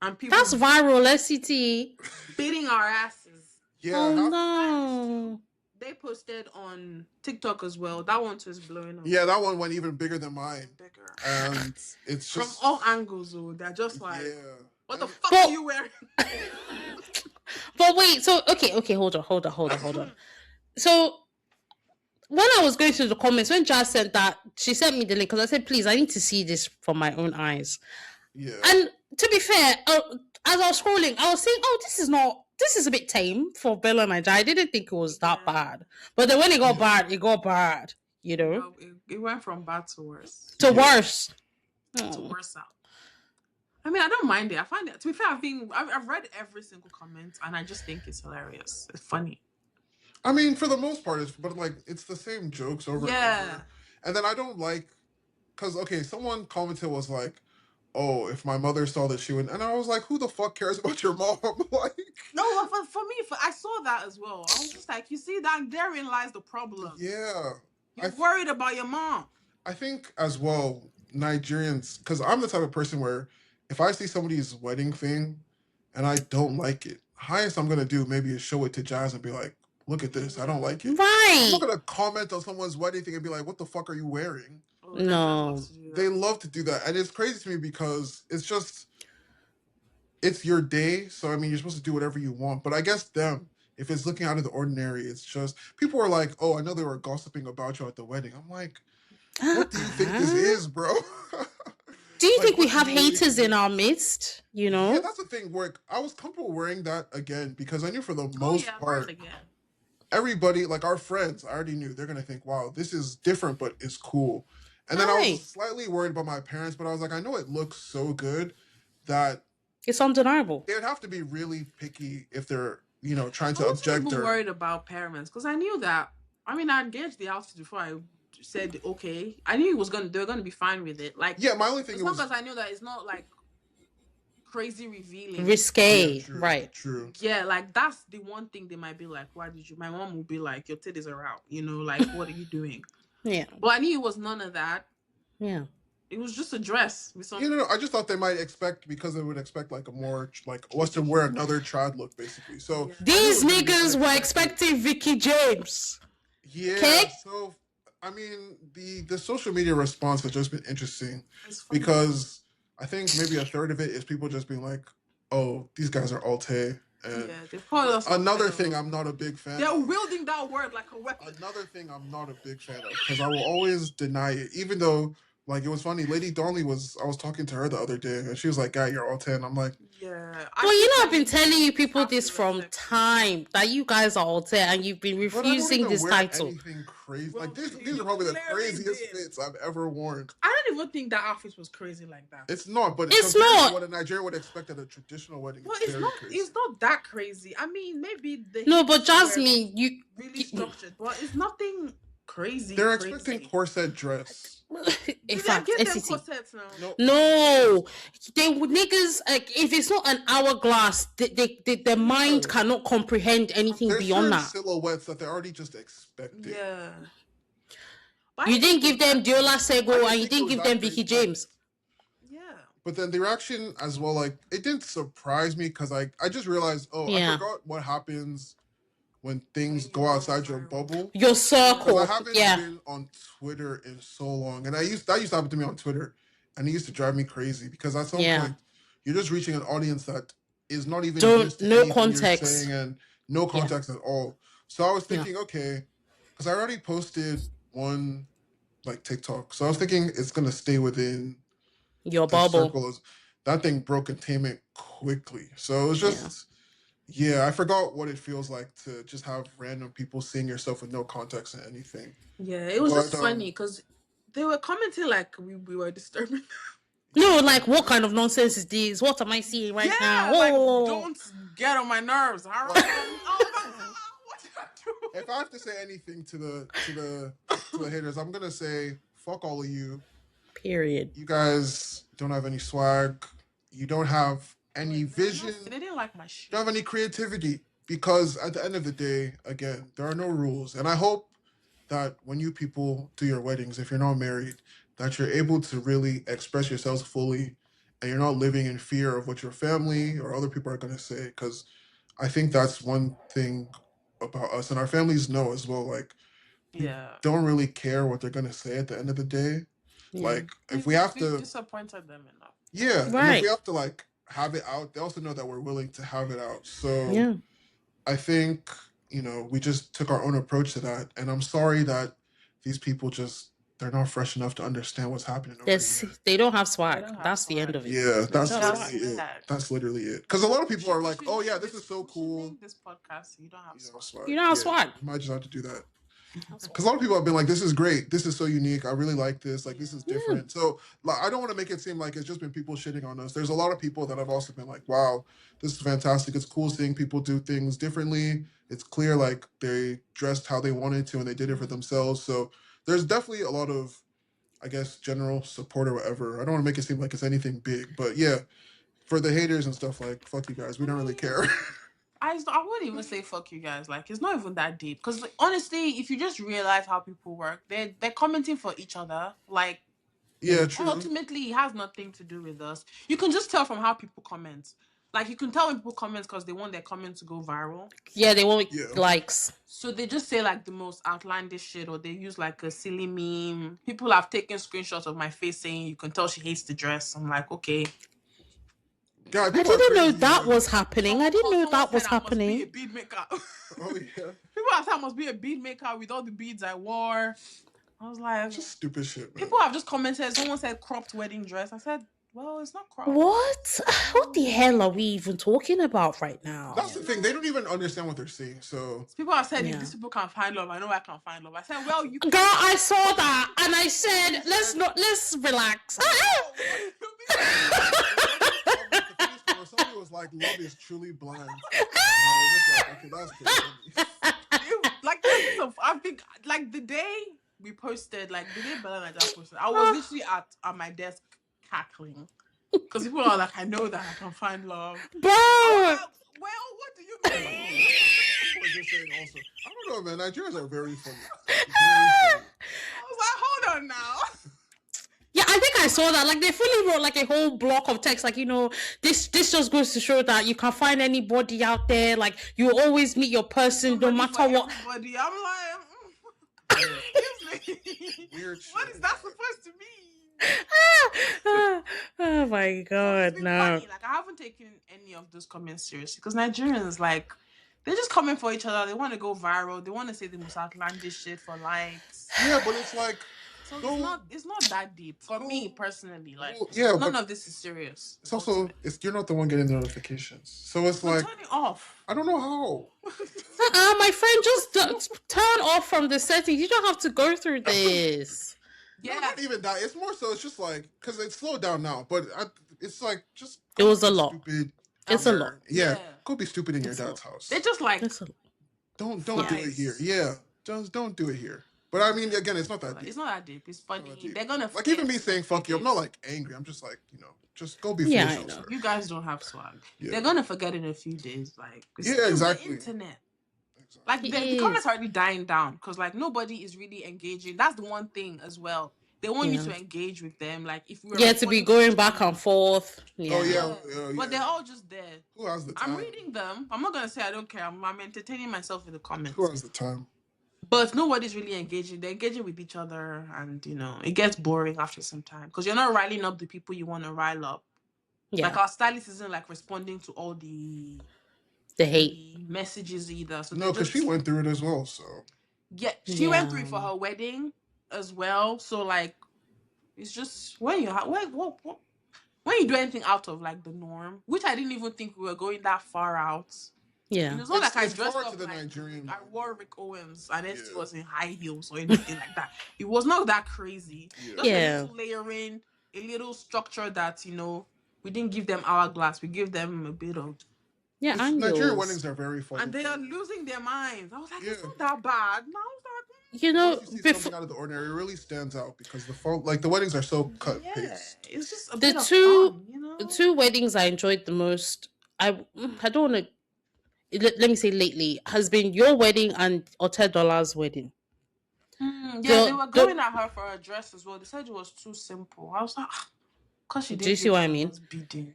And people That's viral, SCT. beating our asses. Yeah, Oh half- no. they posted on TikTok as well. That one was blowing up. Yeah, that one went even bigger than mine. Bigger. And it's From just all angles, though. They're just like, yeah. what the And fuck But- are you wearing? But wait, so okay, hold on. So when I was going through the comments, when Jazz sent that, she sent me the link because I said, please, I need to see this from my own eyes. yeah. And to be fair, as I was scrolling, I was saying, oh, this is a bit tame for Bella Niger. I didn't think it was that Yeah. bad. But then when it got Yeah. bad, it got bad, you know? It went from bad to worse. To Yeah. worse. To Oh. worse out. I mean, I don't mind it. I find it, to be fair, I've read every single comment and I just think it's hilarious. It's funny. I mean, for the most part, but like it's the same jokes over and over. And then I don't like, because okay, someone commented was like, "Oh, if my mother saw this, she would," and I was like, "Who the fuck cares about your mom?" Like, No, for me, I saw that as well. I was just like, you see, that therein lies the problem. yeah, You're worried about your mom. I think as well, Nigerians, because I'm the type of person where if I see somebody's wedding thing and I don't like it, highest I'm gonna do maybe is show it to Jazz and be like, "Look at this, I don't like it." I'm Right. not gonna comment on someone's wedding thing and be like, "What the fuck are you wearing?" Oh, No. They love to do that, and it's crazy to me because it's your day. So I mean, you're supposed to do whatever you want. But I guess them, if it's looking out of the ordinary, it's just people are like, "Oh, I know they were gossiping about you at the wedding." I'm like, what do you think this is, bro? Do you Like, think we what have do you really haters think? in our midst? You know? Yeah, that's the thing. Where I was comfortable wearing that again because I knew for the most part, everybody, like our friends, I already knew they're gonna think, "Wow, this is different, but it's cool." And then I Right. was slightly worried about my parents, but I was like, I know it looks so good that It's undeniable. they'd have to be really picky if they're, trying I to wasn't object even or. worried about parents because I knew that. I mean, I engaged the outfit before I said okay. I knew they were gonna be fine with it. Like, Yeah, my only thing as long as I knew that it's not like crazy revealing, Risque. Yeah, true, Right. True. Yeah, like that's the one thing they might be like, why did you? My mom would be like, your titties are out. Like what are you doing? Yeah. But I knew it was none of that. Yeah. It was just a dress with some. I just thought they might expect because they would expect like a more like us to wear another trad look basically. So these niggas were expecting Vicky James. Yeah. Okay. So I mean the social media response has just been interesting because I think maybe a third of it is people just being like, "Oh, these guys are Alte." And they've called us another thing I'm not a big fan They're of. wielding that word like a weapon. Another thing I'm not a big fan of because I will always deny it, even though like it was funny. Lady Donnelly I was talking to her the other day and she was like, "Guy, you're Alte." And I'm like, yeah. Well, I've been telling you people this from time that you guys are Alte and you've been refusing this title. Anything crazy. Well, like these are probably the craziest fits I've ever worn. I don't even think that outfit was crazy like that. It's not, but it's not what a Nigerian would expect at a traditional wedding. Well, it's not. Crazy. It's not that crazy. I mean, maybe but Jasmine, you really structured, but it's nothing crazy. They're expecting corset dress. In fact, give them corsets now? No, they niggas like if it's not an hourglass, their mind cannot comprehend anything beyond that. Silhouettes that they're already just expecting. Yeah. You didn't give them Diola Sego and you didn't give them Vicky James. Yeah. But then the reaction as well, like it didn't surprise me because I just realized, I forgot what happens when things go outside your bubble. Your circle. I haven't been on Twitter in so long. And that used to happen to me on Twitter. And it used to drive me crazy because at some point you're just reaching an audience that is not even used to no context you're saying and no context at all. So I was thinking, okay, because I already posted one like TikTok. So I was thinking it's gonna stay within your bubble. Circle. That thing broke containment quickly. So it was just I forgot what it feels like to just have random people seeing yourself with no context in anything. Yeah, it was just funny because they were commenting like we were disturbing. No, like what kind of nonsense is this? What am I seeing right now? Like, don't get on my nerves. All right. Oh my God, what did I do? If I have to say anything to the haters, I'm gonna say fuck all of you. Period. You guys don't have any swag. You don't have any vision. They didn't like my shit. You don't have any creativity because at the end of the day, again, there are no rules. And I hope that when you people do your weddings, if you're not married, that you're able to really express yourselves fully and you're not living in fear of what your family or other people are going to say. Because I think that's one thing about us, and our families know as well. Like, we don't really care what they're gonna say at the end of the day. Yeah. Like, if we have to disappointed them enough. Yeah, and if Right. we have to like have it out, they also know that we're willing to have it out. So Yeah. I think, we just took our own approach to that. And I'm sorry that these people they're not fresh enough to understand what's happening over here. They don't have swag. don't have That's the end swag. of it. Yeah, that's They don't have literally it. swag. That's literally it. Because a lot of people are like, should oh yeah, name this is so we should cool. name this podcast, you don't have swag. You don't have Yeah, swag. you might just have to do that. Because a lot of people have been like, this is great. This is so unique. I really like this. Like, this is different. So, like, I don't want to make it seem like it's just been people shitting on us. There's a lot of people that have also been like, wow, this is fantastic. It's cool seeing people do things differently. It's clear, like, they dressed how they wanted to and they did it for themselves. So, there's definitely a lot of, I guess, general support or whatever. I don't want to make it seem like it's anything big. But, yeah, for the haters and stuff, like, fuck you guys. We don't really care. I wouldn't even say fuck you guys. Like, it's not even that deep. Because, like, honestly, if you just realize how people work, they're commenting for each other. Like, Yeah, true. ultimately, it has nothing to do with us. You can just tell from how people comment. Like, you can tell when people comment because they want their comment to go viral. Yeah, they want likes. So they just say, like, the most outlandish shit, or they use, like, a silly meme. People have taken screenshots of my face saying, you can tell she hates the dress. I'm like, okay. God, I didn't know that was happening. I didn't know that was happening. I must be a bead maker. Oh, yeah. People have said I must be a bead maker with all the beads I wore. I was like, just stupid shit, man. People have just commented. Someone said cropped wedding dress. I said, well, it's not cropped. What? What the hell are we even talking about right now? That's the thing. They don't even understand what they're saying. So people have said, if these people can't find love, I know I can't find love. I said, well, you. Girl, I saw that and I said, let's relax. Somebody was like, love is truly blind. I was just like, okay, that's good. Like, I think, like, the day we posted, like, the day Bella and I posted, I was literally at my desk cackling. Because people are like, I know that I can find love. Bro! Like, well, what do you mean? People are just saying also, I don't know, man, Nigerians are very funny. I was like, hold on now. Yeah, I think I saw that. Like, they fully wrote like a whole block of text. Like, this just goes to show that you can find anybody out there. Like, you will always meet your person no matter what. Everybody. I'm like, weird. What is that supposed to mean? Oh my god, no. Funny. Like, I haven't taken any of those comments seriously because Nigerians, like, they're just coming for each other. They want to go viral. They want to say the most outlandish shit for likes. Yeah, but it's like. So it's not that deep for me personally. Like, none of this is serious. It's also you're not the one getting the notifications, so it's like turn it off. I don't know how. My friend, just turn off from the settings. You don't have to go through this. Yeah, not even that. It's more so. It's just like because it's slowed down now, but it's like just. It was a lot. Stupid. It's a lot. Yeah, go be stupid in your dad's house. They're just like don't do it here. Yeah, just don't do it here. But I mean, again, it's not that deep. It's not that deep. It's funny. They're gonna like even me saying "fuck you." I'm not like angry. I'm just like just go be foolish. I know. You guys don't have swag. Yeah. They're gonna forget in a few days. Like exactly. The internet. Like the comments are already dying down because like nobody is really engaging. That's the one thing as well. They want you to engage with them. Like if we were to be going back and forth. Yeah. Oh yeah. But they're all just there. Who has the time? I'm reading them. I'm not gonna say I don't care. I'm entertaining myself with the comments. Who has the time? But nobody's really engaging. They're engaging with each other, and it gets boring after some time because you're not riling up the people you want to rile up. Yeah. Like our stylist isn't like responding to all the hate messages either. So no, because she went through it as well. So she went through it for her wedding as well. So like, it's just when you do anything out of like the norm, which I didn't even think we were going that far out. Yeah, it's not like I dressed up to the like Nigerian. I wore Rick Owens and it was in high heels or anything like that. It was not that crazy. Just a little layering, a little structure that we didn't give them hourglass. We give them a bit of Nigerian weddings are very fun, and they are losing their minds. I was like, it's not that bad. Now once you see something out of the ordinary, it really stands out because the weddings are so cut paste. It's just the two weddings I enjoyed the most. I don't want to. Let me say lately has been your wedding and Otedola's wedding. They were going at her for her dress as well. They said it was too simple. I was like, because she didn't. Do you see what I mean? Beating.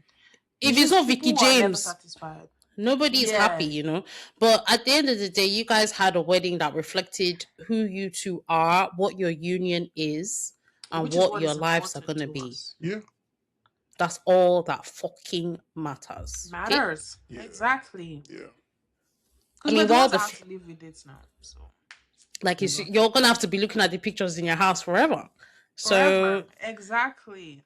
If it's not Vicky James, Nobody is happy, Yes. you know. But at the end of the day, you guys had a wedding that reflected who you two are, what your union is, and Which is what what your is lives are important gonna to be. us. Yeah. That's all that fucking matters. Okay. Matters. Yeah. Exactly. Yeah. I Because we're mean, the while ones the that have to live with it now. So like Exactly. you're gonna have to be looking at the pictures in your house forever. forever. So Exactly.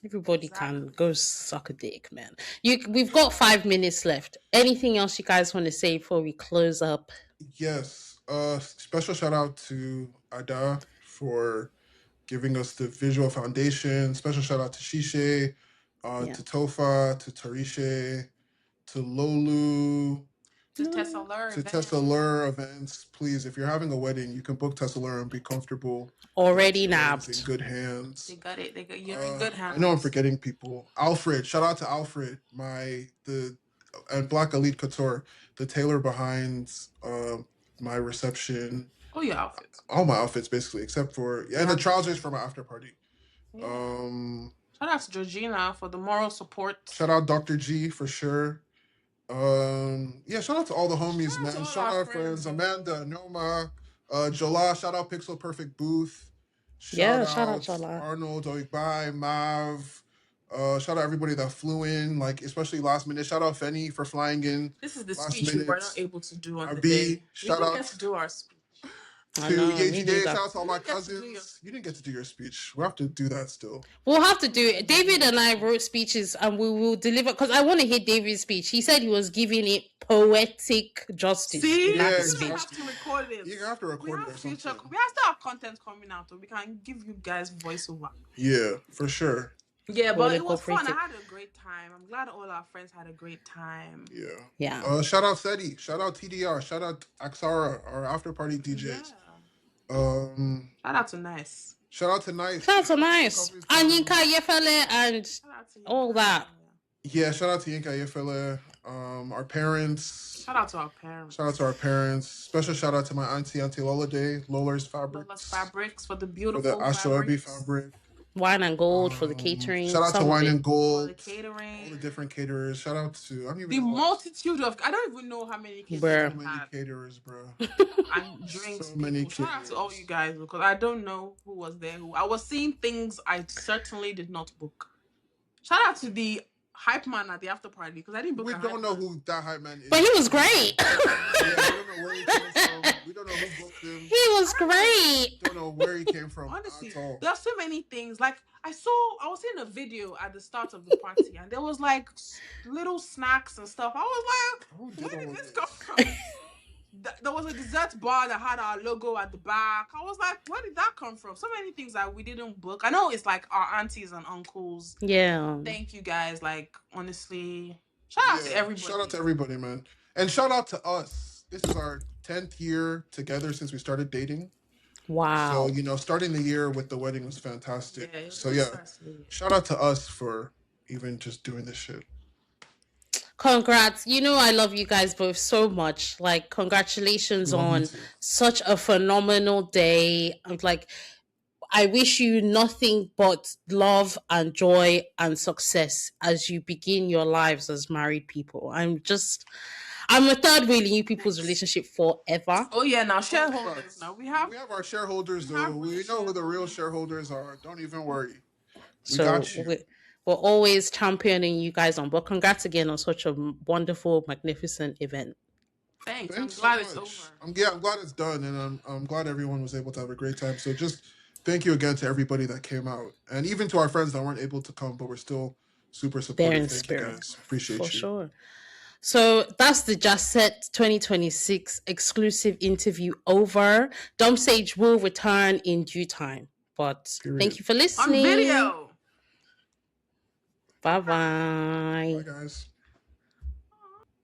everybody can Exactly. go suck a dick, man. We've got 5 minutes left. Anything else you guys want to say before we close up? Yes. Special shout out to Ada for giving us the visual foundation. Special shout out to Shishe, Yeah. to Tofa, to Tarishe, to Lolu, To Tessa Lure to event. Tessa Lure events. Please, if you're having a wedding, you can book Tessa Lure and be comfortable. Already That wedding's in nabbed. good hands. They got it. They got you're in good hands. I know I'm forgetting people. Alfred, shout out to Alfred, and Black Elite Couture, the tailor behind my reception. Oh, your outfits. All my outfits basically, except for and the trousers for my after party. Yeah. Shout out to Georgina for the moral support. Shout out Dr. G for sure. Shout out to all the homies, Shout out to man. all Shout our out friends, friends. Amanda, Noma, Jola. Shout out Pixel Perfect Booth. Yeah, shout out Jola. Arnold, Oigbai, Mav. Shout out everybody that flew in, like especially last minute. Shout out Fenny for flying in. This is the last speech we minute. were not able to do on the RB, day. shout we didn't out get to do our speech. to I know, me Yeji Day. neither. Shout out to all my You didn't get to do cousins. You didn't get to do your speech. We'll have to do that still. We'll have to do it. David and I wrote speeches and we will deliver because I want to hear David's speech. He said he was giving it poetic justice See, in that Yeah, speech. you have to record it. You have to We record it or have future. something. We have still have content coming out, so we can give you guys voiceover. Yeah, for sure. Yeah, We'll but it was fun. incorporate I it. had a great time. I'm glad all our friends had a great time. Yeah. Yeah. Shout out Seti. Shout out TDR. Shout out Axara, our after party DJs. Shout out to Nice. Shout out to Nice. Shout out to Nice. And Yinka Yefele and Shout out to you. all that. Yeah, shout out to Yinka Yefele. Our parents. Shout out to our parents. Shout out to our parents. Special shout out to my Auntie Lola Day, Lola's Fabrics. Lola's Fabrics for the For beautiful the Ashoebi fabrics. fabric. Wine and Gold for the catering. Shout out to some of Wine it. and For Gold. the catering. All the different caterers. Shout out to The multitude of I don't even know how many cases Bruh. so we many had. caterers, bro. And drinks. So many Shout out to caterers. all you guys because I don't know who was there. I was seeing things I certainly did not book. Shout out to the hype man at the after party because I didn't book. We a don't hype know man. who that hype man is. But he was great. Yeah, we don't know where he came from. We don't know who booked him. He was great. Don't know where he came from. Honestly, at all. there are so many things. Like I was seeing a video at the start of the party, and there was like little snacks and stuff. I was Who like, did where all did of this this? come from? There was a dessert bar that had our logo at the back. I was like, where did that come from? So many things that we didn't book. I know it's like our aunties and uncles. Yeah. Thank you guys. Like honestly, shout out to everybody. Shout out to everybody, man. And shout out to us. This is our 10th year together since we started dating. Wow. So, starting the year with the wedding was fantastic. Yeah, it So, was yeah, seriously. shout out to us for even just doing this shit. Congrats. I love you guys both so much. Like, congratulations Love you on too. such a phenomenal day. I'm like, I wish you nothing but love and joy and success as you begin your lives as married people. I'm a third wheel in you people's relationship forever. Oh yeah, now shareholders. Now we have our shareholders, though. We know who the real shareholders are. Don't even worry. We So got you. we're always championing you guys on. But congrats again on such a wonderful, magnificent event. Thanks. Thanks I'm glad so it's much. over. I'm glad it's done, and I'm glad everyone was able to have a great time. So just thank you again to everybody that came out, and even to our friends that weren't able to come, but were still super supportive. They're in Thank spirit. you guys. Appreciate For you. sure. So that's the Just Set 2026 exclusive interview over. Dumbsage will return in due time. But Period. thank you for On listening. video. Bye-bye. Bye, guys.